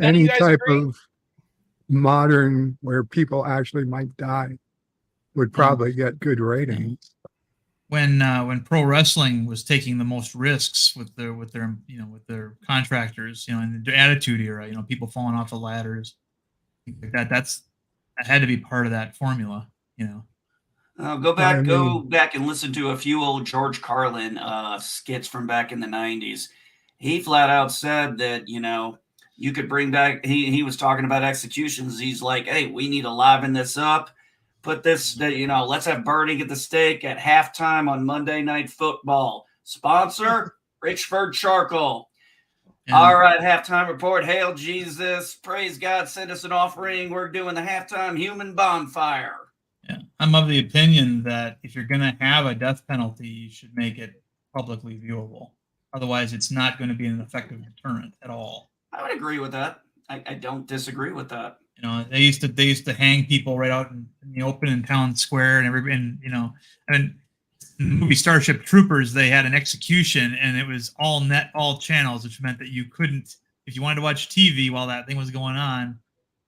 Any type of modern where people actually might die would probably get good ratings. When pro wrestling was taking the most risks with their contractors, in the Attitude Era, people falling off the ladders, like that had to be part of that formula. Go back and listen to a few old George Carlin skits from back in the 90s. He flat out said that you could bring back. He was talking about executions. He's like, hey, we need to liven this up. Put this, let's have burning at the stake at halftime on Monday Night Football. Sponsor, Richford Charcoal. Yeah. All right, halftime report. Hail Jesus. Praise God. Send us an offering. We're doing the halftime human bonfire. Yeah, I'm of the opinion that if you're going to have a death penalty, you should make it publicly viewable. Otherwise, it's not going to be an effective deterrent at all. I would agree with that. I don't disagree with that. They used to hang people right out in the open in Town Square, in the movie Starship Troopers, they had an execution, and it was all channels, which meant that you couldn't, if you wanted to watch TV while that thing was going on,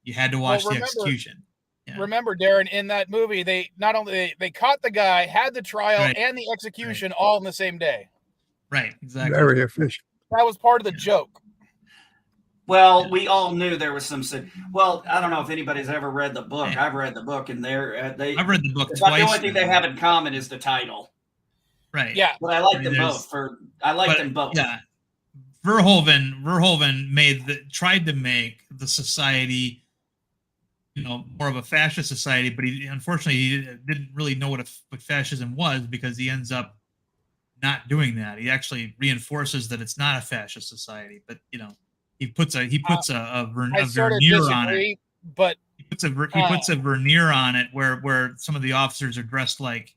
you had to watch the execution. Yeah. Remember, Darren, in that movie, they not only they caught the guy, had the trial and the execution all in the same day. Right, exactly. Very efficient. That was part of the joke. Well, we all knew there was some. Well, I don't know if anybody's ever read the book. I've read the book, and I've read the book twice. The only thing they have in common is the title. Right. Yeah. But I like them both. I like them both. Yeah. Verhoeven tried to make the society, more of a fascist society, but he didn't really know what fascism was, because he ends up not doing that. He actually reinforces that it's not a fascist society, but he puts a veneer on it. But he puts a veneer on it where some of the officers are dressed like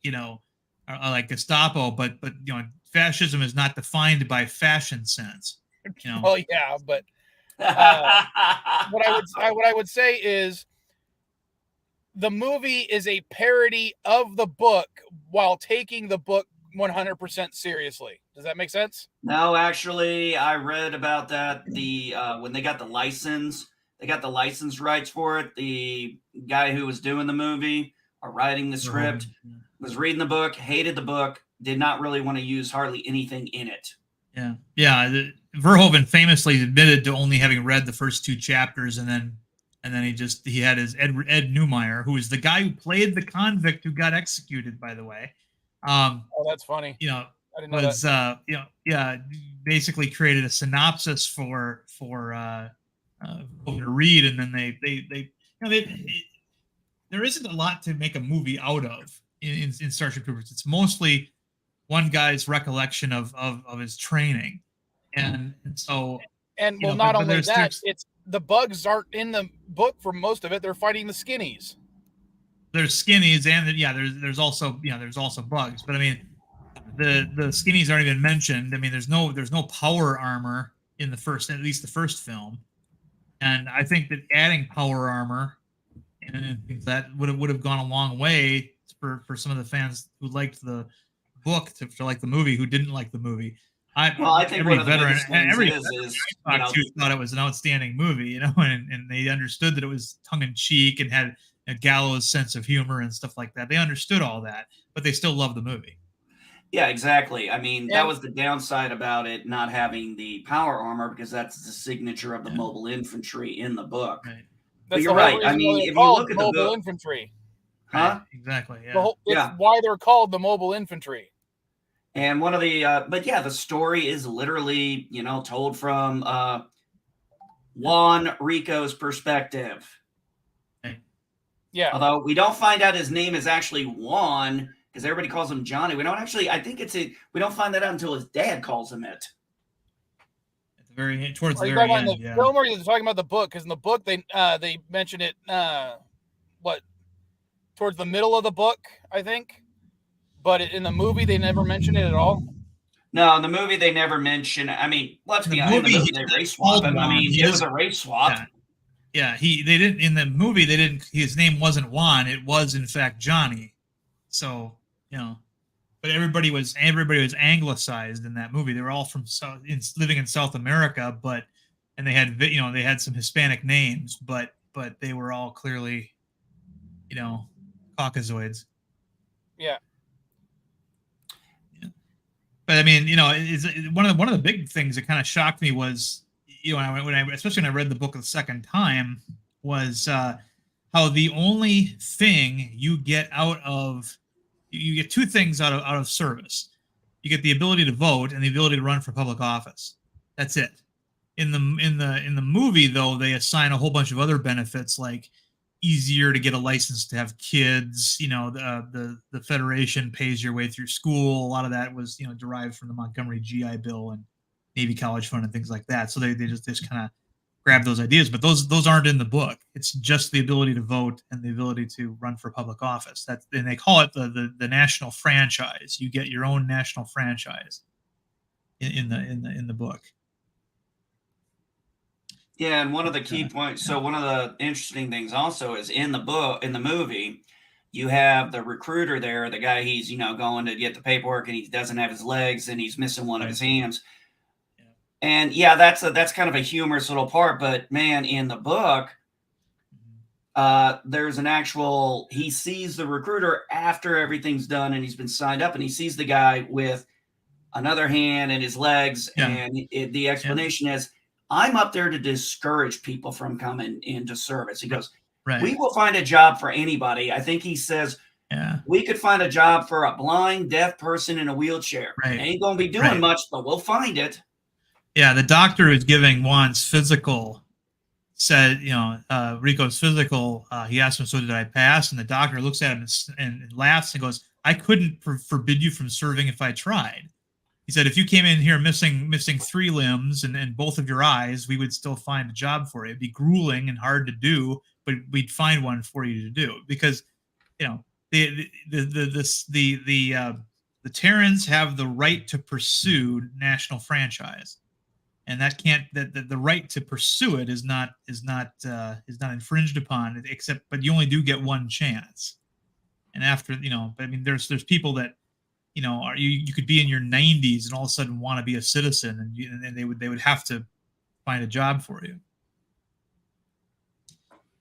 like Gestapo, but fascism is not defined by fashion sense. Well, yeah, but what I would say is the movie is a parody of the book while taking the book 100% seriously. Does that make sense? No, actually, I read about that. When they got the license rights for it. The guy who was doing the movie or writing the script was reading the book, hated the book, did not really want to use hardly anything in it. Yeah. Verhoeven famously admitted to only having read the first 2 chapters, and then he had his Ed Neumeyer, who was the guy who played the convict who got executed, by the way. Oh, that's funny. You know, I didn't know was that. you know, yeah, basically created a synopsis for people to read, and then they you know there isn't a lot to make a movie out of in Starship Troopers. It's mostly one guy's recollection of his training, and so And you well, know, not but only that, there's it's the bugs aren't in the book for most of it. They're fighting the skinnies. there's skinnies, and yeah, there's also there's also bugs, but I mean the skinnies aren't even mentioned. I mean there's no power armor in the first, at least the first film, and I think that adding power armor and things that would have gone a long way for some of the fans who liked the book to like the movie, who didn't like the movie. I think every one of the veteran, biggest things every is I talked to thought it was an outstanding movie, you know, and they understood that it was tongue in cheek and had a gallows sense of humor and stuff like that. They understood all that, but they still loved the movie. Yeah, exactly. I mean, that was the downside about it not having the power armor, because that's the signature of the mobile infantry in the book. Right. But you're right. I mean, if you look at the mobile book, infantry, huh? Exactly. Yeah. It's why they're called the mobile infantry. And one of the, but yeah, the story is literally, you know, told from Juan Rico's perspective. Yeah. Although we don't find out his name is actually Juan, because everybody calls him Johnny. We don't actually, I think we don't find that out until his dad calls him it. At the very towards Are the you very talking end, about the film, or are you talking about the book? Because in the book they mention it towards the middle of the book, I think. But in the movie they never mention it at all. No, in the movie they never mention. I mean, let's be honest. In the movie they race swap him. I mean, it was a race swap. Yeah, they didn't in the movie. They didn't. His name wasn't Juan. It was in fact Johnny. So you know, but everybody was anglicized in that movie. They were all from living in South America, and they had some Hispanic names, but they were all clearly, you know, Caucasoids. Yeah. But I mean, you know, one of the big things that kind of shocked me was, you know, especially when I read the book the second time, was how the only thing you get you get two things out of service. You get the ability to vote and the ability to run for public office. That's it. In the movie, though, they assign a whole bunch of other benefits, like easier to get a license to have kids. You know, the Federation pays your way through school. A lot of that was, you know, derived from the Montgomery GI Bill and Navy College Fund and things like that. So they just kind of grab those ideas, but those aren't in the book. It's just the ability to vote and the ability to run for public office. And they call it the national franchise. You get your own national franchise in the book. Yeah, and one of the key points. So one of the interesting things also is in the movie, you have the recruiter there, the guy he's, you know, going to get the paperwork, and he doesn't have his legs and he's missing one of his hands. And yeah, that's kind of a humorous little part, but man, in the book, there's an actual, he sees the recruiter after everything's done and he's been signed up, and he sees the guy with another hand and his legs. Yeah. And the explanation is, I'm up there to discourage people from coming into service. He goes, we will find a job for anybody. I think he says, we could find a job for a blind, deaf person in a wheelchair. Ain't going to be doing much, but we'll find it. Yeah, the doctor who's giving Juan's physical said, you know, Rico's physical, he asked him, so did I pass? And the doctor looks at him and laughs and goes, I couldn't forbid you from serving if I tried. He said, if you came in here missing 3 limbs and both of your eyes, we would still find a job for you. It'd be grueling and hard to do, but we'd find one for you to do, because, you know, the Terrans have the right to pursue national franchise, and that can't, the right to pursue it is not infringed upon, but you only do get one chance. And after, you know, I mean, there's people that, you know, you could be in your 90s and all of a sudden want to be a citizen, and they would have to find a job for you.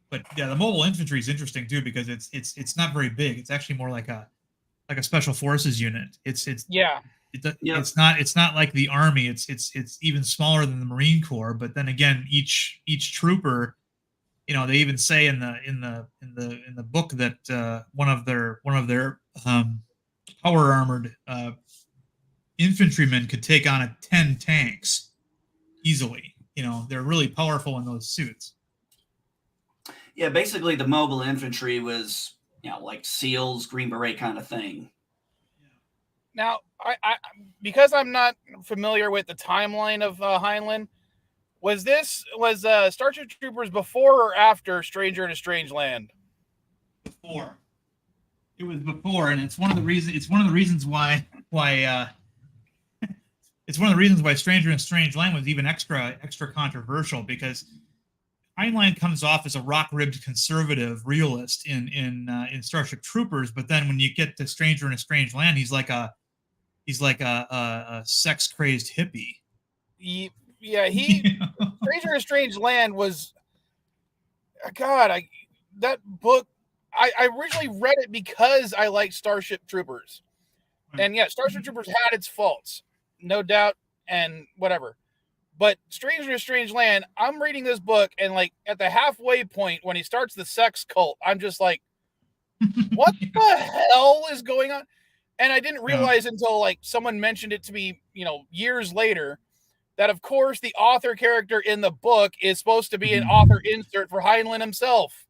But yeah, the mobile infantry is interesting too, because it's not very big. It's actually more like a special forces unit. It's not like the Army. It's even smaller than the Marine Corps. But then again, each trooper, you know, they even say in the book that one of their power armored infantrymen could take on 10 tanks easily. You know, they're really powerful in those suits. Yeah, basically the mobile infantry was, you know, like SEALs, Green Beret kind of thing. Now, I because I'm not familiar with the timeline of Heinlein, was Starship Troopers before or after Stranger in a Strange Land? Before. It was before, and it's one of the reasons. It's one of the reasons why. It's one of the reasons why Stranger in a Strange Land was even extra controversial, because Heinlein comes off as a rock-ribbed conservative realist in Starship Troopers, but then when you get to Stranger in a Strange Land, he's like a sex-crazed hippie. Yeah, Stranger in a Strange Land was, God, that book. I originally read it because I liked Starship Troopers, and yeah, Starship Troopers had its faults, no doubt, and whatever. But Stranger in a Strange Land, I'm reading this book, and like at the halfway point when he starts the sex cult, I'm just like, what the hell is going on? And I didn't realize until like someone mentioned it to me, you know, years later, that of course the author character in the book is supposed to be an author insert for Heinlein himself.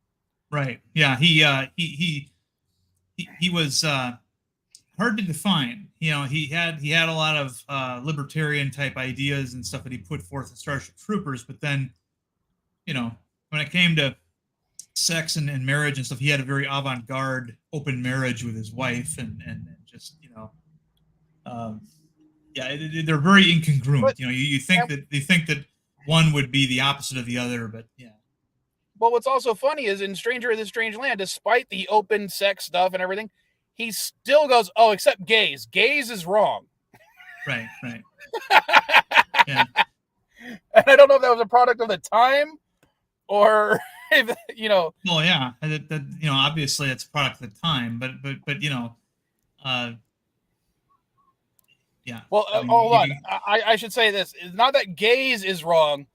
Right. Yeah. He was hard to define. You know, he had a lot of libertarian type ideas and stuff that he put forth in Starship Troopers, but then, you know, when it came to sex and marriage and stuff, he had a very avant-garde open marriage with his wife, and just, you know, they're very incongruent. But, you know, you think that one would be the opposite of the other, but yeah. But what's also funny is in Stranger in the Strange Land, despite the open sex stuff and everything, he still goes, "Oh, except gays. Gays is wrong." Right. Yeah. And I don't know if that was a product of the time, or if, you know. Well, yeah, you know, obviously it's a product of the time, but you know, yeah. Well, hold on. I should say this: it's not that gays is wrong.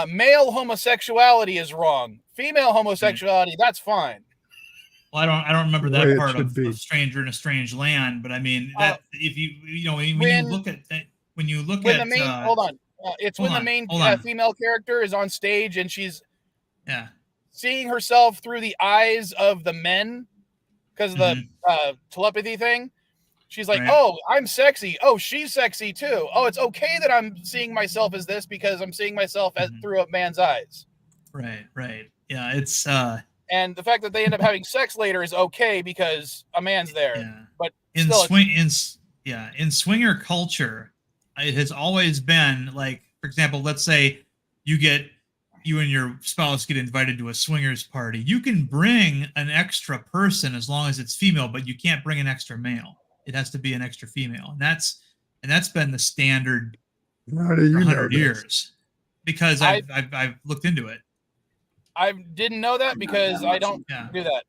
Male homosexuality is wrong. Female homosexuality, that's fine. Well, I don't remember that part of Stranger in a Strange Land, but I mean that if you know when you look at the main hold on, it's when the main female character is on stage and she's seeing herself through the eyes of the men because of the telepathy thing. She's like, "Oh, I'm sexy. Oh, she's sexy too. Oh, it's okay that I'm seeing myself as this because I'm seeing myself as through a man's eyes." Right. Yeah, it's and the fact that they end up having sex later is okay because a man's there. Yeah. But in swinger culture, it has always been like, for example, let's say you and your spouse get invited to a swingers party. You can bring an extra person as long as it's female, but you can't bring an extra male. It has to be an extra female, and that's been the standard for 100 years. Because I've looked into it. I didn't know that because I don't do that.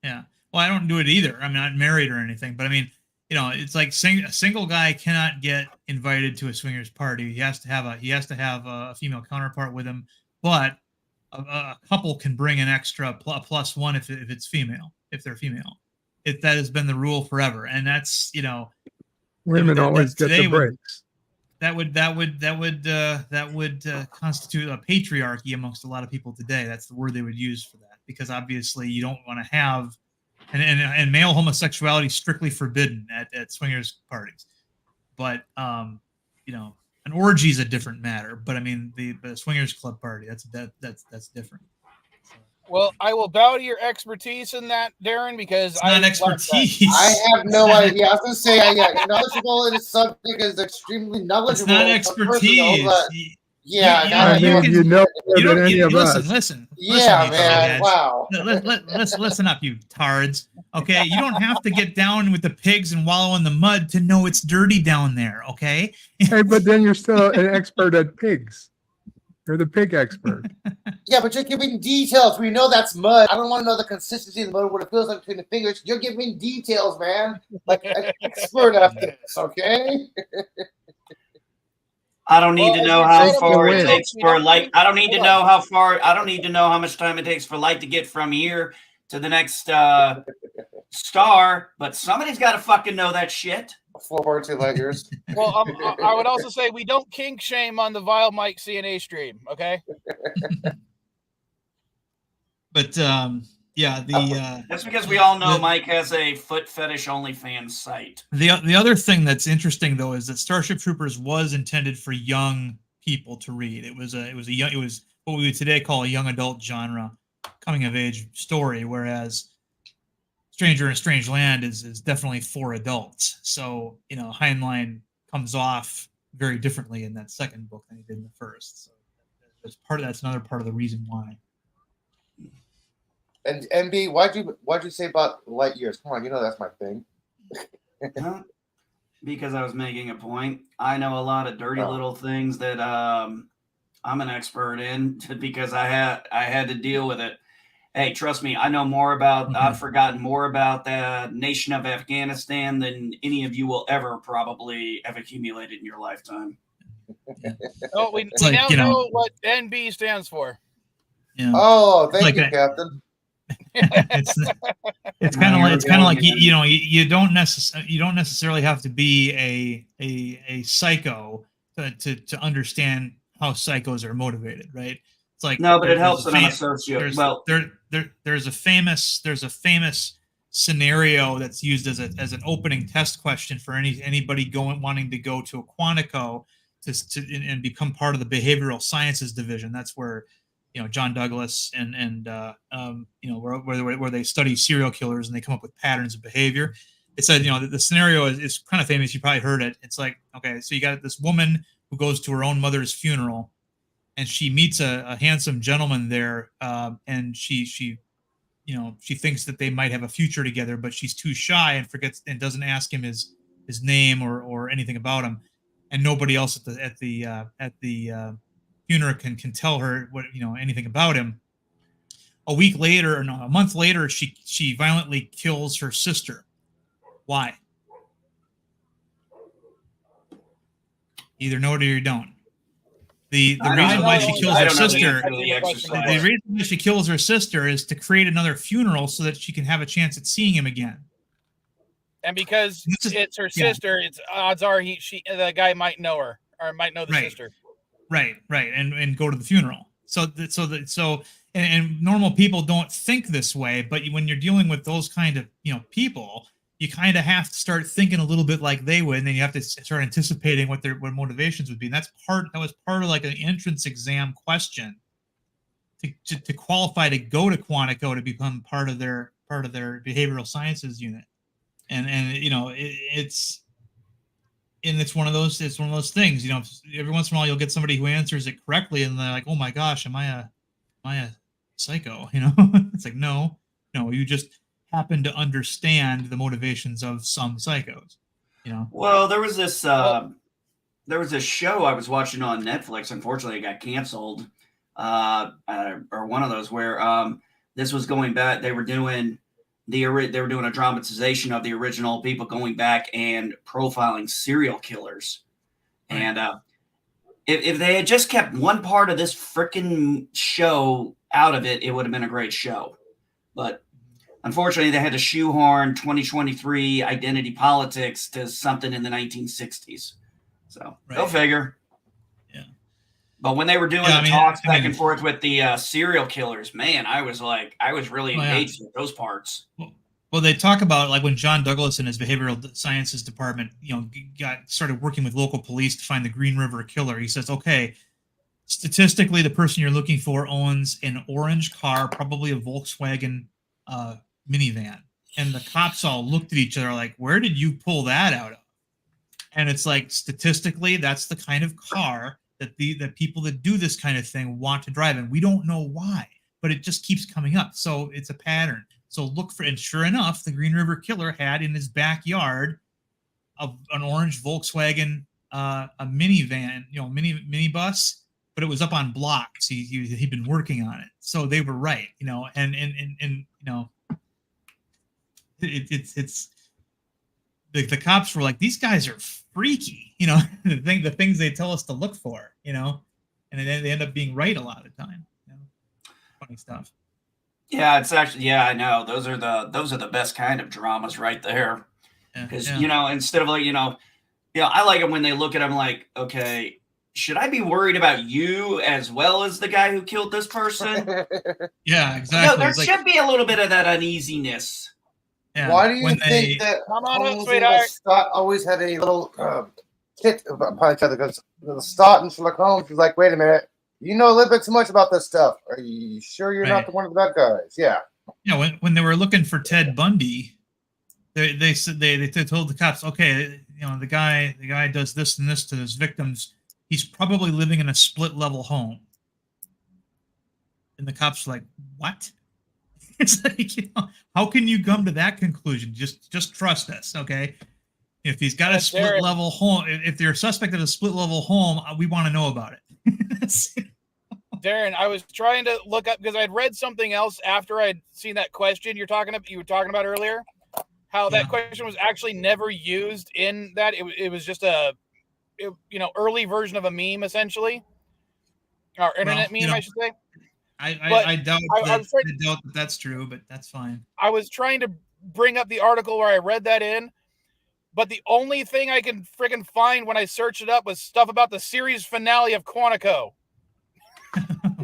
Yeah. Well, I don't do it either. I'm not married or anything, but I mean, you know, it's like a single guy cannot get invited to a swingers party. He has to have a female counterpart with him, but a couple can bring an extra plus one if it's female, if they're female. That has been the rule forever, and that's, you know, women always get the breaks. That would constitute a patriarchy amongst a lot of people today. That's the word they would use for that, because obviously you don't want to have and male homosexuality is strictly forbidden at swingers parties. But you know, an orgy is a different matter. But I mean, the swingers club party, that's different. Well, I will bow to your expertise in that, Darren, because it's not expertise. I have no idea. I was going to say, knowledgeable in the subject is extremely knowledgeable. It's not expertise. Listen. Yeah, man. Wow. Listen up, you tards. Okay, you don't have to get down with the pigs and wallow in the mud to know it's dirty down there. Okay. Hey, but then you're still an expert at pigs. You're the pig expert. Yeah, but you're giving details. We know that's mud. I don't want to know the consistency of the mud, what it feels like between the fingers. You're giving details, man. Like an expert at this, okay? I don't need to know how far it takes for light. I don't need to know how much time it takes for light to get from here to the next star, but somebody's got to fucking know that shit. 4.2 light years. Well, I would also say we don't kink shame on the Vilemike CNA stream, okay? But yeah, that's because we all know Mike has a foot fetish OnlyFans site. The other thing that's interesting though is that Starship Troopers was intended for young people to read. It was what we would today call a young adult genre, coming of age story, whereas Stranger in a Strange Land is definitely for adults. So, you know, Heinlein comes off very differently in that second book than he did in the first. So that's another part of the reason why. And MB, why'd you say about light years? Come on, you know that's my thing. Because I was making a point. I know a lot of dirty little things that I'm an expert in because I had to deal with it. Hey, trust me, I know more about, I've forgotten more about the nation of Afghanistan than any of you will ever probably have accumulated in your lifetime. Oh, we now know what NB stands for. Yeah. Oh, thank you, Captain. It's kind of like you don't necessarily have to be a psycho to understand how psychos are motivated, right? It's like no, but it helps that I'm a sociopath. Well, there's a famous scenario that's used as an opening test question for anybody wanting to go to a Quantico and become part of the behavioral sciences division. That's where John Douglas and where they study serial killers and they come up with patterns of behavior. It said the scenario is kind of famous. You probably heard it. It's like, okay, so you got this woman who goes to her own mother's funeral. And she meets a handsome gentleman there, and she thinks that they might have a future together, but she's too shy and forgets and doesn't ask him his name or anything about him, and nobody else at the funeral can tell her anything about him. A month later, she violently kills her sister. Why? Either know it or you don't. The reason why she kills her sister, the reason why she kills her sister is to create another funeral so that she can have a chance at seeing him again. And because it's her sister, it's odds are the guy might know her or might know the sister. Right, and go to the funeral. So normal people don't think this way, but when you're dealing with those kind of people, you kind of have to start thinking a little bit like they would, and then you have to start anticipating what their motivations would be. And that was part of like an entrance exam question to qualify to go to Quantico to become part of their behavioral sciences unit. And it's one of those things. Every once in a while you'll get somebody who answers it correctly, and they're like, "Oh my gosh, am I a psycho?" It's like no, you just happen to understand the motivations of some psychos. Well, there was this show I was watching on Netflix. Unfortunately, it got canceled, or one of those where this was going back. They were doing a dramatization of the original people going back and profiling serial killers. Right. And if they had just kept one part of this freaking show out of it, it would have been a great show. But unfortunately, they had to shoehorn 2023 identity politics to something in the 1960s. So go figure. Yeah. But when they were doing talks back and forth with the serial killers, man, I was really engaged with those parts. Well, they talk about like when John Douglas and his behavioral sciences department, started working with local police to find the Green River killer. He says, okay, statistically, the person you're looking for owns an orange car, probably a Volkswagen minivan, and the cops all looked at each other like, where did you pull that out of? And it's like, statistically, that's the kind of car that the people that do this kind of thing want to drive, and we don't know why, but it just keeps coming up. So it's a pattern. So look for, and sure enough, the Green River killer had in his backyard an orange Volkswagen, a minivan, minibus, but it was up on blocks. He'd been working on it, so they were right, it's the cops were like, these guys are freaky, the things they tell us to look for, and then they end up being right a lot of the time. Funny stuff. Yeah, it's actually I know those are the best kind of dramas right there. Because instead of I like them when they look at them like, okay, should I be worried about you as well as the guy who killed this person? Yeah, exactly. There should be a little bit of that uneasiness. Yeah. Why do you think that Holmes and Scott always had a little kit upon each other? Because Scott and Sherlock Holmes was like, wait a minute, you know a little bit too much about this stuff. Are you sure you're not the one of the bad guys? Yeah. Yeah, when they were looking for Ted Bundy, they said they told the cops, okay, the guy does this and this to his victims. He's probably living in a split level home. And the cops are like, what? It's like, how can you come to that conclusion? Just trust us, okay? If he's got a split level home, if they're a suspect of a split level home, we want to know about it. Darren, I was trying to look up because I'd read something else after I'd seen that question you were talking about earlier. How that question was actually never used in that. It was just early version of a meme, essentially, or internet meme, I should say. I doubt that that's true, but that's fine. I was trying to bring up the article where I read that in, but the only thing I can freaking find when I searched it up was stuff about the series finale of Quantico.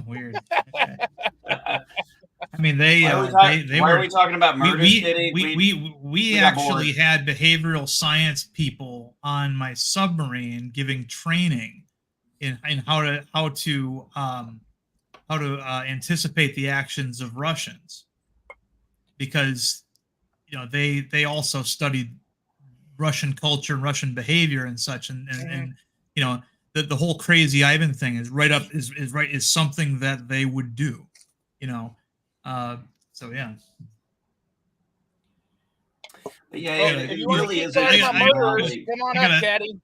Weird. Okay. I mean, they why were. Are we talking about murder? We actually had behavioral science people on my submarine giving training in how to anticipate the actions of Russians, because they also studied Russian culture and Russian behavior and such, and the whole Crazy Ivan thing is something that they would do, so yeah. It really is. Come on up, Caddy.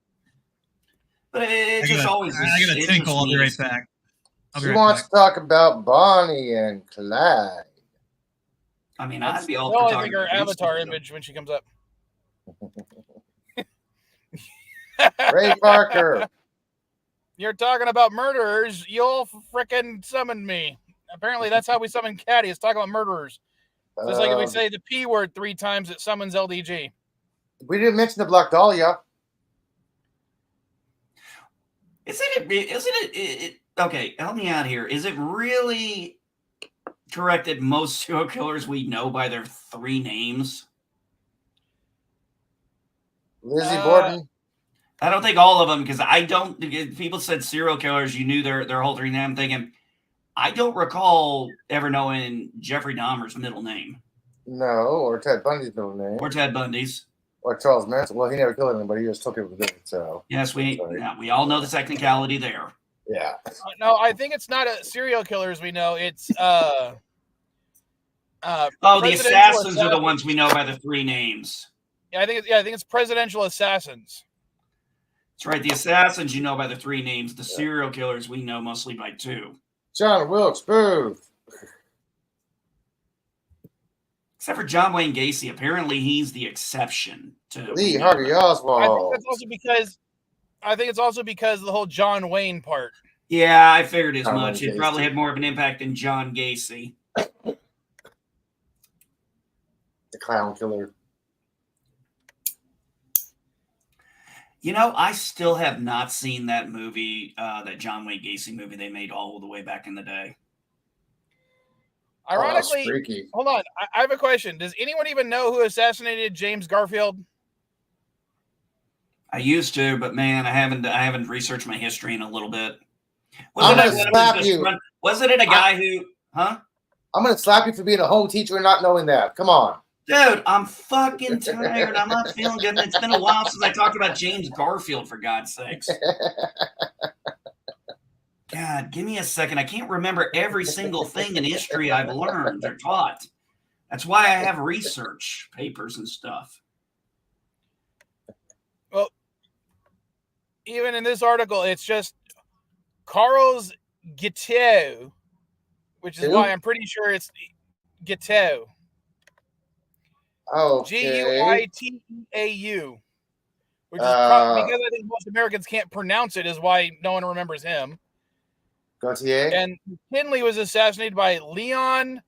But it's just always. I got a tinkle. I'll be right back. She wants to talk about Bonnie and Clyde. I mean, I'd be all for talking about her avatar image when she comes up. Ray Parker. You're talking about murderers. You'll frickin' summon me. Apparently, that's how we summon Caddy. Is talk about murderers. Just like if we say the P word 3 times, it summons LDG. We didn't mention the Black Dahlia. Isn't it? Okay, help me out here. Is it really correct that most serial killers we know by their 3 names? Lizzie Borden. I don't think all of them, because I don't. People said serial killers, you knew their whole 3 names. I'm thinking, I don't recall ever knowing Jeffrey Dahmer's middle name. No, or Ted Bundy's middle name. Or Ted Bundy's. Or Charles Manson. Well, he never killed anybody. He just took people to do it. So yes, we all know the technicality there. Yeah. No, I think it's not a serial killers we know. It's the assassins are the ones we know by the 3 names. Yeah, I think it's presidential assassins. That's right. The assassins you know by the 3 names. The serial killers we know mostly by 2. John Wilkes Booth. Except for John Wayne Gacy. Apparently he's the exception to Lee Harvey Oswald. I think it's also because of the whole John Wayne part. Yeah, I figured as much. It probably had more of an impact than John Gacy. The clown killer. I still have not seen that movie, that John Wayne Gacy movie they made all the way back in the day. Ironically, hold on. I have a question. Does anyone even know who assassinated James Garfield? I used to, but man, I haven't researched my history in a little bit. Was it a guy who? Huh? I'm gonna slap you for being a home teacher and not knowing that. Come on. Dude, I'm fucking tired. I'm not feeling good. It's been a while since I talked about James Garfield, for God's sakes. God, give me a second. I can't remember every single thing in history I've learned or taught. That's why I have research papers and stuff. Well, even in this article, it's just Carl's Guiteau, which is why I'm pretty sure it's Guiteau. Oh, Guiteau, which is probably because I think most Americans can't pronounce it, is why no one remembers him. Gautier. And McKinley was assassinated by Leon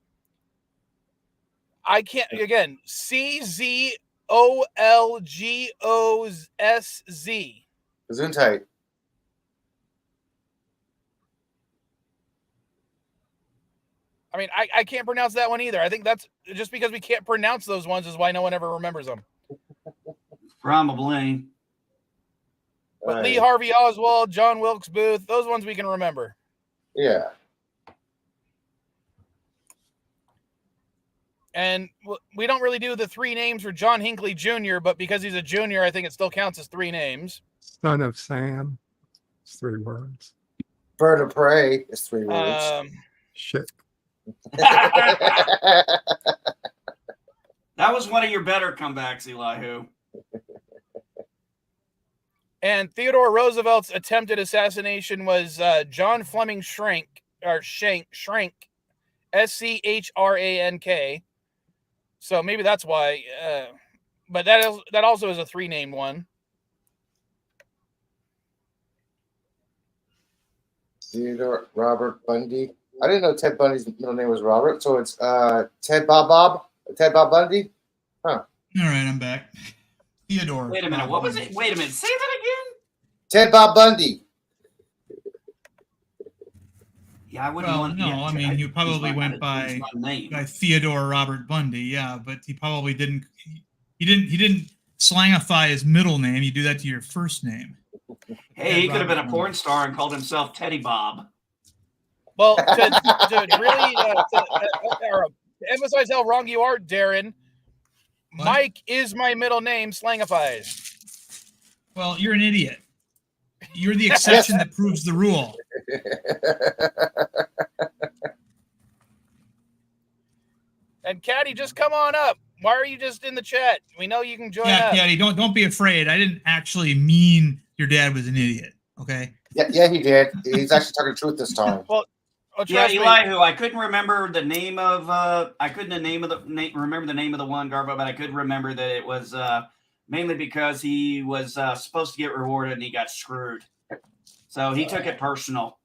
I can't again. CZOLGOSZ. Gesundheit. I mean, I can't pronounce that one either. I think that's just because we can't pronounce those ones is why no one ever remembers them. Probably. But Lee Harvey Oswald, John Wilkes Booth, those ones we can remember. Yeah. And we don't really do the three names for John Hinckley Jr., but because he's a junior, I think it still counts as three names. Son of Sam. It's 3 words. Bird of prey is 3 words. Shit. That was one of your better comebacks, Elihu. And Theodore Roosevelt's attempted assassination was John Fleming Schrank, Schrank, SCHRANK. So maybe that's why. But that also is a 3-named one. Theodore Robert Bundy. I didn't know Ted Bundy's middle name was Robert, so it's Ted Bob Bundy. Huh. All right, I'm back. Theodore. Wait a minute. What was it? Wait a minute. Say that again. Ted Bob Bundy. Yeah, I wouldn't want. No, yeah, I mean, you probably went by Theodore Robert Bundy. Yeah, but he probably didn't. He didn't slangify his middle name. You do that to your first name. Hey, he could have been a porn star and called himself Teddy Bob. Well, to really to emphasize how wrong you are, Darren, what? Mike is my middle name, slangified. Well, you're an idiot. You're the exception that proves the rule. And Caddy, just come on up. Why are you just in the chat? We know you can join yeah, up. Caddy, don't be afraid. I didn't actually mean your dad was an idiot. Okay. Yeah, he did. He's actually talking the truth this time. Well, yeah, Elihu, I couldn't remember the name of. I couldn't remember the name of the one Garbo, but I could remember that it was mainly because he was supposed to get rewarded and he got screwed. So he took it personal.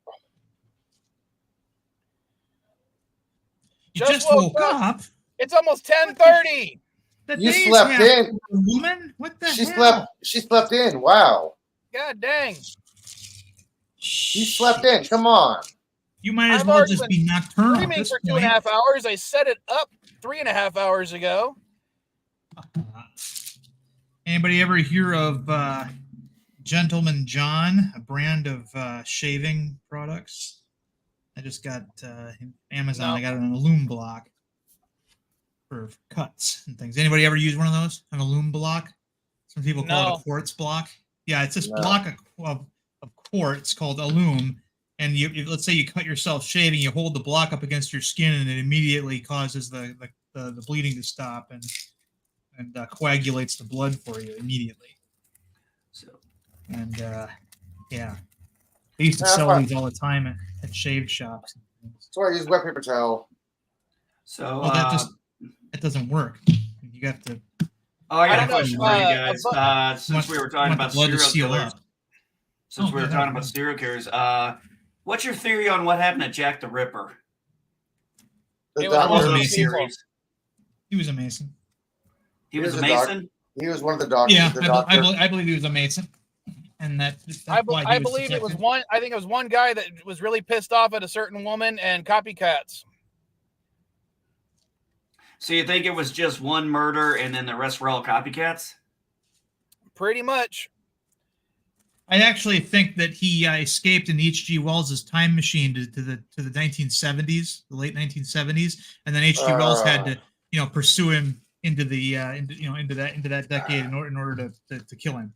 You just woke up. It's almost 10:30. You slept in, woman. What the hell? She slept in. Wow. God dang. You slept in. Come on. You might as well just be nocturnal. Streaming for 2.5 hours. I set it up 3.5 hours ago. Anybody ever hear of Gentleman John, a brand of shaving products? I just got Amazon. No. I got it on a loom block for cuts and things. Anybody ever use one of those? An loom block? Some people call it a quartz block. Yeah, it's this block of quartz called a loom. And you let's say you cut yourself shaving, you hold the block up against your skin, and it immediately causes the bleeding to stop and coagulates the blood for you immediately. So, and yeah, they used to sell these all the time at shave shops. That's why I use wet paper towel. So that doesn't work. You have to. Oh, I got a question for you guys. Since we were talking about serial killers. Since we were talking about serial killers, what's your theory on what happened to Jack the Ripper? He was a Mason. He was a Mason. He was a Mason? He was one of the doctors. Yeah, I believe he was a Mason. And I believe it was one. I think it was one guy that was really pissed off at a certain woman and copycats. So you think it was just one murder and then the rest were all copycats? Pretty much. I actually think that he escaped in H.G. Wells's time machine to the 1970s, the late 1970s, and then H.G. Wells had to pursue him into the into that decade in order to kill him.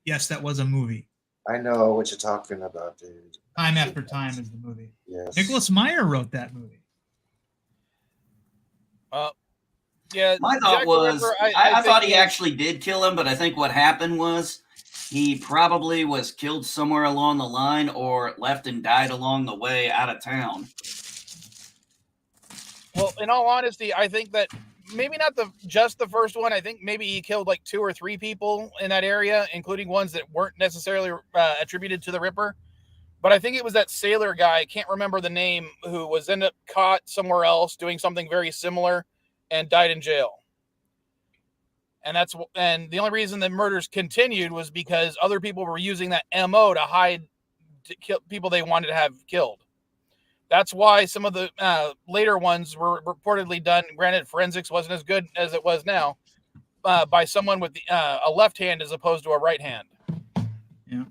Yes, that was a movie. I know what you're talking about, dude. Time After Time is the movie. Yes. Nicholas Meyer wrote that movie. Yeah. My thought was, I thought he actually did kill him, but I think what happened was he probably was killed somewhere along the line or left and died along the way out of town. Well, in all honesty, I think that maybe not just the first one. I think maybe he killed like 2 or 3 people in that area, including ones that weren't necessarily attributed to the Ripper. But I think it was that sailor guy, I can't remember the name, who was ended up caught somewhere else doing something very similar. and died in jail. And the only reason the murders continued was because other people were using that MO to kill people they wanted to have killed. That's why some of the later ones were reportedly done. Granted, forensics wasn't as good as it was now, by someone with a left hand as opposed to a right hand. Yeah.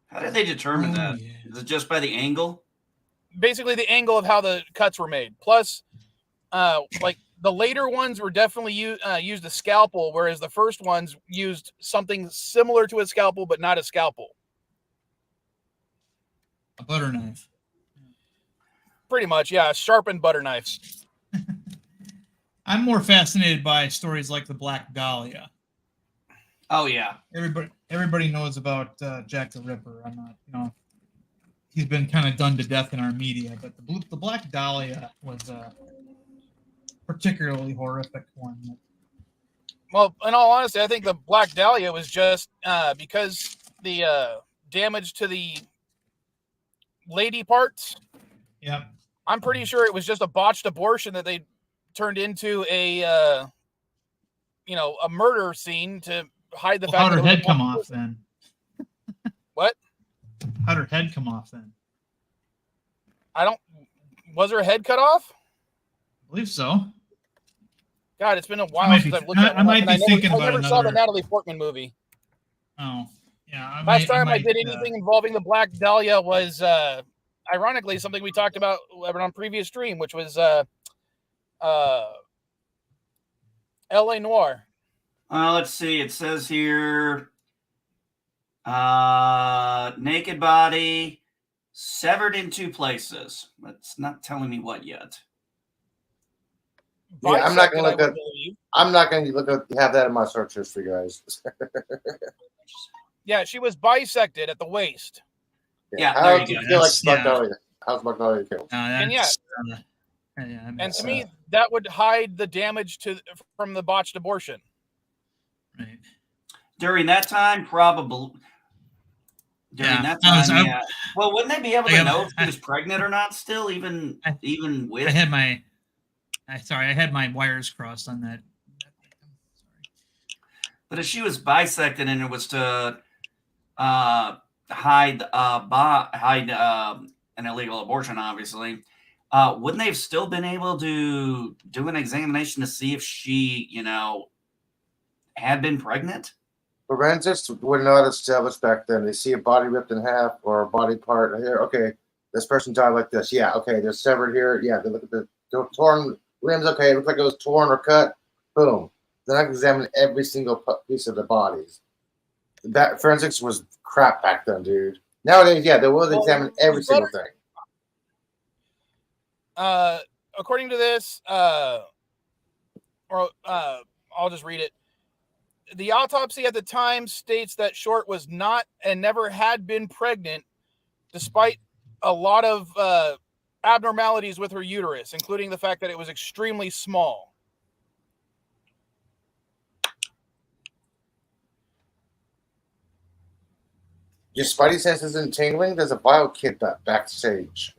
How did they determine that? Yeah. Is it just by the angle? Basically, the angle of how the cuts were made. Plus, like the later ones were definitely used a scalpel, whereas the first ones used something similar to a scalpel, but not a scalpel. A butter knife. Pretty much, yeah, a sharpened butter knife. I'm more fascinated by stories like the Black Dahlia. Oh yeah, everybody knows about Jack the Ripper. I'm not, he's been kind of done to death in our media, but the Black Dahlia was a particularly horrific one. Well, in all honesty, I think the Black Dahlia was just because the damage to the lady parts. Yeah, I'm pretty sure it was just a botched abortion that they turned into a murder scene to hide the fact. How'd that her head come off then? What? How'd her head come off then? Was her head cut off? I believe so. God, it's been a while since I've looked at it. I never saw the Natalie Portman movie. Oh, yeah. Last time I did anything involving the Black Dahlia was, ironically, something we talked about on previous stream, which was L.A. Noire. Let's see. It says here, naked body, severed in 2 places. It's not telling me what yet. Yeah, I'm not gonna look at. I'm not gonna have that in my search history, guys. Yeah, she was bisected at the waist. Yeah, how there do you you go. feel like Magnolia? How's Magnolia killed? And and to me, that would hide the damage from the botched abortion. Right. During that time, probably. During that time, yeah. Well, wouldn't they be able to know if she was pregnant or not? Still, even with. I had my wires crossed on that. But if she was bisected and it was to hide an illegal abortion, obviously, wouldn't they have still been able to do an examination to see if she, had been pregnant? Forensics were not established back then. They see a body ripped in half or a body part here. Okay, this person died like this. Yeah, okay, they're severed here. Yeah, they look at the torn limbs. Okay, it looks like it was torn or cut. Boom. Then I can examine every single piece of the bodies. That forensics was crap back then, dude. Nowadays, yeah, they will examine every single thing. According to this, I'll just read it. The autopsy at the time states that Short was not and never had been pregnant, despite a lot of abnormalities with her uterus, including the fact that it was extremely small. Your spidey sense isn't tingling? There's a bio kit backstage.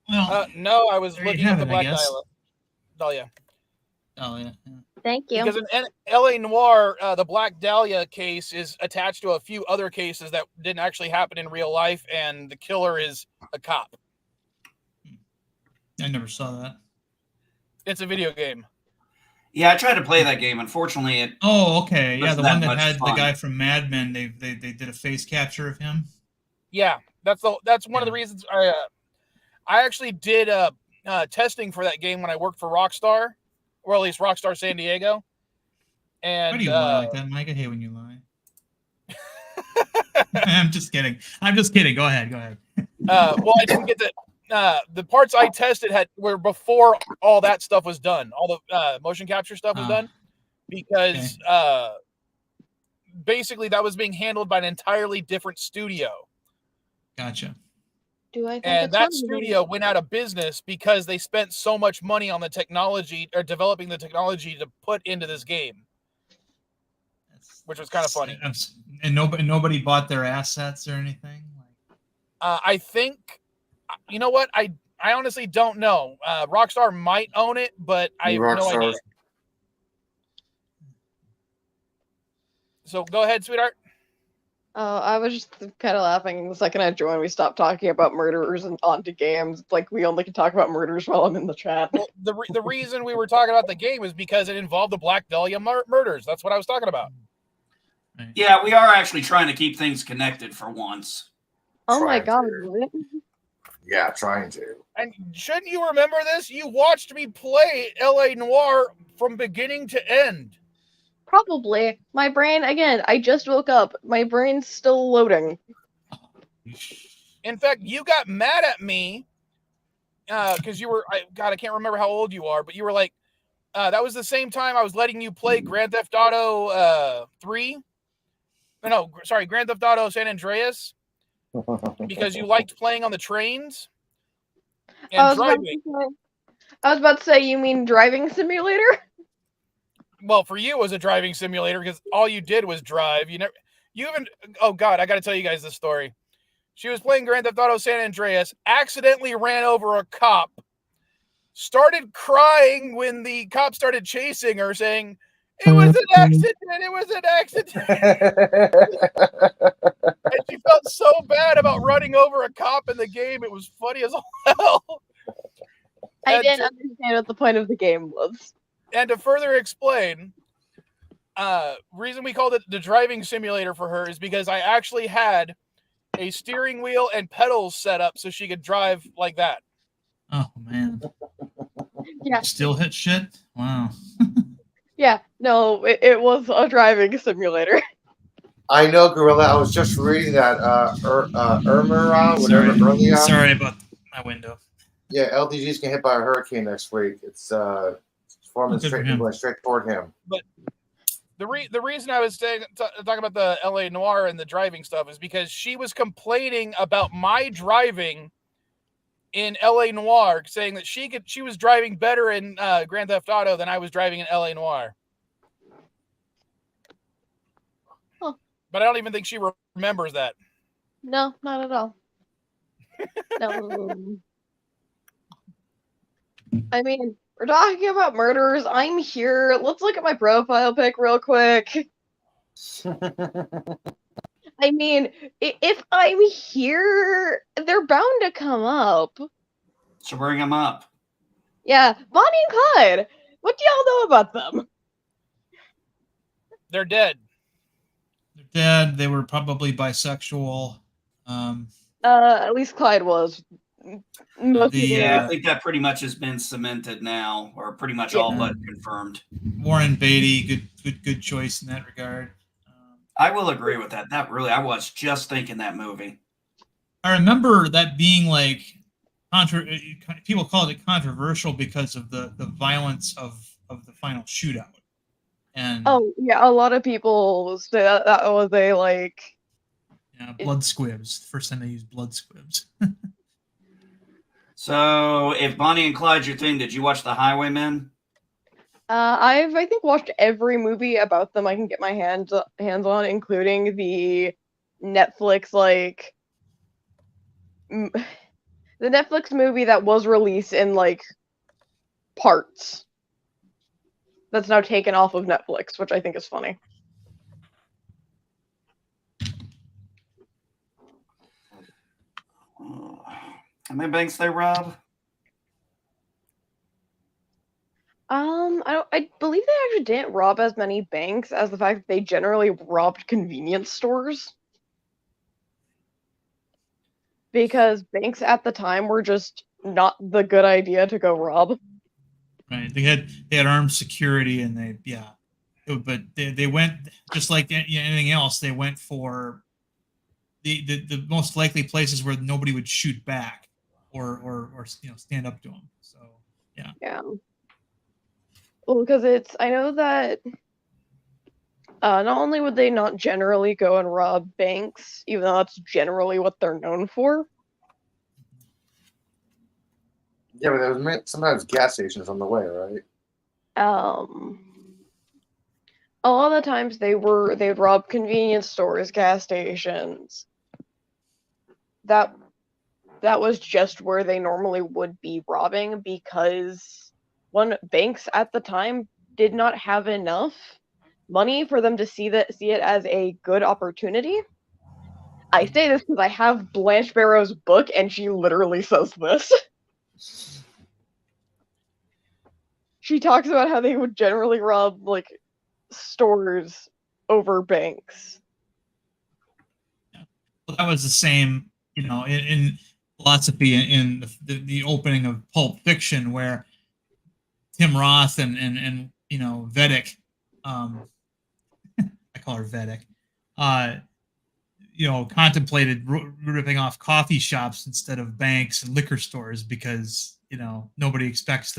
Well, no, I was looking at the Black Dahlia. Oh, yeah. Thank you. Because in L.A. Noire, the Black Dahlia case is attached to a few other cases that didn't actually happen in real life, and the killer is a cop. I never saw that. It's a video game. Yeah, I tried to play that game. Unfortunately, it. Oh, okay. Yeah, the one that had fun. the guy from Mad Men. They did a face capture of him. Yeah, that's one of the reasons I actually did testing for that game when I worked for Rockstar, or at least Rockstar San Diego. And why do you lie like that, Mike? I hate when you lie. I'm just kidding. Go ahead. Well, I didn't get the parts I tested were before all that stuff was done. All the motion capture stuff was done, because basically that was being handled by an entirely different studio. Gotcha. And that studio went out of business because they spent so much money on the technology, or developing the technology to put into this game, which was kind of funny. And nobody bought their assets or anything. I think, you know what? I I honestly don't know. Rockstar might own it, but I have no idea. So go ahead, sweetheart. I was just kind of laughing the second I joined. We stopped talking about murderers and onto games. It's like we only can talk about murders while I'm in the chat. Well, the reason we were talking about the game is because it involved the Black Dahlia murders. That's what I was talking about. Yeah, we are actually trying to keep things connected for once. Oh my god. Yeah, trying to. And shouldn't you remember this? You watched me play L.A. Noire from beginning to end. Probably. My brain, again, I just woke up. My brain's still loading. In fact, you got mad at me because you were, I can't remember how old you are, but you were like, that was the same time I was letting you play Grand Theft Auto 3. No, sorry, Grand Theft Auto San Andreas. Because you liked playing on the trains and driving. I was about to say, you mean driving simulator? Well, for you, it was a driving simulator because all you did was drive. Oh God, I got to tell you guys this story. She was playing Grand Theft Auto San Andreas, accidentally ran over a cop, started crying when the cop started chasing her, saying, "It was an accident, it was an accident." And she felt so bad about running over a cop in the game. It was funny as hell. I didn't understand what the point of the game was. And to further explain, reason we called it the driving simulator for her is because I actually had a steering wheel and pedals set up so she could drive like that. Oh man. Yeah. Still hit shit? Wow. Yeah, no, it was a driving simulator. I know, Gorilla. I was just reading that Irma, whatever, earlier. Sorry about my window. Yeah, LDGs get hit by a hurricane next week. It's forming straight toward him. But the reason I was talking about the LA Noire and the driving stuff is because she was complaining about my driving in LA Noire, saying that she was driving better in Grand Theft Auto than I was driving in LA Noire. Huh. But I don't even think she remembers that. No, not at all. No. I mean, we're talking about murders. I'm here. Let's look at my profile pic real quick. I mean, if I'm here, they're bound to come up. So bring them up. Yeah, Bonnie and Clyde. What do y'all know about them? They're dead. They're dead. They were probably bisexual. At least Clyde was. I think that pretty much has been cemented now, or pretty much all but confirmed. Warren Beatty, good choice in that regard. I will agree with that. I was just thinking that movie. I remember that being like people called it controversial because of the violence of the final shootout. And oh yeah, a lot of people say that was a like blood squibs. The first time they used blood squibs. So, if Bonnie and Clyde's your thing, did you watch The Highwaymen? I think watched every movie about them I can get my hands on, including the Netflix the Netflix movie that was released in parts. That's now taken off of Netflix, which I think is funny. How many banks they rob? I believe they actually didn't rob as many banks as the fact that they generally robbed convenience stores. Because banks at the time were just not the good idea to go rob. Right. They had armed security, and they went just like anything else. They went for the most likely places where nobody would shoot back or stand up to them. So yeah. Yeah. Well, because I know that not only would they not generally go and rob banks, even though that's generally what they're known for. Yeah, but there was sometimes gas stations on the way, right? A lot of the times they'd rob convenience stores, gas stations. That that was just where they normally would be robbing, because banks at the time did not have enough money for them to see it as a good opportunity. I say this because I have Blanche Barrow's book, and she literally says this. She talks about how they would generally rob like stores over banks. Well, that was the same, in philosophy in the opening of Pulp Fiction, where Tim Roth and Vedic, I call her Vedic, contemplated ripping off coffee shops instead of banks and liquor stores because nobody expects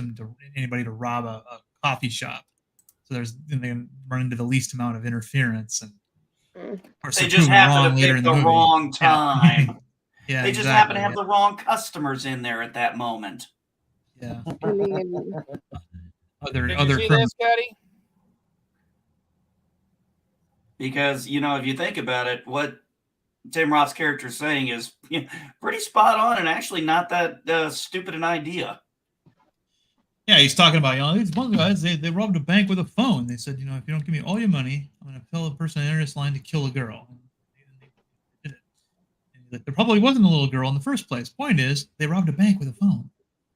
anybody to rob a coffee shop. So they run into the least amount of interference, and of course they just happen to pick the wrong time. Yeah, they just happen to have the wrong customers in there at that moment. Yeah. Did you see this, Caddy? Because if you think about it, what Tim Roth's character is saying is pretty spot on, and actually not that stupid an idea. Yeah, he's talking about, these one guys, they robbed a bank with a phone. They said, if you don't give me all your money, I'm going to tell the person in this line to kill a girl. And there probably wasn't a little girl in the first place. Point is, they robbed a bank with a phone.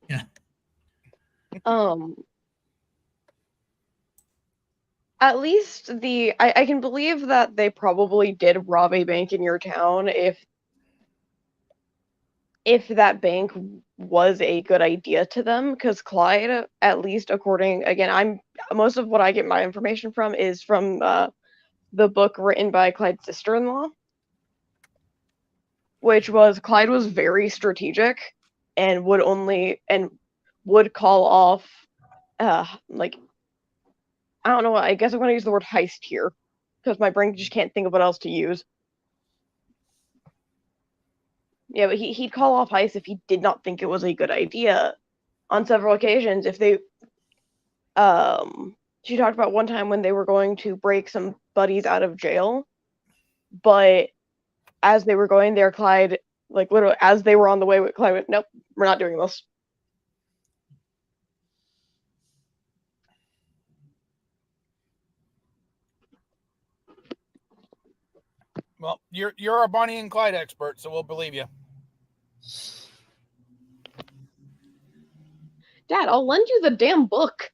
Yeah. At least I can believe that they probably did rob a bank in your town if that bank was a good idea to them, because Clyde, at least most of what I get my information from is from the book written by Clyde's sister-in-law, which was Clyde was very strategic and would call off I don't know, I guess I'm going to use the word heist here because my brain just can't think of what else to use. Yeah, but he'd call off heist if he did not think it was a good idea. On several occasions, if they, she talked about one time when they were going to break some buddies out of jail, but as they were going there, Clyde, literally as they were on the way, Clyde went, "Nope, we're not doing this." Well, you're a Bonnie and Clyde expert, so we'll believe you. Dad, I'll lend you the damn book.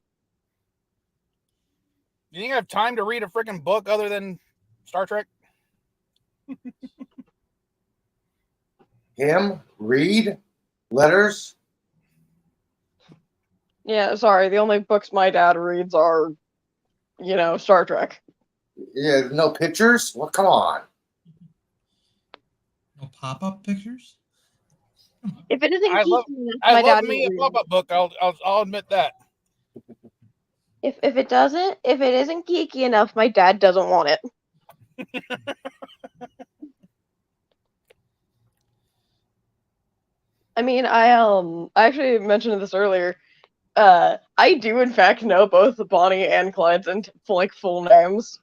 You think I have time to read a freaking book other than Star Trek? Him? Read? Letters? Yeah, sorry, the only books my dad reads are, Star Trek. Yeah, no pictures? Well, come on. No pop-up pictures? If it isn't I love me a pop-up book. I'll admit that. If it isn't geeky enough, my dad doesn't want it. I mean, I actually mentioned this earlier. I do in fact know both Bonnie and Clyde's full names.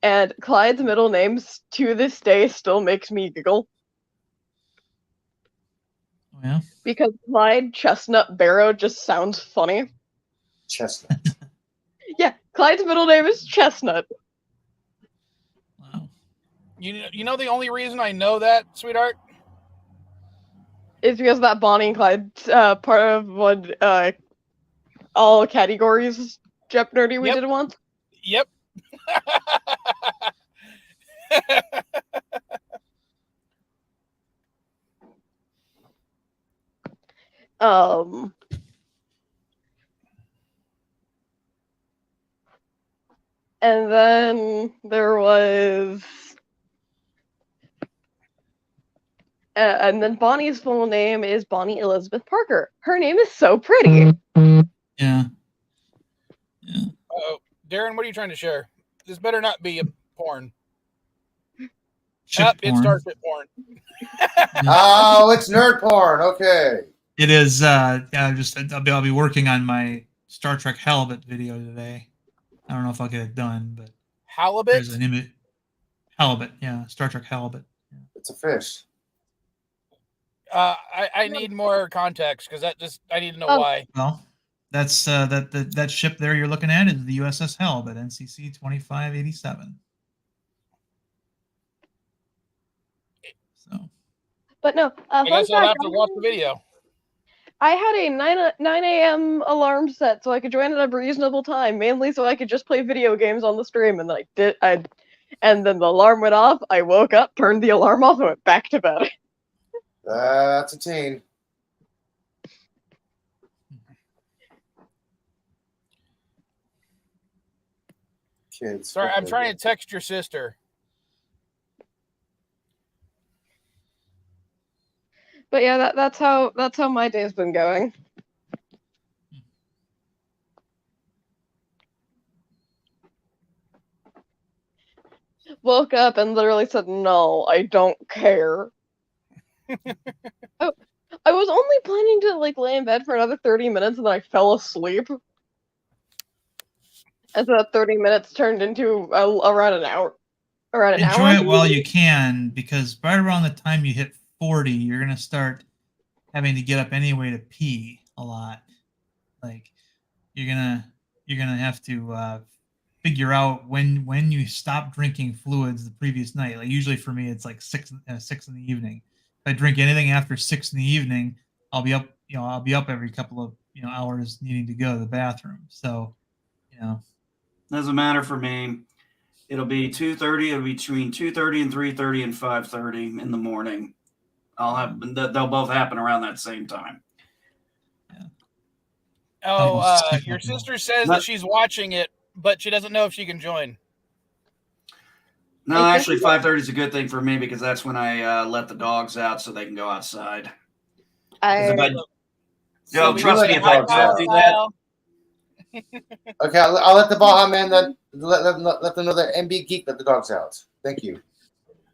And Clyde's middle name to this day still makes me giggle. Oh, yeah? Because Clyde Chestnut Barrow just sounds funny. Chestnut. Yeah, Clyde's middle name is Chestnut. Wow. You know the only reason I know that, sweetheart? Is because that Bonnie and Clyde part of one all categories Jep Nerdy we did once. Yep. And then there was and then Bonnie's full name is Bonnie Elizabeth Parker. Her name is so pretty. Yeah. Oh, Darren, what are you trying to share? This better not be a porn. It's Starship porn. Oh, it's nerd porn. Okay. It is. I'll be working on my Star Trek Halibut video today. I don't know if I'll get it done, but Halibut. There's an image. Halibut, yeah, Star Trek Halibut. Yeah. It's a fish. I need more context because I need to know Oh. why. Well, that's that ship there you're looking at is the USS Helb at NCC 2587. So. But no, I fun guess I'll fact, have to watch the video. I had a 9 a.m. alarm set so I could join at a reasonable time, mainly so I could just play video games on the stream. And and then the alarm went off. I woke up, turned the alarm off, and went back to bed. That's a teen. Kids. Sorry, I'm trying to text your sister. But yeah, that's how my day's been going. Woke up and literally said, "No, I don't care." I was only planning to like lay in bed for another 30 minutes, and then I fell asleep. And so that 30 minutes turned into around an hour. Enjoy it while you can, because right around the time you hit 40, you're gonna start having to get up anyway to pee a lot. Like you're gonna have to figure out when you stop drinking fluids the previous night. Like usually for me, it's like 6 in the evening. If I drink anything after 6 in the evening, I'll be up. I'll be up every couple of hours needing to go to the bathroom. So, doesn't matter for me. It'll be 2:30. It'll be between 2:30 and 3:30 and 5:30 in the morning. They'll both happen around that same time. Oh, your sister says that she's watching it, but she doesn't know if she can join. No, actually, 5:30 is a good thing for me because that's when I let the dogs out so they can go outside. Trust me, if I don't do that. Okay, I'll let the Baja Man then let them know that MB Geek let the dogs out. Thank you.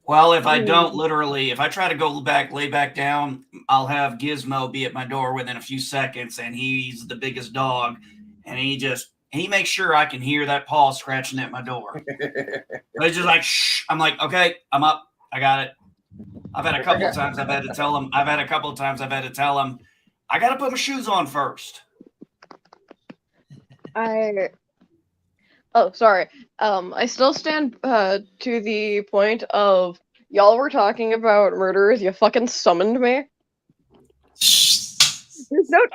Well, if I don't if I try to lay back down, I'll have Gizmo be at my door within a few seconds, and he's the biggest dog, and he makes sure I can hear that paw scratching at my door. But it's just like, shh. I'm like, okay, I'm up. I got it. I've had a couple of times I've had to tell him, I got to put my shoes on first. Sorry. I still stand to the point of y'all were talking about murderers. You fucking summoned me.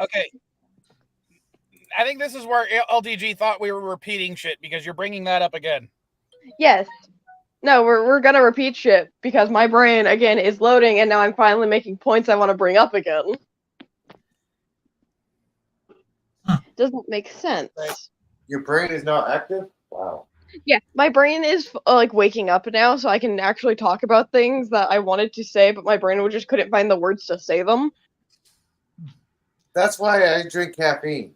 Okay. I think this is where LDG thought we were repeating shit because you're bringing that up again. Yes. No, we're gonna repeat shit because my brain again is loading, and now I'm finally making points I want to bring up again. Doesn't make sense. Your brain is now active? Wow. Yeah, my brain is like waking up now, so I can actually talk about things that I wanted to say, but my brain just couldn't find the words to say them. That's why I drink caffeine.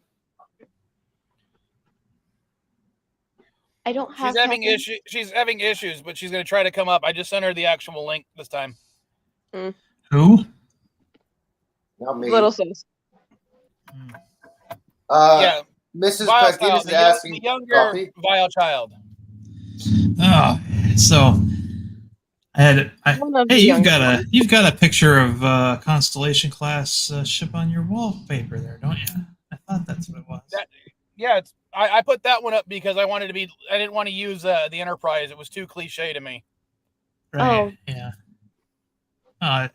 I don't have. She's having issues, but she's going to try to come up. I just sent her the actual link this time. Who? Not me. Little sis. Yeah. Mrs. Vile Peskin child, is asking the younger coffee. Vile child. Oh, so hey, you've got a picture of Constellation class ship on your wallpaper there, don't you? I thought that's what it was. I put that one up because I didn't want to use the Enterprise. It was too cliche to me. Right. Yeah.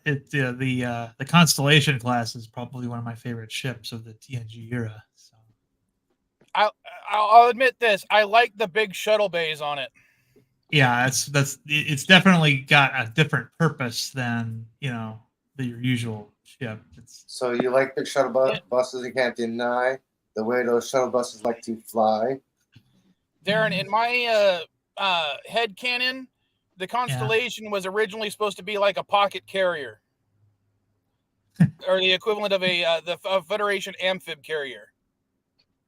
The Constellation class is probably one of my favorite ships of the TNG era. So. I'll admit this. I like the big shuttle bays on it. Yeah, it's definitely got a different purpose than your usual ship. So you like big shuttle buses? You can't deny the way those shuttle buses like to fly. Darren, in my head canon, the Constellation was originally supposed to be like a pocket carrier, or the equivalent of the Federation amphib carrier.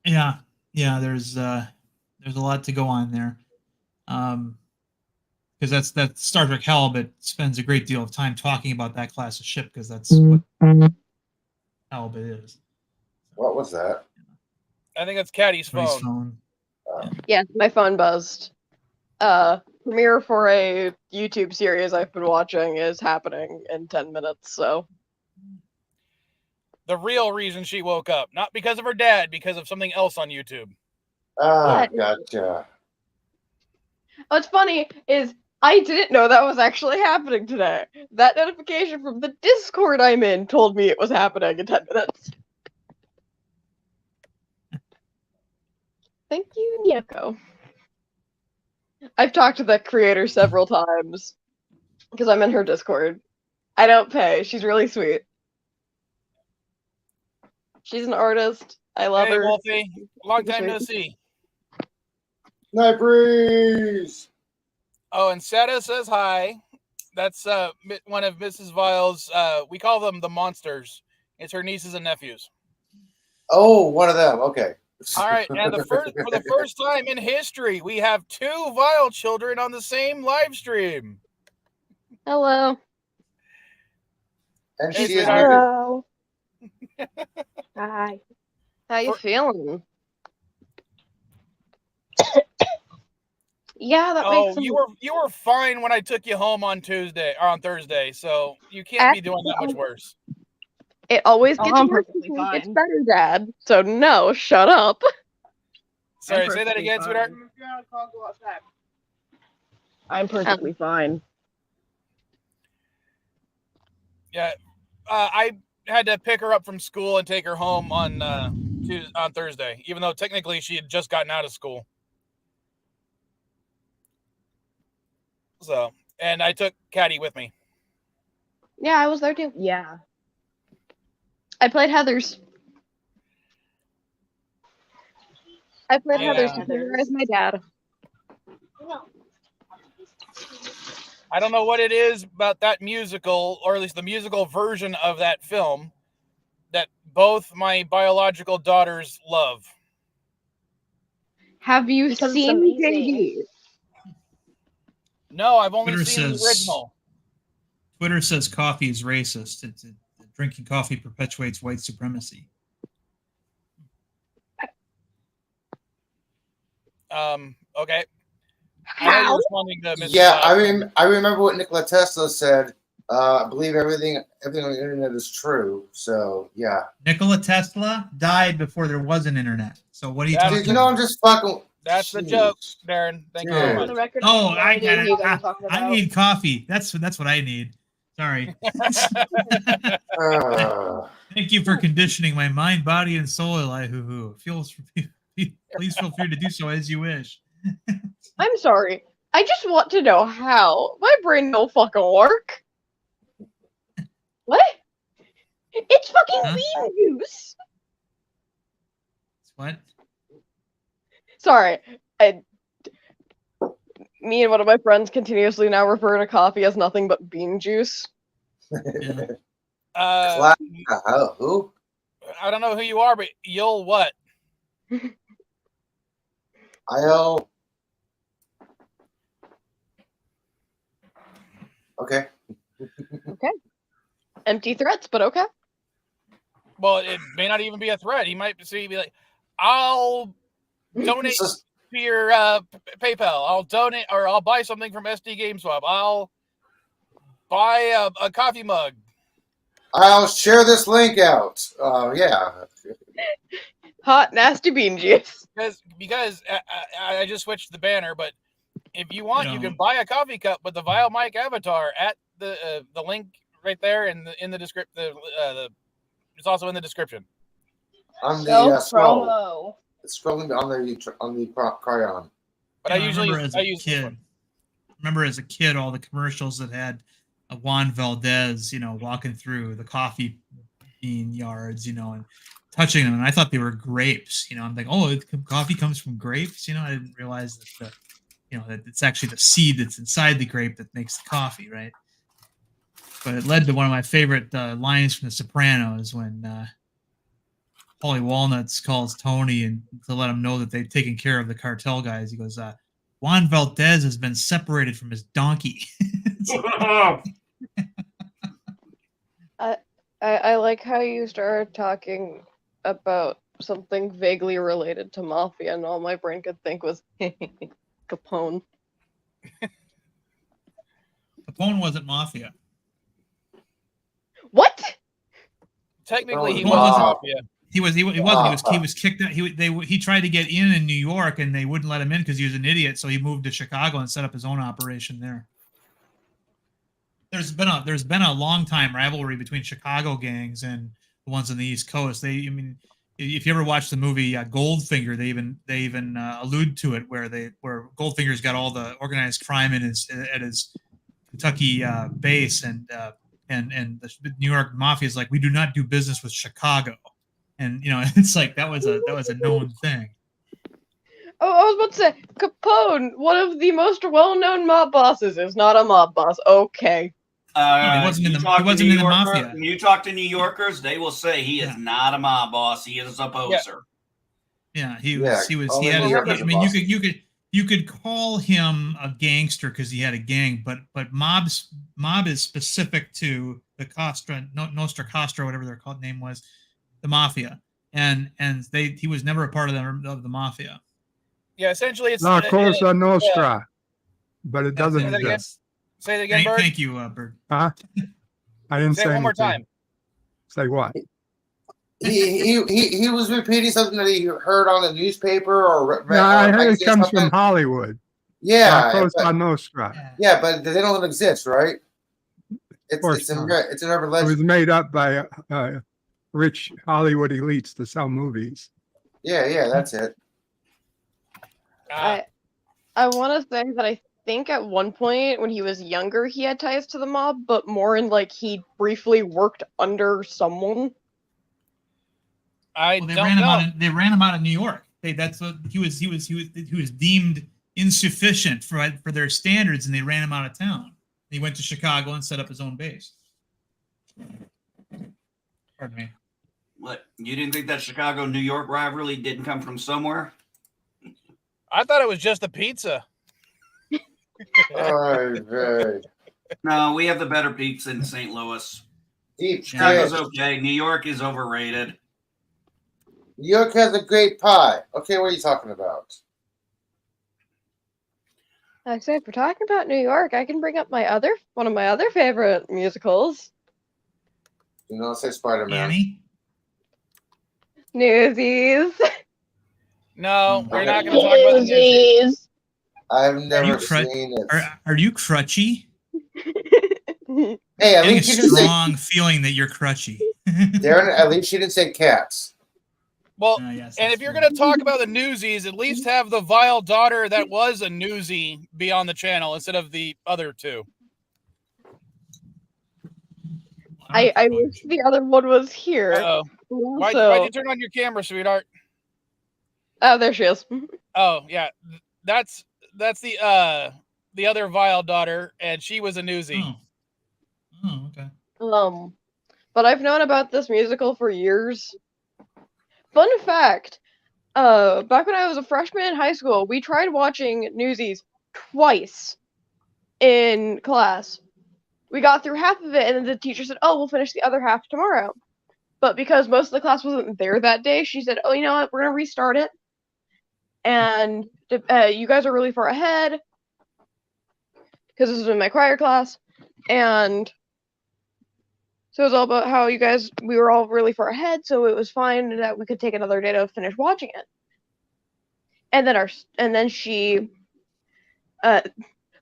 Yeah. There's a lot to go on there, because that Star Trek Halibut spends a great deal of time talking about that class of ship because that's what Halibut is. What was that? I think that's Caddy's phone. Yeah, my phone buzzed. Premiere for a YouTube series I've been watching is happening in 10 minutes, so. the real reason she woke up, not because of her dad, because of something else on YouTube. Ah, Yeah. gotcha. What's funny is I didn't know that was actually happening today. That notification from the Discord I'm in told me it was happening in 10 minutes. Thank you, Nieko. I've talked to the creator several times because I'm in her Discord. I don't pay. She's really sweet. She's an artist. I love Hey, her. Wolfie. Long Super time no sweet. see. Night breeze. Oh, and Sada says hi. That's one of Mrs. Vile's. We call them the monsters. It's her nieces and nephews. Oh, one of them. Okay. All right, and for the first time in history, we have 2 Vile children on the same live stream. Hello. And Hey, she is sweetheart. Hello. Hi. How you feeling? Yeah, that makes some... you were fine when I took you home on Tuesday or on Thursday, so you can't be doing that much worse. It always Oh, gets I'm worse perfectly before it gets fine. better, Dad. So no, shut up. Sorry, say that again, sweetheart. I'm perfectly fine. Yeah, I had to pick her up from school and take her home on Thursday, even though technically she had just gotten out of school. So, and I took Caddy with me. Yeah, I was there too. Yeah. I played Heathers. I played Yeah. Heathers to terrorize my dad. I don't know what it is about that musical, or at least the musical version of that film, that both my biological daughters love. Have you Because it's seen amazing. JD? No, I've only Twitter seen the says- original. Twitter says coffee is racist. Drinking coffee perpetuates white supremacy. Okay. I know How? you're responding to Mrs. Yeah, Vile. I remember what Nikola Tesla said. I believe everything on the internet is true. So yeah. Nikola Tesla died before there was an internet. So what are you talking Dude, you know, about? I'm just fucking. That's the joke, Darren. Thank you very Dude. much. For the record, Oh, no I idea get who it. you guys are talking I about. need coffee. That's what I need. Sorry. Thank you for conditioning my mind, body, and soul, Elihu. Please feel free to do so as you wish. I'm sorry. I just want to know how. My brain don't fucking work. What? It's fucking bean juice. What? Sorry. Me and one of my friends continuously now refer to coffee as nothing but bean juice. Yeah. Who? I don't know who you are, but you'll what? I'll. Okay. Okay. Empty threats, but okay. Well, it may not even be a threat. He might be like, I'll donate to your PayPal. I'll donate, or I'll buy something from SD GameSwap. I'll buy a coffee mug. I'll share this link out. Yeah. Hot, nasty bean juice. Because I just switched the banner, but if you want, you can buy a coffee cup with the Vilemike avatar at the link right there in the description. It's also in the description. On the scroll. promo. It's scrolling on the cryon. But Yeah, I usually remember as a kid all the commercials that had Juan Valdez, walking through the coffee bean yards, and touching them, and I thought they were grapes. I'm like, oh, coffee comes from grapes. I didn't realize that that it's actually the seed that's inside the grape that makes the coffee, right? But it led to one of my favorite lines from The Sopranos when Paulie Walnuts calls Tony and to let him know that they've taken care of the cartel guys. He goes, Juan Valdez has been separated from his donkey. I like how you started talking about something vaguely related to mafia, and all my brain could think was Capone. Capone wasn't mafia. What? technically he Well, was wasn't- mafia. He wasn't. He was kicked out. He tried to get in New York, and they wouldn't let him in because he was an idiot. So he moved to Chicago and set up his own operation there. There's been a long time rivalry between Chicago gangs and the ones on the East Coast. If you ever watch the movie Goldfinger, they even allude to it where Goldfinger's got all the organized crime at his Kentucky base, and the New York Mafia is like, we do not do business with Chicago. And it's like that was a known thing. Oh, I was about to say, Capone, one of the most well-known mob bosses, is not a mob boss. Okay. No, he wasn't in the mafia. When you talk to New Yorkers, they will say he is not a mob boss. He is a poser. Yeah, he was. He had. I mean, you could call him a gangster because he had a gang, but mob is specific to the Nostra Costa, whatever their name was, the mafia, and he was never a part of the mafia. Yeah, essentially it's La Cosa Nostra, but it doesn't Say that again. exist. Say it again, Bird. Thank you, Bird. Huh? I didn't say it one more anything. time. Say what? He was repeating something that he heard on the newspaper or No, I heard it comes something. from Hollywood. Yeah, La Cosa Nostra. Yeah, but they don't exist, right? It's an urban It legend. was made up by rich Hollywood elites to sell movies. Yeah, that's it. I want to say that I think at one point when he was younger he had ties to the mob, but more in like he briefly worked under someone. They ran him out of New York. That's what he was deemed insufficient for their standards, and they ran him out of town. He went to Chicago and set up his own base. Pardon me. What? You didn't think that Chicago-New York rivalry didn't come from somewhere? I thought it was just the pizza. No, we have the better pizza in St. Louis. Chicago's okay. New York is overrated. New York has a great pie. Okay, what are you talking about? I say, if we're talking about New York, I can bring up one of my other favorite musicals. You know, say Spider-Man. Newsies. No, we're not going to talk about the Newsies. I've never seen it. Are you crutchy? Hey, at Getting least a she didn't say. strong feeling that you're crutchy. Darren, at least she didn't say cats. Well, and if you're going to talk about the Newsies, at least have the vile daughter that was a newsie be on the channel instead of the other two. I wish the other one was here. Uh-oh. Why'd you turn on your camera, sweetheart? Oh, there she is. Oh, yeah. That's the other vile daughter, and she was a newsie. Oh, okay. But I've known about this musical for years. Fun fact, back when I was a freshman in high school, we tried watching Newsies twice in class. We got through half of it, and then the teacher said, "Oh, we'll finish the other half tomorrow." But because most of the class wasn't there that day, she said, "Oh, you know what? We're gonna restart it, and you guys are really far ahead because this was in my choir class, and." So it was all about how we were all really far ahead, so it was fine that we could take another day to finish watching it. And then she, but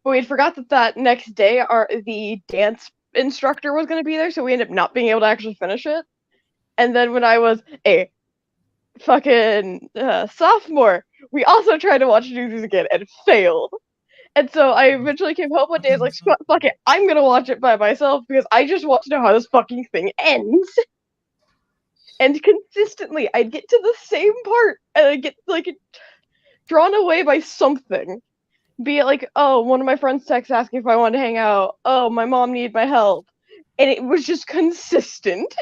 we had forgot that next day the dance instructor was going to be there, so we ended up not being able to actually finish it. And then when I was a fucking sophomore, we also tried to watch Newsies again and failed. And so I eventually came home one day and was like, fuck it, I'm gonna watch it by myself because I just want to know how this fucking thing ends. And consistently, I'd get to the same part and I'd get, like, drawn away by something. Be it like, oh, one of my friends texts asking if I wanted to hang out. Oh, my mom needed my help. And it was just consistent.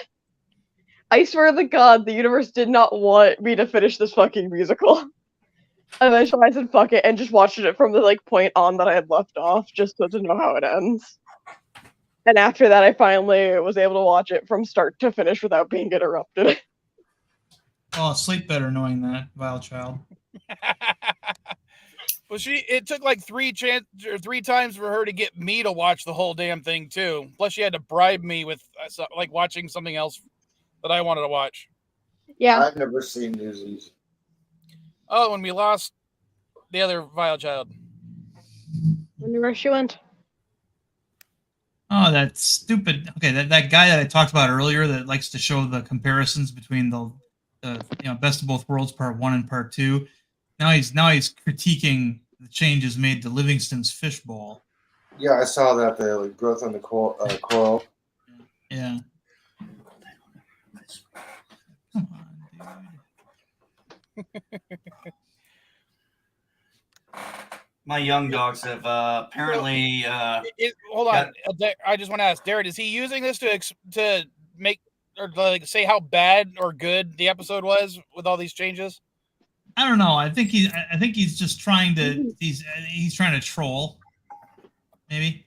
I swear to God, the universe did not want me to finish this fucking musical. Eventually I said fuck it and just watched it from the point on that I had left off just to know how it ends. And after that I finally was able to watch it from start to finish without being interrupted. Oh, I'll sleep better knowing that, vile child. Well, it took like three times for her to get me to watch the whole damn thing too. Plus she had to bribe me with watching something else that I wanted to watch. Yeah. I've never seen Newsies. Oh, when we lost the other vile child. Where she went. Oh, that stupid. Okay, that guy that I talked about earlier that likes to show the comparisons between the Best of Both Worlds Part 1 and Part 2. Now he's critiquing the changes made to Livingston's fishbowl. Yeah, I saw that the growth on the coral. Yeah. Come on, dude. My young dogs have apparently. Hold on, I just want to ask, Darren, is he using this to make or like say how bad or good the episode was with all these changes? I don't know. I think he's just trying to. He's trying to troll. Maybe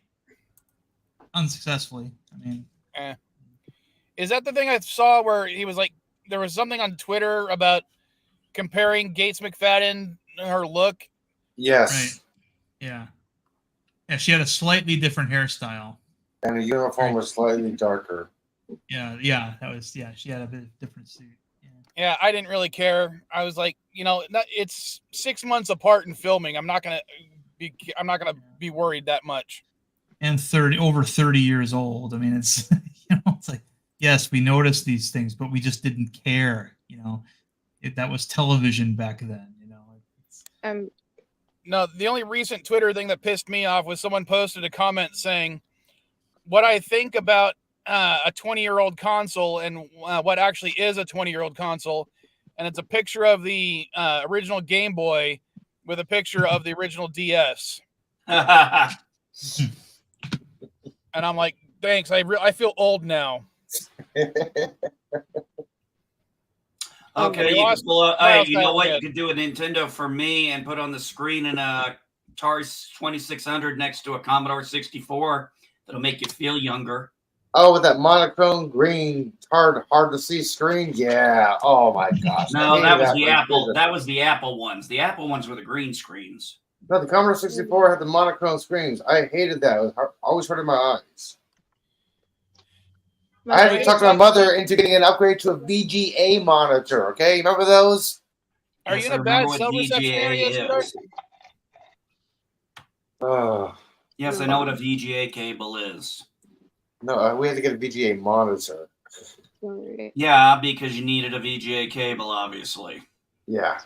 unsuccessfully. I mean, is that the thing I saw where he was like, there was something on Twitter about comparing Gates McFadden and her look? Yes. Right. Yeah. Yeah, she had a slightly different hairstyle. And the uniform was slightly darker. Yeah, that was she had a bit of different suit. Yeah, I didn't really care. I was like, it's 6 months apart in filming. I'm not gonna be worried that much. And over 30 years old. I mean, it's it's like, yes, we noticed these things, but we just didn't care. That was television back then. No, the only recent Twitter thing that pissed me off was someone posted a comment saying what I think about a 20-year-old console and what actually is a 20-year-old console. And it's a picture of the original Game Boy with a picture of the original DS. And I'm like, thanks. I feel old now. Okay, you can pull up, hey, you know what? You could do a Nintendo for me and put on the screen an Atari 2600 next to a Commodore 64. That'll make you feel younger. Oh, with that monochrome green, hard to see screen. Yeah. Oh my gosh. No, that was the Apple. That was the Apple ones. The Apple ones were the green screens. No, the Commodore 64 had the monochrome screens. I hated that. It was always hurting my eyes. I had to talk to my mother into getting an upgrade to a VGA monitor. Okay, remember those? Are you in a bad cell reception area? Yes, I know what a VGA cable is. No, we had to get a VGA monitor. Yeah, because you needed a VGA cable, obviously. Yeah,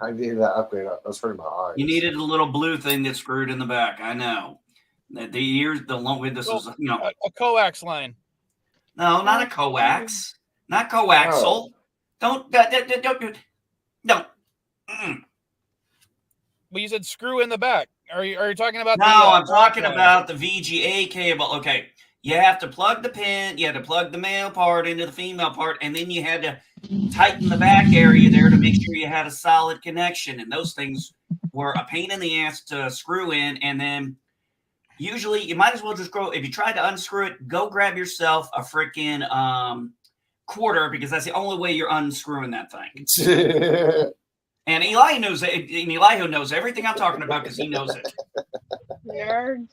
I needed that upgrade. I was hurting my eyes. You needed a little blue thing that's screwed in the back. I know. This is a coax line. No, not a coax. Not coaxial. Don't. Well, you said screw in the back. Are you talking about? No, I'm talking about the VGA cable. Okay, you have to plug the pin. You had to plug the male part into the female part, and then you had to tighten the back area there to make sure you had a solid connection. And those things were a pain in the ass to screw in, and then. Usually, you might as well just go. If you try to unscrew it, go grab yourself a freaking quarter because that's the only way you're unscrewing that thing. And Eli knows it. And Elihu knows everything I'm talking about because he knows it. Nerds.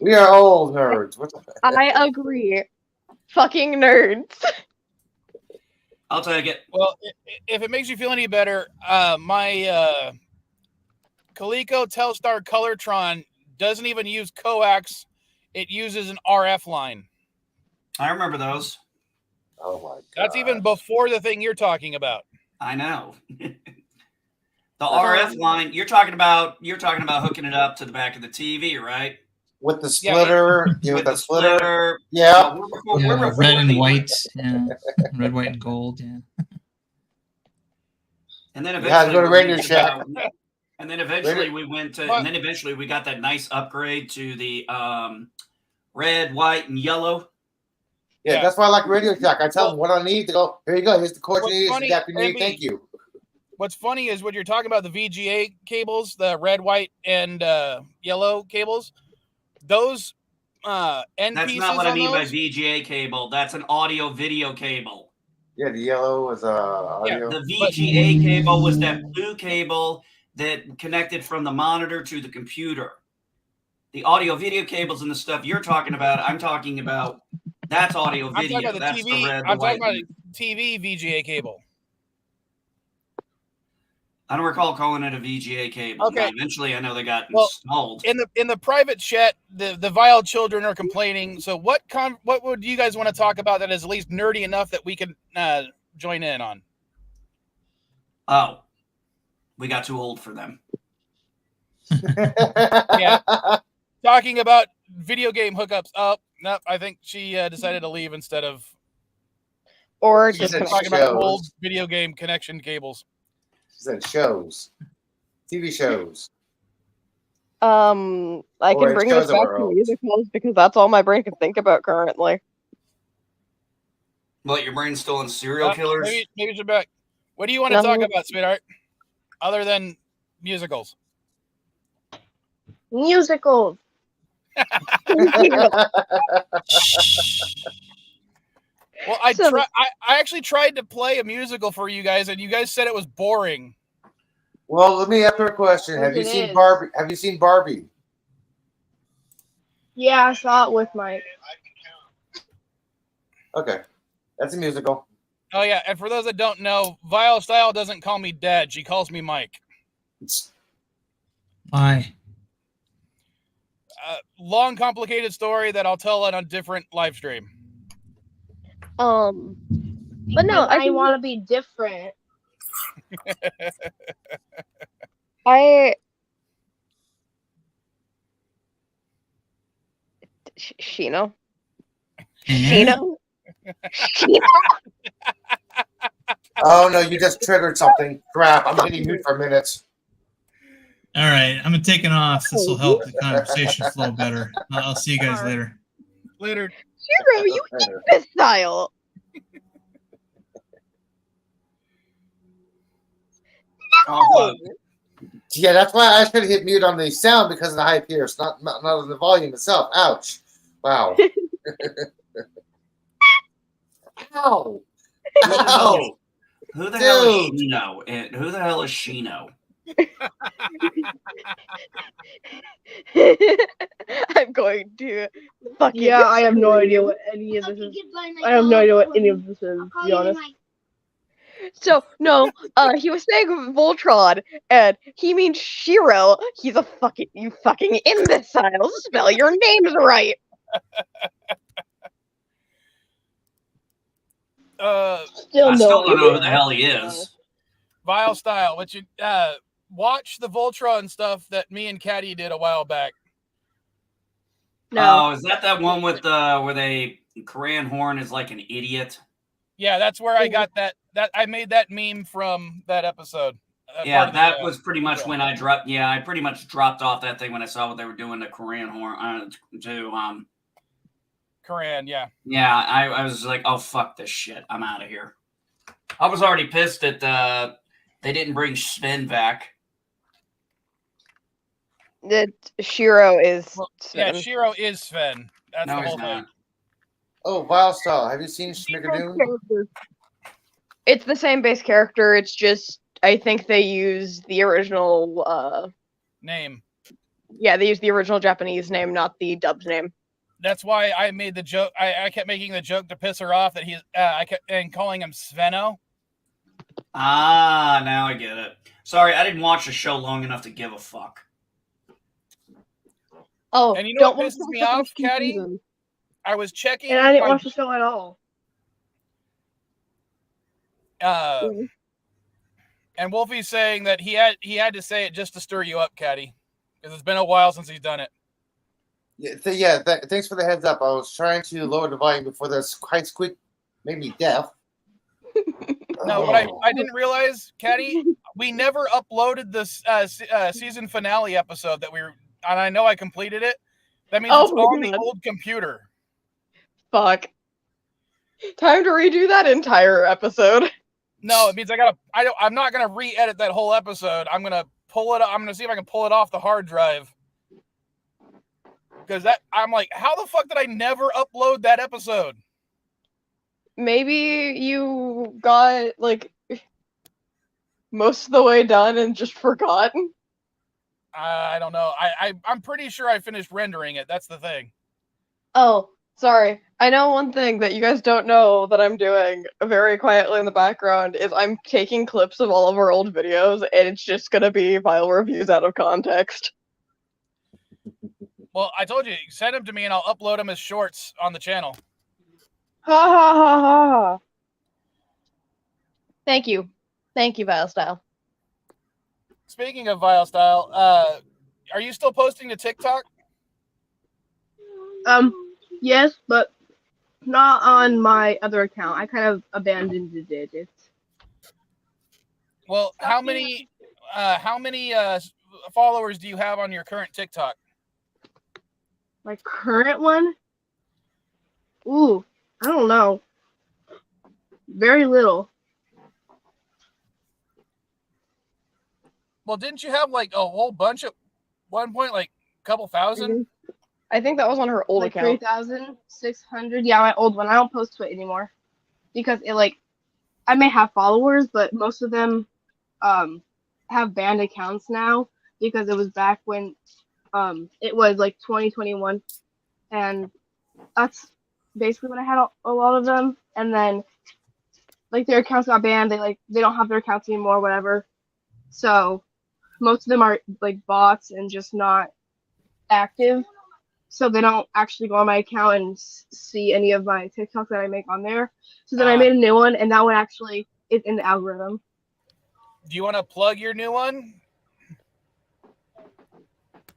We are old nerds. What the heck? I agree. Fucking nerds. I'll take it. Well, if it makes you feel any better, my Coleco Telstar Colortron doesn't even use coax. It uses an RF line. I remember those. Oh my god. That's even before the thing you're talking about. I know. The RF line, you're talking about hooking it up to the back of the TV, right? With the splitter. With the splitter. Yeah. Red and white. Yeah. Red, white, and gold. Yeah. And then eventually, to go to Radio Shack. And then eventually we went to, and then eventually we got that nice upgrade to the red, white, and yellow. Yeah, that's why I like Radio Shack. I tell them what I need to go. Here you go. Here's the cord you need. The gap you need. Thank you. What's funny is when you're talking about the VGA cables, the red, white, and yellow cables. Those end That's pieces not what I mean by those? VGA cable. That's an audio-video cable. Yeah, the yellow was audio. The VGA cable was that blue cable that connected from the monitor to the computer. The audio video cables and the stuff you're talking about, I'm talking about That's audio I'm video. talking about That's the TV. the red. I'm talking about a TV VGA cable. I don't recall calling it a VGA cable. Okay. Now, eventually, I know they got Well, installed. in the private chat, the Vile children are complaining. So what would you guys want to talk about that is at least nerdy enough that we can join in on? Oh, we got too old for them. Yeah, talking about video game hookups. Oh, no, I think she decided to leave instead of. Or She just said talking about shows. old video game connection cables. She said shows, TV shows. I Or can it bring shows this that back we're to old. musicals because that's all my brain can think about currently. What, your brain's still in serial killers? Maybe you're back. What do you want No. to talk about, sweetheart? Other than musicals. Musicals. Well, I actually tried to play a musical for you guys, and you guys said it was boring. Well, let me ask you a question. Have you seen Barbie? Have you seen Barbie? Yeah, I saw it with Mike. Okay, that's a musical. Oh yeah, and for those that don't know, Vile Style doesn't call me Dad; she calls me Mike. Why? Long, complicated story that I'll tell on a different live stream. But no, I want to be different. Shino. Oh no, you just triggered something. Crap! I'm hitting mute for minutes. All right, I'm taking off. This will help the conversation flow better. I'll see you guys later. Later. Shiro, you imbecile. Oh, Yeah, that's why I should hit mute on the sound because of the high pierce, not on the volume itself. Ouch! Wow. Ow! Ow! Who the hell is Shino? And who the hell is Shino? I'm going to fucking. Yeah, I have no idea what any of this is. I have no idea what any of this is, to be honest. So no, he was saying Voltron, and he means Shiro. He's a you fucking imbecile. Spell your names right. I still don't know who the hell he is. Vile Style, but you watch the Voltron stuff that me and Caddy did a while back. No. Oh, is that one with where they Korean Horn is like an idiot? Yeah, that's where I got that I made that meme from that episode. Yeah, that was pretty much when I dropped. Yeah, I pretty much dropped off that thing when I saw what they were doing to Korean Horn Korean, yeah. Yeah, I was like, oh fuck this shit, I'm out of here. I was already pissed that they didn't bring Sven back. That Shiro is. Yeah, Shiro is Sven. That's No, the he's whole thing. not. Oh, Vile Style. Have you seen Schmigadoon? It's the same base character. It's just I think they use the original name. Yeah, they use the original Japanese name, not the dubbed name. That's why I made the joke. I kept making the joke to piss her off that he's and calling him Sveno. Ah, now I get it. Sorry, I didn't watch the show long enough to give a fuck. Oh, and you know what pisses me off, Caddy? I was checking. And I didn't watch the show at all. And Wolfie's saying that he had to say it just to stir you up, Caddy, because it's been a while since he's done it. Yeah, thanks for the heads up. I was trying to lower the volume before this high squeak made me deaf. No, what I didn't realize, Caddy, we never uploaded this season finale episode that and I know I completed it. That means it's on the old computer. Fuck. Time to redo that entire episode. No, it means I'm not gonna re-edit that whole episode. I'm gonna pull it. I'm gonna see if I can pull it off the hard drive. Because I'm like, how the fuck did I never upload that episode? Maybe you got like most of the way done and just forgot. I don't know. I'm pretty sure I finished rendering it. That's the thing. Oh, Sorry, I know one thing that you guys don't know that I'm doing very quietly in the background is I'm taking clips of all of our old videos, and it's just gonna be vile reviews out of context. Well, I told you, send them to me and I'll upload them as shorts on the channel. Ha ha ha ha ha. Thank you, Vile Style. Speaking of Vile Style, are you still posting to TikTok? Yes, but not on my other account. I kind of abandoned it. Well, how many followers do you have on your current TikTok? My current one? Ooh, I don't know. Very little. Well, didn't you have like a whole bunch at one point, like a couple thousand? I think that was on her old like account. 3,600. Yeah, my old one. I don't post to it anymore because it I may have followers, but most of them have banned accounts now because it was back when it was like 2021, and that's basically when I had a lot of them. And then like their accounts got banned. They don't have their accounts anymore, whatever. So most of them are like bots and just not active. So they don't actually go on my account and see any of my TikToks that I make on there. So then I made a new one, and that one actually is in the algorithm. Do you want to plug your new one?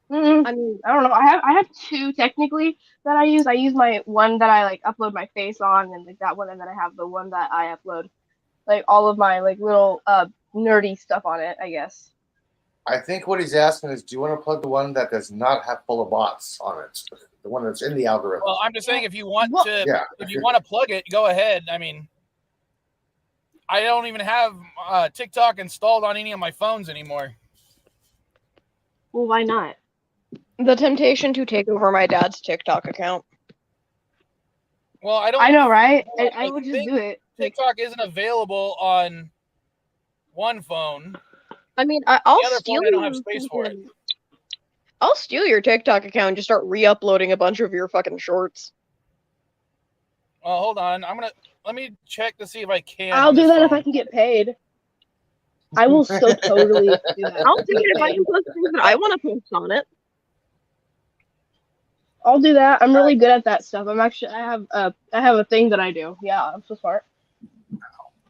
I mean, I don't know. I have two technically that I use. I use my one that I upload my face on, and that one, and then I have the one that I upload all of my little nerdy stuff on it, I guess. I think what he's asking is, do you want to plug the one that does not have full of bots on it, the one that's in the algorithm? Well, I'm just saying, if you want to plug it, go ahead. I mean, I don't even have TikTok installed on any of my phones anymore. Well, why not? The temptation to take over my dad's TikTok account. Well, I know, right? I would just do it. TikTok isn't available on one phone. I mean, I'll the other steal. phone, I don't have space for it. I'll steal your TikTok account and just start re-uploading a bunch of your fucking shorts. Well, hold on. Let me check to see if I can. I'll do that if I can get paid. I will so totally do that. I'll do it if I can post things that I want to post on it. I'll do that. I'm really good at that stuff. I have a thing that I do. Yeah, I'm so smart.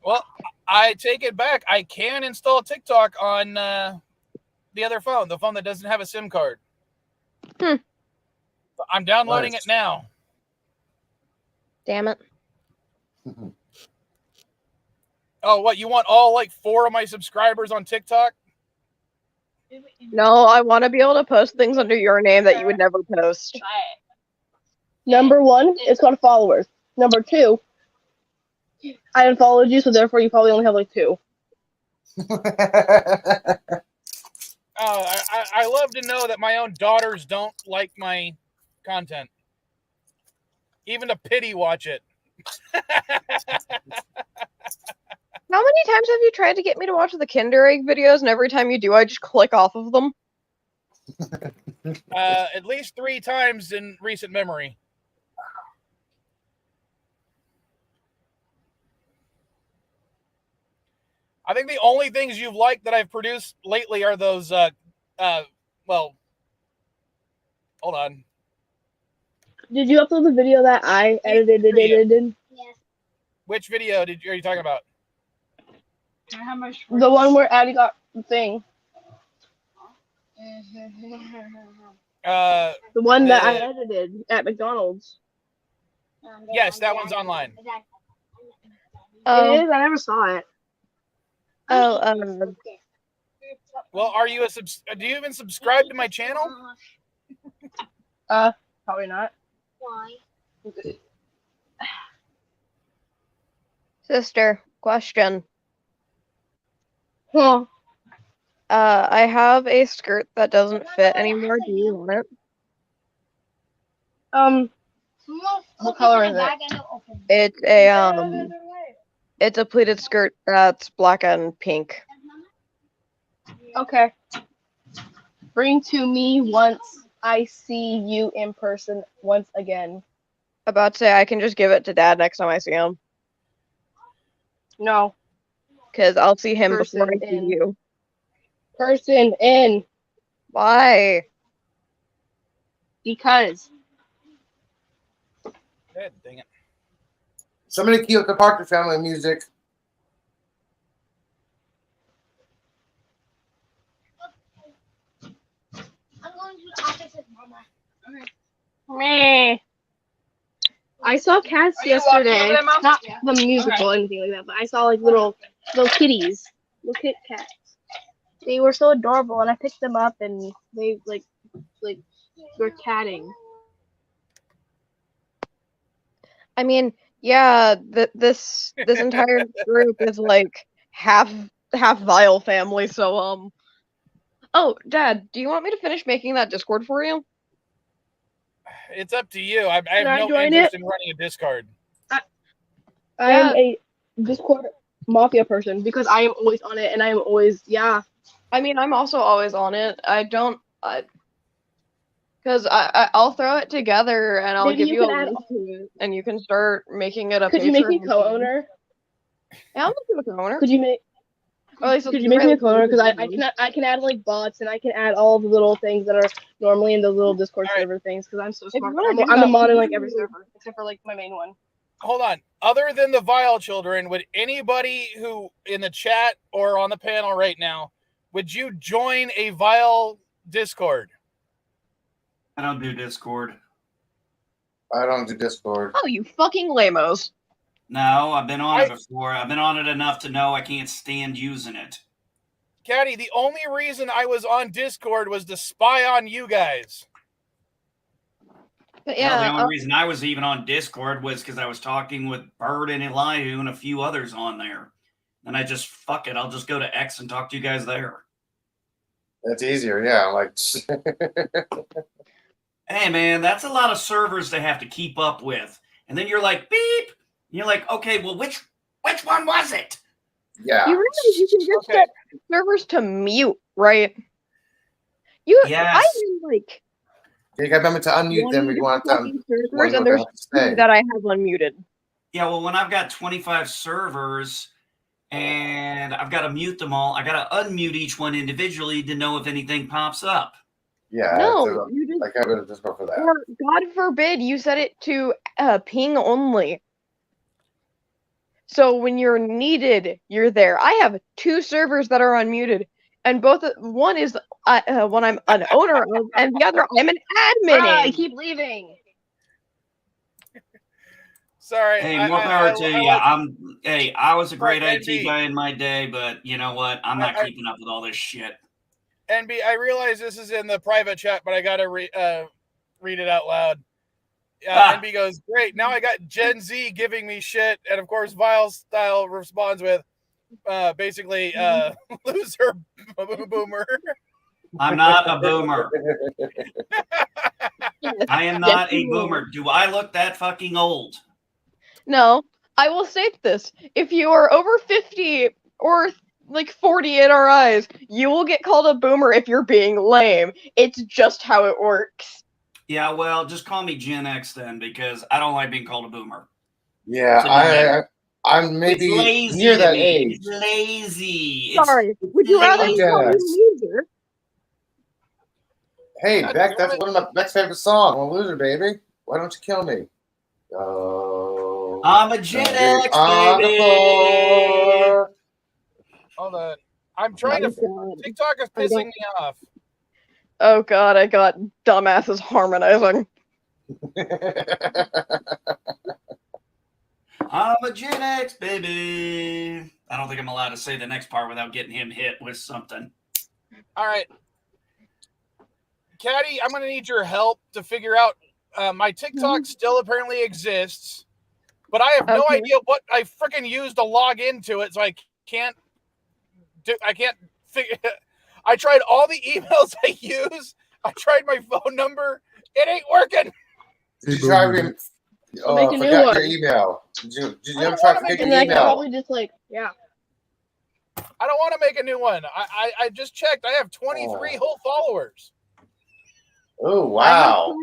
Well, I take it back. I can install TikTok on the other phone, the phone that doesn't have a SIM card. I'm downloading it now. Damn it. Oh, what? You want all 4 of my subscribers on TikTok? No, I want to be able to post things under your name that you would never post. Number 1, it's called followers. Number 2, I unfollowed you, so therefore you probably only have 2. I love to know that my own daughters don't like my content. Even to pity watch it. How many times have you tried to get me to watch the Kinder Egg videos, and every time you do, I just click off of them? At least 3 times in recent memory. I think the only things you've liked that I've produced lately are those, well, hold on. Did you upload the video that I edited? Yes. Which video are you talking about? The one where Addie got the thing. The one that I edited at McDonald's. Yes, that one's online. It is? I never saw it. Oh, well, are you do you even subscribe to my channel? Probably not. Why? Sister, question. Huh. I have a skirt that doesn't fit anymore. Do you want it? What color is it? It's a pleated skirt that's black and pink. Okay. Bring to me once I see you in person once again. About to say I can just give it to Dad next time I see him. No. Because I'll see him Person before I see in. you. Person in. Why? Because. God dang it. Somebody cue up the Parker family music. I'm going to the office with Mama. Okay. Meh. I saw cats yesterday. Not the musical or anything like that, but I saw like little kitties, little kit cats. They were so adorable, and I picked them up, and they like were catting. I mean, yeah, this entire group is like half Vile family, so Oh, Dad, do you want me to finish making that Discord for you? It's up to you. I Can have I no join interest it? in running a Discord. I am a Discord mafia person because I am always on it, and I am always I mean, I'm also always on it. Because I'll throw it together and I'll Maybe give you you a can add- link to it, and you can start making it a Could you make me Patreon. co-owner? Yeah, I'll make you a co-owner. Could you make? Or at least Could you make me a co-owner? Because I can add like bots, and I can add all the little things that are normally in the little Discord server things. Because I'm so smart. I'm a mod in like every server except for like my main one. Hold on. Other than the Vile children, would anybody who in the chat or on the panel right now, would you join a Vile Discord? I don't do Discord. I don't do Discord. Oh, you fucking lamos. No, I've been on it before. I've been on it enough to know I can't stand using it. Caddy, the only reason I was on Discord was to spy on you guys. But yeah, the only reason I was even on Discord was because I was talking with Bird and Elihu and a few others on there. And I just, fuck it, I'll just go to X and talk to you guys there. That's easier, yeah. Like, hey, man, that's a lot of servers to have to keep up with. And then you're like, beep. And you're like, okay, well, which one was it? Yeah. You realize you can just set servers to mute, right? Yes. I mean, like. You got to remember to unmute them when you want them. Servers, and there's two that I have unmuted. Yeah, well, when I've got 25 servers and I've got to mute them all, I got to unmute each one individually to know if anything pops up. Yeah, no, you just, I got rid of Discord for that. Or God forbid you set it to ping only. So when you're needed, you're there. I have 2 servers that are unmuted, and one is one I'm an owner of, and the other I'm an admin. I keep leaving. Sorry. Hey, more power to you. I was a great IT guy in my day, but you know what? I'm not keeping up with all this shit. NB, I realize this is in the private chat, but I gotta read it out loud. NB goes, great. Now I got Gen Z giving me shit, and of course, Vile Style responds with, basically, loser boomer. I'm not a boomer. I am not a boomer. Do I look that fucking old? No, I will state this. If you are over 50 or like 40 in our eyes, you will get called a boomer if you're being lame. It's just how it works. Yeah, well, just call me Gen X then, because I don't like being called a boomer. Yeah, I'm maybe near that age. It's lazy. Sorry, would you rather me call you a loser? Hey, Beck, that's one of my Beck's favorite songs. I'm a loser, baby. Why don't you kill me? Oh, I'm a Gen X, baby. Hold on. I'm trying to. TikTok is pissing me off. Oh god, I got dumbasses harmonizing. I'm a Gen X, baby. I don't think I'm allowed to say the next part without getting him hit with something. All right. Caddy, I'm going to need your help to figure out. My TikTok still apparently exists, but I have no idea what I freaking used to log into it, so I can't figure. I tried all the emails I use. I tried my phone number. It ain't working. Did you try make a new one? Your email. Did you ever try to make an email? Probably just like, yeah. I don't want to make a new one. I just checked. I have 23 whole followers. Oh, wow.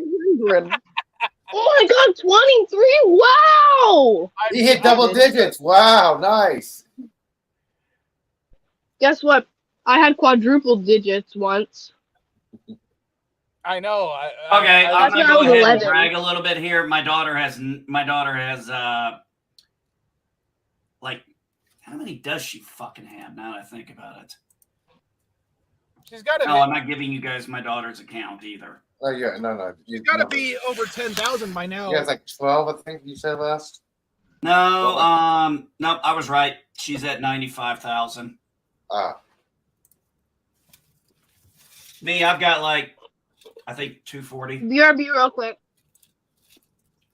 Oh my god, 23! Wow! He hit double digits. Wow, nice. Guess what? I had quadruple digits once. I know. Okay, I'm That's gonna when I go was ahead 11. and brag a little bit here. My daughter has like, how many does she fucking have? Now that I think about it. She's got to. No, I'm not giving you guys my daughter's account either. Oh yeah, no. She's got to be over 10,000 by now. You guys like 12, I think you said last. No, no, I was right. She's at 95,000. Me, I've got like, I think 240. BRB real quick.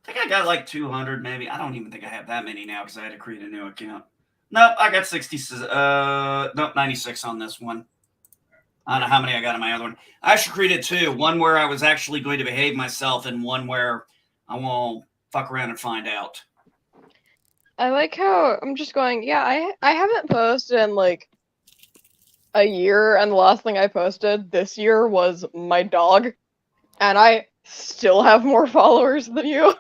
I think I got like 200 maybe. I don't even think I have that many now because I had to create a new account. Nope, I got 96 on this one. I don't know how many I got on my other one. I actually created two. One where I was actually going to behave myself and one where I won't fuck around and find out. I like how I'm just going, yeah, I haven't posted in like a year, and the last thing I posted this year was my dog, and I still have more followers than you.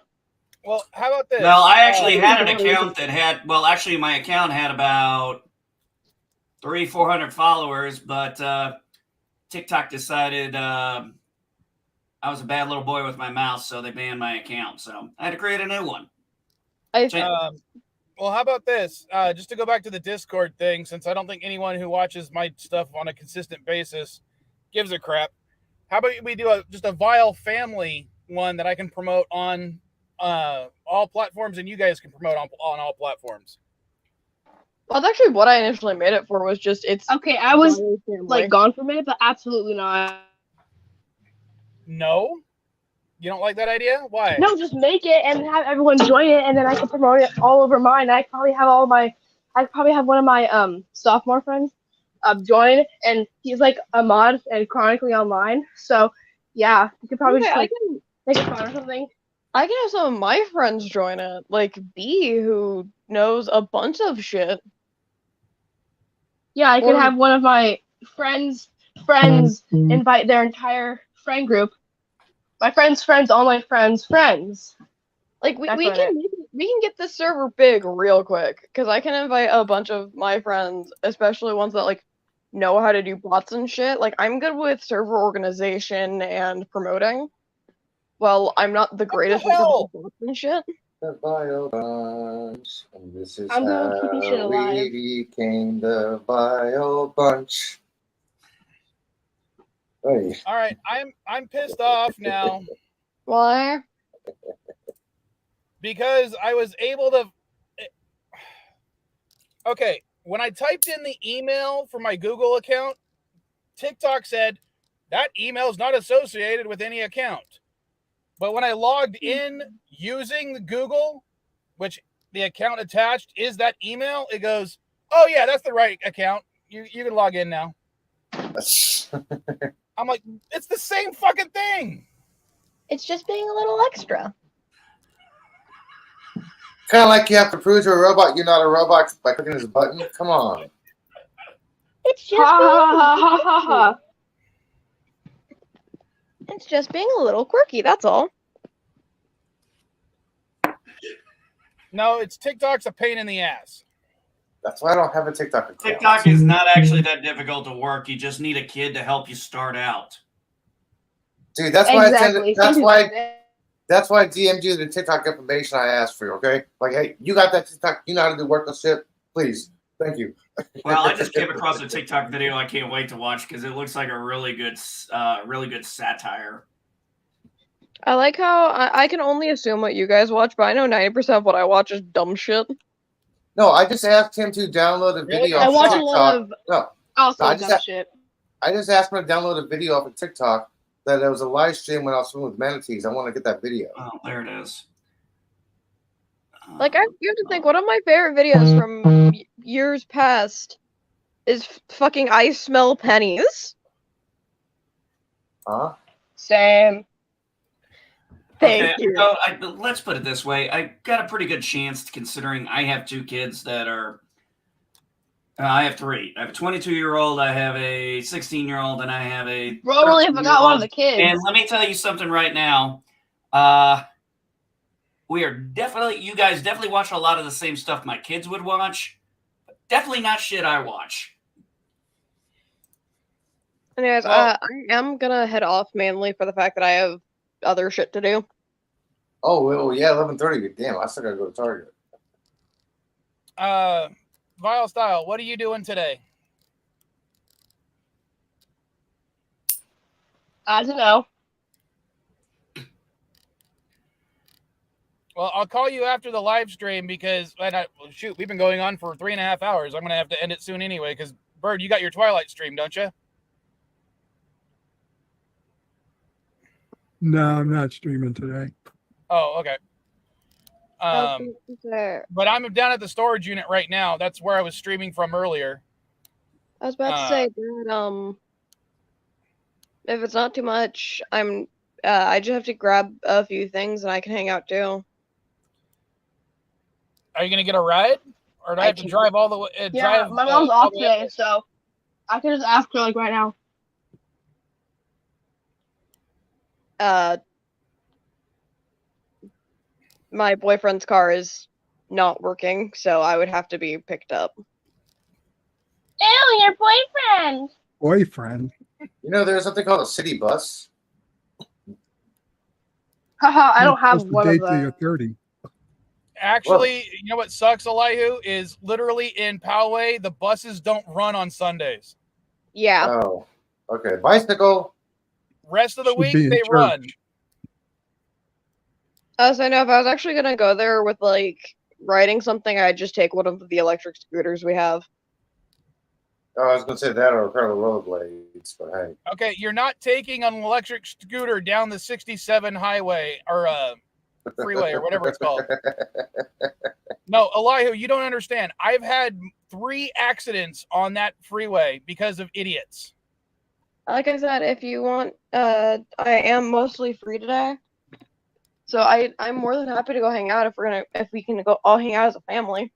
Well, how about this? Well, I actually had an account that had, well, actually my account had about 300-400 followers, but TikTok decided I was a bad little boy with my mouth, so they banned my account. So I had to create a new one. Well, how about this? Just to go back to the Discord thing, since I don't think anyone who watches my stuff on a consistent basis gives a crap. How about we do just a Vile family one that I can promote on all platforms, and you guys can promote on all platforms. Well, that's actually what I initially made it for. Was just it's okay. I was like gone for a minute, but absolutely not. No, you don't like that idea? Why? No, just make it and have everyone join it, and then I can promote it all over mine. I probably have one of my sophomore friends join, and he's like a mod and chronically online. So yeah, you could probably just like make it fun or something. I can have some of my friends join it, like B, who knows a bunch of shit. Yeah, I could have one of my friends invite their entire friend group. My friends, all my friends. Like we can get this server big real quick, because I can invite a bunch of my friends, especially ones that like know how to do bots and shit. Like I'm good with server organization and promoting. Well, I'm not the greatest with bots and shit. The Vile Bunch, and this is I'm good with keeping shit how alive. we became the Vile Bunch. Hey. All right, I'm pissed off now. Why? Because I was able to. Okay, when I typed in the email for my Google account, TikTok said that email is not associated with any account. But when I logged in using the Google, which the account attached is that email, it goes, "Oh yeah, that's the right account. You can log in now." I'm like, it's the same fucking thing. It's just being a little extra. Kind of like you have to prove to a robot you're not a robot by clicking this button. Come on. It's just It's just being a little quirky, that's all. No, it's TikTok's a pain in the ass. That's why I don't have a TikTok account. TikTok is not actually that difficult to work. You just need a kid to help you start out. Dude, that's why that's why I DM'd you the TikTok information I asked for you, okay? Like, hey, you got that TikTok, you know how to do worthless shit? Please. Thank you. Well, I just came across a TikTok video I can't wait to watch because it looks like a really good satire. I like how I can only assume what you guys watch, but I know 90% of what I watch is dumb shit. No, I just asked him to download a video I off watch TikTok. a lot of dumb shit. I just asked him to download a video off of TikTok that there was a live stream when I was swimming with manatees. I want to get that video. Oh, there it is. Like, you have to think, one of my favorite videos from years past is fucking I Smell Pennies. Huh? Same. Thank you. So let's put it this way. I got a pretty good chance, considering I have two kids that are... I have three. I have a 22-year-old, I have a 16-year-old, and I have a... Bro, really forgot one of the kids. And let me tell you something right now. you guys definitely watch a lot of the same stuff my kids would watch. But definitely not shit I watch. Anyways, I am gonna head off mainly for the fact that I have other shit to do. Oh, well, yeah, 11:30. Damn, I still gotta go to Target. Vile Style, what are you doing today? I don't know. Well, I'll call you after the live stream because, shoot, we've been going on for 3.5 hours. I'm going to have to end it soon anyway because, Bird, you got your Twilight stream, don't you? No, I'm not streaming today. Oh, okay. But I'm down at the storage unit right now. That's where I was streaming from earlier. I was about to say that, if it's not too much, I just have to grab a few things and I can hang out too. Are you going to get a ride? Or do I have to drive all the way? Yeah, my mom's off today, so I can just ask her, like, right now. My boyfriend's car is not working, so I would have to be picked up. Ew, your boyfriend! Boyfriend? You know, there's something called a city bus. Haha, I don't have Supposed to one of date till those. you're 30. Actually, you know what sucks, Elihu, is literally in Poway, the buses don't run on Sundays. Yeah. Oh, okay. Bicycle. Rest of the Should week, be in they church. run. So I know if I was actually gonna go there with like riding something, I'd just take one of the electric scooters we have. Oh, I was gonna say that or a pair of rollerblades, but hey. Okay, you're not taking an electric scooter down the 67 highway or freeway or whatever it's called. No, Elihu, you don't understand. I've had 3 accidents on that freeway because of idiots. Like I said, if you want, I am mostly free today, so I'm more than happy to go hang out if we can go all hang out as a family.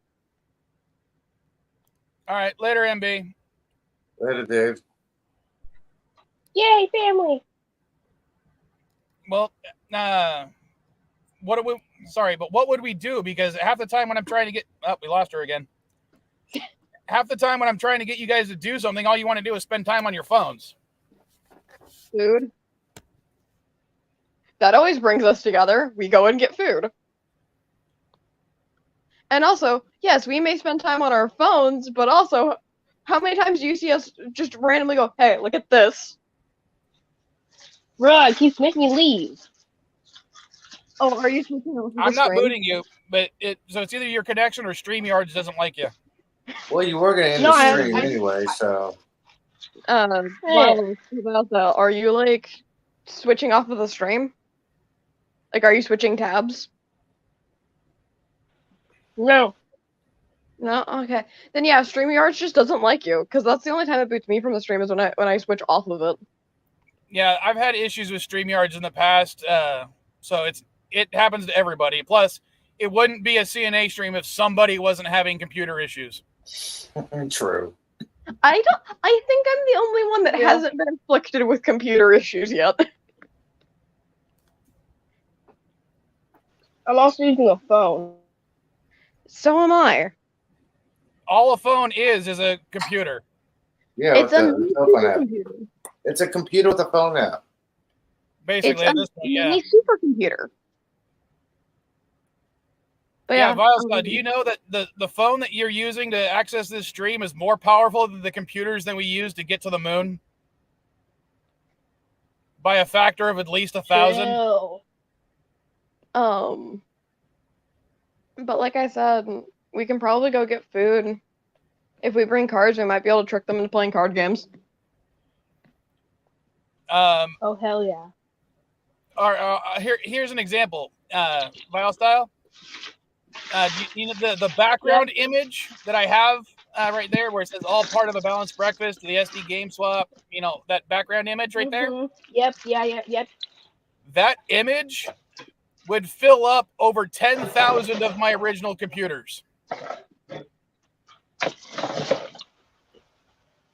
All right, later, MB. Later, Dave. Yay, family! Well, what would we do? Because half the time when I'm trying to get, we lost her again. Half the time when I'm trying to get you guys to do something, all you want to do is spend time on your phones. Food. That always brings us together. We go and get food. And also, yes, we may spend time on our phones, but also, how many times do you see us just randomly go, hey, look at this? Bruh, it keeps making me leave. Oh, are you switching over to the I'm not stream? booting you, but so it's either your connection or StreamYard doesn't like you. Well, you were gonna end No, the stream anyway, so. Are you like switching off of the stream? Like, are you switching tabs? No. No? Okay. Then yeah, StreamYard just doesn't like you, because that's the only time it boots me from the stream is when I switch off of it. Yeah, I've had issues with StreamYards in the past, so it happens to everybody. Plus, it wouldn't be a CNA stream if somebody wasn't having computer issues. True. I think I'm the only one that hasn't been afflicted with computer issues yet. I'm also using a phone. So am I. All a phone is a computer. Yeah, It's a cell phone app. computer. It's a computer with a phone app. Basically, It's at this point, yeah. mini supercomputer. But Yeah, yeah, Vilescott, do you know that the phone that you're using to access this stream is more powerful than the computers that we use to get to the moon? By a factor of at least 1,000? Chill. But like I said, we can probably go get food. If we bring cards, we might be able to trick them into playing card games. Oh, hell yeah. Here's an example. Vile Style. You know the background image that I have right there where it says all part of a balanced breakfast, the SD game swap, you know, that background image right there? Yep, yep. That image would fill up over 10,000 of my original computers.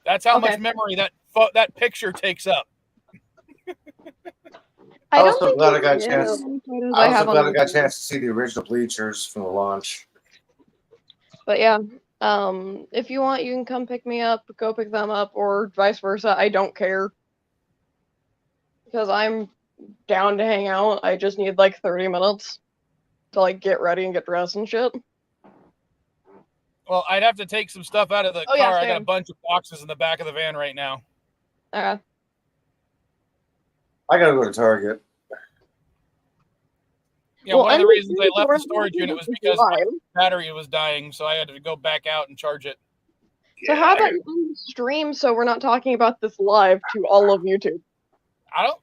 That's how much memory that picture takes up. I was so glad I got a chance. photos I I also have on got the a website. chance to see the original bleachers from the launch. But yeah, if you want, you can come pick me up, go pick them up, or vice versa. I don't care. Because I'm down to hang out. I just need like 30 minutes to like get ready and get dressed and shit. Well, I'd have to take some stuff out of the Oh, car. yeah, I got a same. bunch of boxes in the back of the van right now. Okay. I gotta go to Target. Yeah, one of the reasons I left the storage unit was because my battery was dying, so I had to go back out and charge it. So how about you end the stream so we're not talking about this live to all of YouTube? I don't.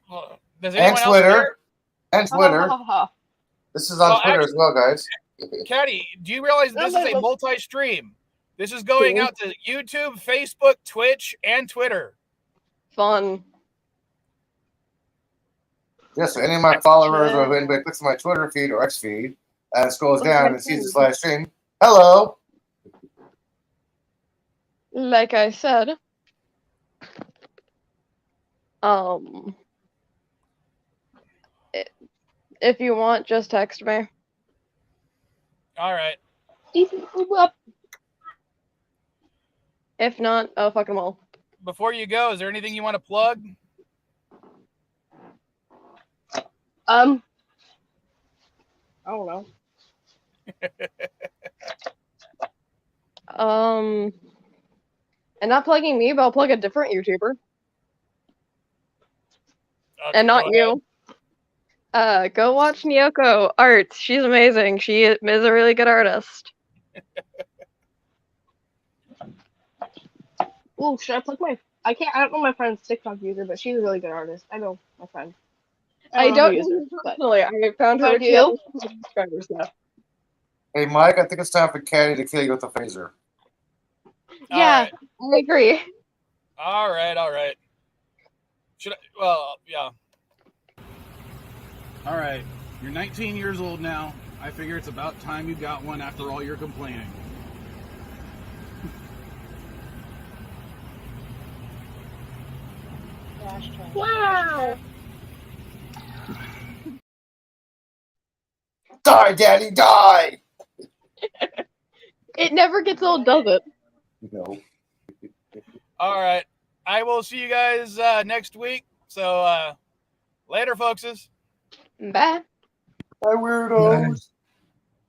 Does anyone And else Twitter. care? And Twitter. This is on Twitter as well, guys. Caddy, do you realize this is a multi-stream? This is going out to YouTube, Facebook, Twitch, and Twitter. Fun. Yes, so any of my followers or if anybody clicks on my Twitter feed or X feed and scrolls down and sees this live stream, hello. Like I said, if you want, just text me. All right. If not, oh, fuck them all. Before you go, is there anything you want to plug? I don't know. And not plugging me, but I'll plug a different YouTuber. And not you. Go watch Nyoko Arts. She's amazing. She is a really good artist. Ooh, should I plug my? I don't know my friend's TikTok user, but she's a really good artist. I know my friend. I don't use know her, her personally. I found her. But you? Subscribers now. Hey, Mike, I think it's time for Caddy to kill you with a phaser. Yeah, I agree. All right. Should I? Well, yeah. All right. You're 19 years old now. I figure it's about time you got one after all your complaining. Wow. Die, Daddy, die! It never gets old, does it? No. All right. I will see you guys next week. So later, folkses. Bye. Bye, weirdos.